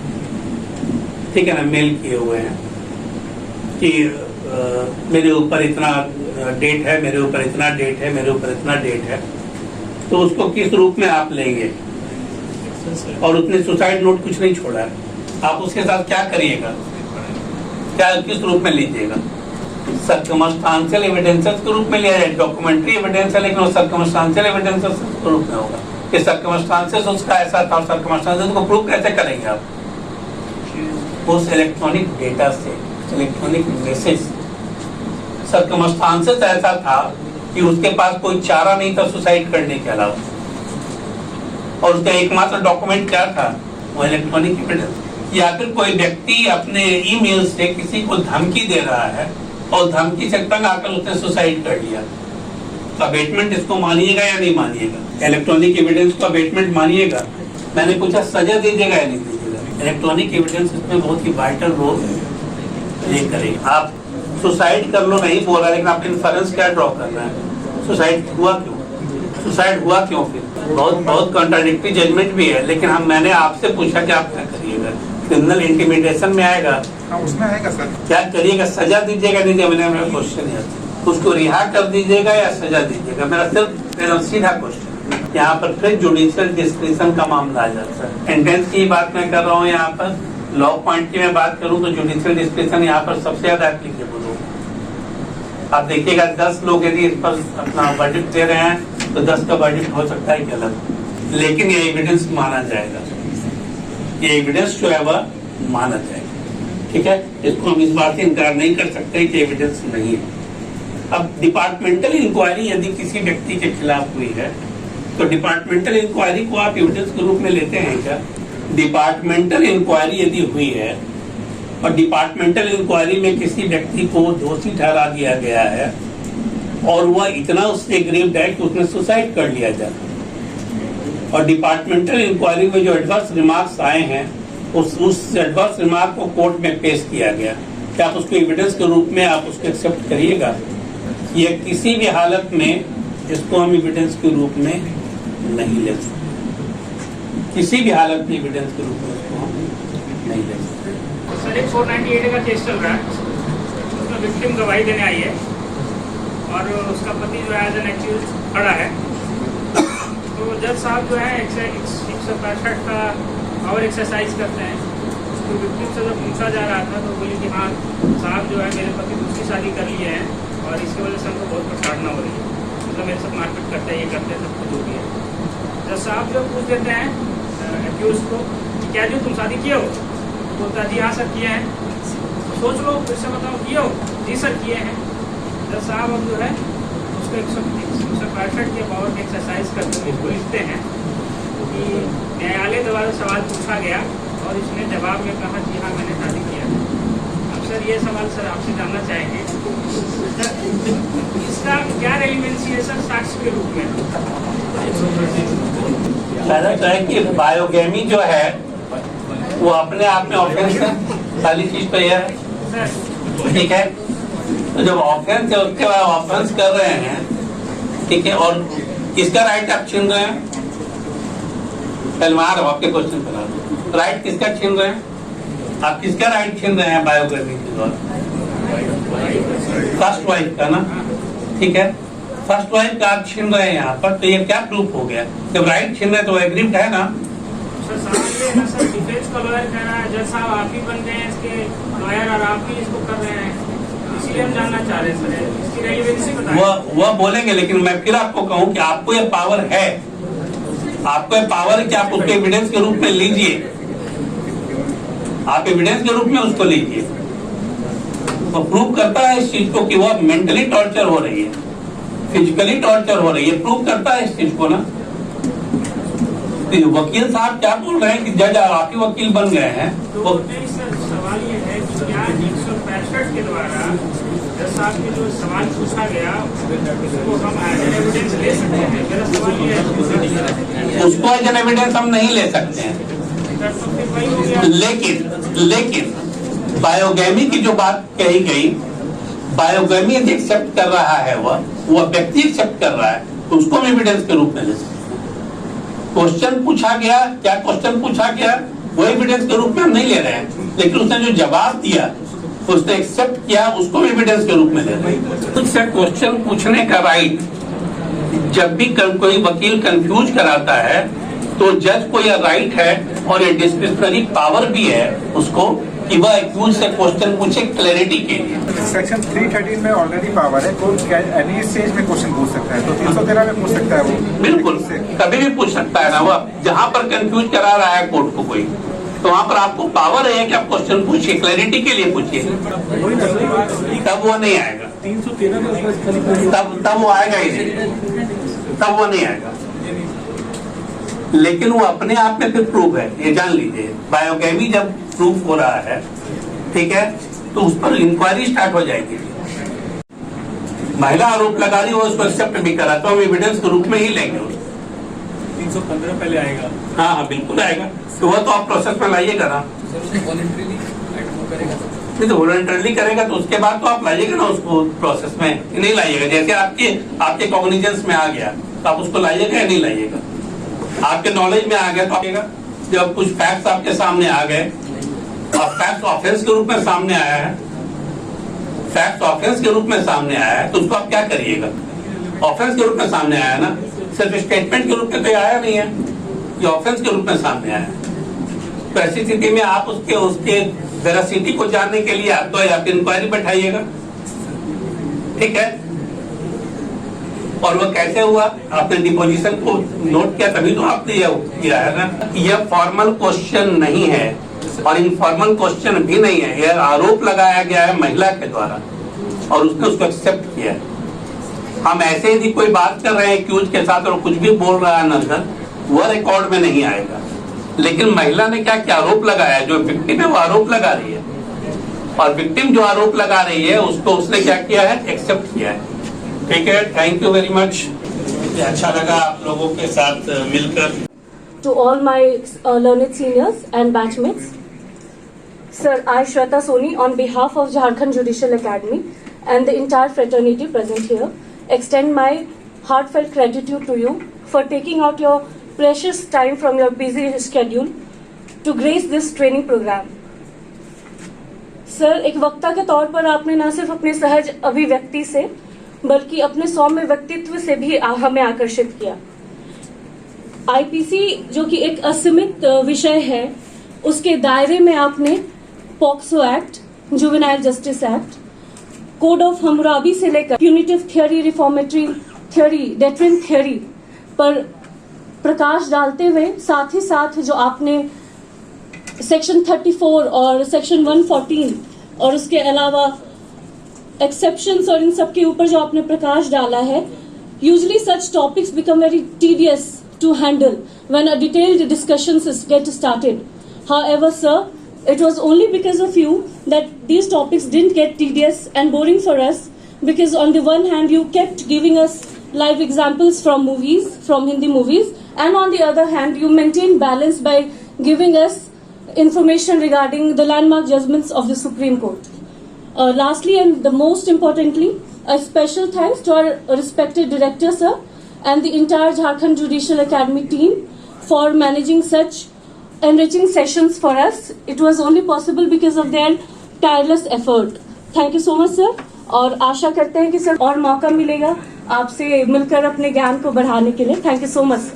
ठीक है ना, मेल किए हुए हैं कि मेरे ऊपर इतना डेट है, मेरे ऊपर इतना डेट है, मेरे ऊपर इतना डेट है, तो उसको किस रूप में आप लेंगे? और उसने सुसाइड नोट कुछ नहीं छोड़ा है, आप उसके साथ क्या करिएगा, क्या किस रूप में लीजिएगा? सर्कमस्टांशियल एविडेंसेस के रूप में लिया जाए, डॉक्यूमेंट्री एविडेंस है लेकिन वो सर्कमस्टांशियल एविडेंसेस के रूप में होगा कि सर्कमस्टांसेस उसका ऐसा था, सर्कमस्टांसेस को प्रूव कैसे करेंगे आप? उस इलेक्ट्रॉनिक डेटा से, इलेक्ट्रॉनिक मैसेज, सर्कमस्टांसेस ऐसा था कि उसके पास कोई चारा नहीं था सुसाइड करने के अलावा, और उसका एकमात्र डॉक्यूमेंट क्या था? वो इलेक्ट्रॉनिक एविडेंस। या फिर कोई व्यक्ति अपने ईमेल से किसी को धमकी दे रहा है और धमकी से तंग आकर उसने सुसाइड कर लिया, तो अबेटमेंट इसको मानिएगा या नहीं मानिएगा? इलेक्ट्रॉनिक एविडेंस को अबेटमेंट मानिएगा? मैंने पूछा सजा दीजिएगा या नहीं दीजिएगा? इलेक्ट्रॉनिक एविडेंस इसमें बहुत ही वाइटल रोल प्ले करेगा। आप सुसाइड कर लो नहीं बोल रहा, लेकिन आप इन्फरेंस क्या ड्रॉ कर रहे हैं? सुसाइड हुआ क्यों? सुसाइड हुआ क्यों फिर? बहुत कॉन्ट्राडिक्टरी जजमेंट भी है, लेकिन मैंने आपसे पूछा कि आप क्या करिएगा? क्रिमिनल इंटिमिडेशन में आएगा? हाँ उसमें आएगा सर। क्या करिएगा? सजा दीजिएगा? नहीं, मेरा क्वेश्चन है, उसको रिहा कर दीजिएगा या सजा दीजिएगा? मेरा सिर्फ सीधा क्वेश्चन। यहाँ पर फिर जुडिशियल डिस्क्रिप्शन का मामला आ जाता है। सेंटेंस की बात मैं कर रहा हूँ, यहाँ पर लॉ पॉइंट की मैं बात करूँ तो जुडिशियल डिस्क्रिप्शन यहाँ पर सबसे ज्यादा एप्लीकेबल होगा। आप देखिएगा 10 लोग यदि इस पर अपना वर्डिक्ट दे रहे हैं तो 10 का वर्डिक्ट हो सकता है गलत, लेकिन ये एविडेंस माना जाएगा। ये एविडेंस जो है वह माना जाएगा, ठीक है। इसको हम इस बात से इनकार नहीं कर सकते कि एविडेंस नहीं है। अब डिपार्टमेंटल इंक्वायरी यदि किसी व्यक्ति के खिलाफ हुई है तो डिपार्टमेंटल इंक्वायरी को आप एविडेंस के रूप में लेते हैं क्या? डिपार्टमेंटल इंक्वायरी यदि हुई है और डिपार्टमेंटल इंक्वायरी में किसी व्यक्ति को दोषी ठहरा दिया गया है और वह इतना उससे ग्रीव्ड है कि उसने सुसाइड कर लिया जाता, और डिपार्टमेंटल इंक्वायरी में जो एडवर्स रिमार्क्स आए हैं उस एडवर्स रिमार्क को कोर्ट में पेश किया गया, क्या आप उसको एविडेंस के रूप में आप उसको एक्सेप्ट करिएगा? ये किसी भी हालत में इसको हम एविडेंस के रूप में नहीं ले सकते, किसी भी हालत में एविडेंस के रूप में इसको हम नहीं ले सकते। सर एक 498 का केस चल रहा है, उसमें विक्टिम गवाही देने आई है और उसका पति जो है एज एन एक्यूज खड़ा है। तो जज साहब जो है 165 का पावर एक्सरसाइज करते हैं। तो विक्टिम से जब पूछा जा रहा था तो बोले कि हाँ साहब जो है मेरे पति दूसरी शादी कर लिए हैं और इसकी वजह से हमको बहुत प्रताड़ना हो रही है, मतलब मेरे साथ मारपीट करते हैं, ये करते हैं, सब कुछ हो गया है। जज साहब जो पूछ देते हैं एक्यूज को कि क्या जो तुम शादी किए हो? बोलता जी हाँ सर किए हैं। सोच लो फिर से बताओ किए हो? जी सर किए हैं। जज साहब अब जो है उसको 165 के पावर की एक्सरसाइज करते हुए इसको लिखते हैं कि न्यायालय द्वारा सवाल पूछा गया और इसने जवाब में कहा जी हाँ मैंने शादी किया है। अब सर ये सवाल सर आपसे जानना चाहेंगे इसका क्या रेलिवेंसी है सर साक्ष्य के रूप में? पहला तो है कि बायोगेमी जो है वो अपने आप में ऑफेंस है, सारी चीज तो यह है, ठीक है। तो जब ऑफेंस है उसके बाद ऑफेंस कर रहे हैं, ठीक है, और किसका राइट आप छीन रहे हैं? पहले मैं आ रहा हूँ आपके क्वेश्चन पर आ रहा हूँ। राइट किसका छीन रहे हैं? आप किसका राइट छीन रहे हैं बायोग्राफी के द्वारा? फर्स्ट वाइफ का ना, ठीक है, फर्स्ट वाइफ का आप छीन रहे हैं यहाँ पर, तो ये क्या प्रूफ हो गया? जब राइट छीन रहे तो एग्रीड है ना? सर सवाल ये है सर, डिफेंस का लॉयर कह रहा है जज साहब आप ही बन गए हैं इसके लॉयर और आप ही इसको कर रहे हैं, इसलिए हम जानना चाह रहे हैं सर इसकी रेलिवेंसी बताइए। वह बोलेंगे, लेकिन मैं फिर आपको कहूँ कि आपको ये पावर है, आपको ये पावर है कि आप उसको एविडेंस के रूप में लीजिए, आप एविडेंस के रूप में उसको लीजिए। वो प्रूव करता है इस चीज को कि वह मेंटली टॉर्चर हो रही है, फिजिकली टॉर्चर हो रही है, प्रूव करता है इस चीज को ना। तो वकील साहब क्या बोल रहे हैं कि जज आप ही वकील बन गए हैं? तो नहीं सर, सवाल ये है कि क्या 165 के द्वारा जज साहब के जो सवाल पूछा गया उसको हम एज एन एविडेंस ले सकते हैं? मेरा सवाल ये है उसको एज एन एविडेंस हम नहीं ले सकते हैं, तो फिर वही हो गया। लेकिन बायोगेमी की जो बात कही गई, बायोगेमी यदि एक्सेप्ट कर रहा है, वह व्यक्ति एक्सेप्ट कर रहा है, तो उसको हम एविडेंस के रूप में ले सकते हैं। क्वेश्चन पूछा गया, क्या क्वेश्चन पूछा गया वो एविडेंस के रूप में हम नहीं ले रहे हैं, लेकिन उसने जो जवाब दिया उसने एक्सेप्ट किया, उसको एविडेंस के रूप में ले रहे हैं। उससे क्वेश्चन पूछने का राइट जब भी कोई वकील कंफ्यूज कराता है तो जज को यह राइट है और ये डिस्क्रिशनरी पावर भी है उसको कि वह एक्यूज से क्वेश्चन पूछे क्लैरिटी के लिए। सेक्शन 313 में ऑलरेडी पावर है, कोई एनी स्टेज में क्वेश्चन पूछ सकता है, तो 313 में पूछ सकता है वो। बिल्कुल कभी भी पूछ सकता है ना, वह जहाँ पर कंफ्यूज करा रहा है कोर्ट को कोई, तो वहाँ पर आपको पावर है कि आप क्वेश्चन पूछिए, क्लैरिटी के लिए पूछिए, तब वो नहीं आएगा, 313 तब वो आएगा ही नहीं, तब वो नहीं आएगा। लेकिन वो अपने आप में फिर प्रूफ है, ये जान लीजिए। बायोकेमी जब प्रूफ हो रहा है, ठीक है, तो उस पर इंक्वायरी स्टार्ट हो जाएगी। महिला आरोप लगा रही हो, उसको एक्सेप्ट भी करा तो हम एविडेंस के रूप में ही लेंगे उसको। 315 पहले आएगा। हाँ हाँ बिल्कुल आएगा, तो वह तो आप प्रोसेस में लाइएगा ना। नहीं तो वॉलंटरली करेगा तो उसके बाद तो आप लाइएगा ना उसको प्रोसेस में, नहीं लाइएगा। जैसे आपके कॉग्निजेंस में आ गया तो आप उसको लाइएगा या नहीं लाइएगा? आपके नॉलेज में आ गया तो आएगा। जब कुछ फैक्ट्स आपके सामने आ गए और फैक्ट ऑफेंस के रूप में सामने आया है, फैक्ट ऑफेंस के रूप में सामने आया है, तो उसको आप क्या करिएगा? ऑफेंस के रूप में सामने आया ना, सिर्फ स्टेटमेंट के रूप में तो आया नहीं है, ये ऑफेंस के रूप में सामने आया है। तो ऐसी स्थिति में आप उसके वेरासिटी को जानने के लिए आप तो आप इंक्वायरी बैठाइएगा, ठीक है? और वो कैसे हुआ? आपने डिपोजिशन को नोट किया तभी तो आपने ये किया है ना। यह फॉर्मल क्वेश्चन नहीं है और इनफॉर्मल क्वेश्चन भी नहीं है, यह आरोप लगाया गया है महिला के द्वारा और उसने उसको एक्सेप्ट किया है। हम ऐसे यदि कोई बात कर रहे हैं एक्यूज के साथ और कुछ भी बोल रहा है नजर, वह रिकॉर्ड में नहीं आएगा। लेकिन महिला ने क्या क्या आरोप लगाया? जो विक्टिम है वो आरोप लगा रही है और विक्टिम जो आरोप लगा रही है उसको उसने क्या किया है? एक्सेप्ट किया है। ठीक है, थैंक यू वेरी मच। अच्छा लगा आप लोगों के साथ मिलकर। To all my learned seniors and batchmates, sir, I Shweta Soni, on behalf of Jharkhand Judicial Academy and the entire fraternity present here, extend my heartfelt gratitude to you for taking out your precious time from your busy schedule to grace this training program. Sir, एक वक्ता के तौर पर आपने न सिर्फ अपने सहज अभिव्यक्ति से बल्कि अपने सौम्य व्यक्तित्व से भी हमें आकर्षित किया। आईपीसी जो कि एक असीमित विषय है, उसके दायरे में आपने POCSO act, juvenile justice act, code of Hammurabi से लेकर punitive theory, reformatory theory, deterrent theory पर प्रकाश डालते हुए साथ ही साथ जो आपने सेक्शन 34 और सेक्शन 114 और उसके अलावा एक्सेप्शंस और इन सब के ऊपर जो आपने प्रकाश डाला है, usually such topics become very tedious to handle when a detailed discussions get started. However, sir, it was only because of you that these topics didn't get tedious and boring for us, because on the one hand you kept giving us live examples from movies, from Hindi movies, and on the other hand you maintained balance by giving us information regarding the landmark judgments of the Supreme Court. Lastly and the most importantly, a special thanks to our respected director, sir, and the entire Jharkhand Judicial Academy team for managing such enriching sessions for us. It was only possible because of their tireless effort. Thank you so much, sir. और आशा करते हैं कि sir और मौका मिलेगा आपसे मिलकर अपने ज्ञान को बढ़ाने के लिए. Thank you so much.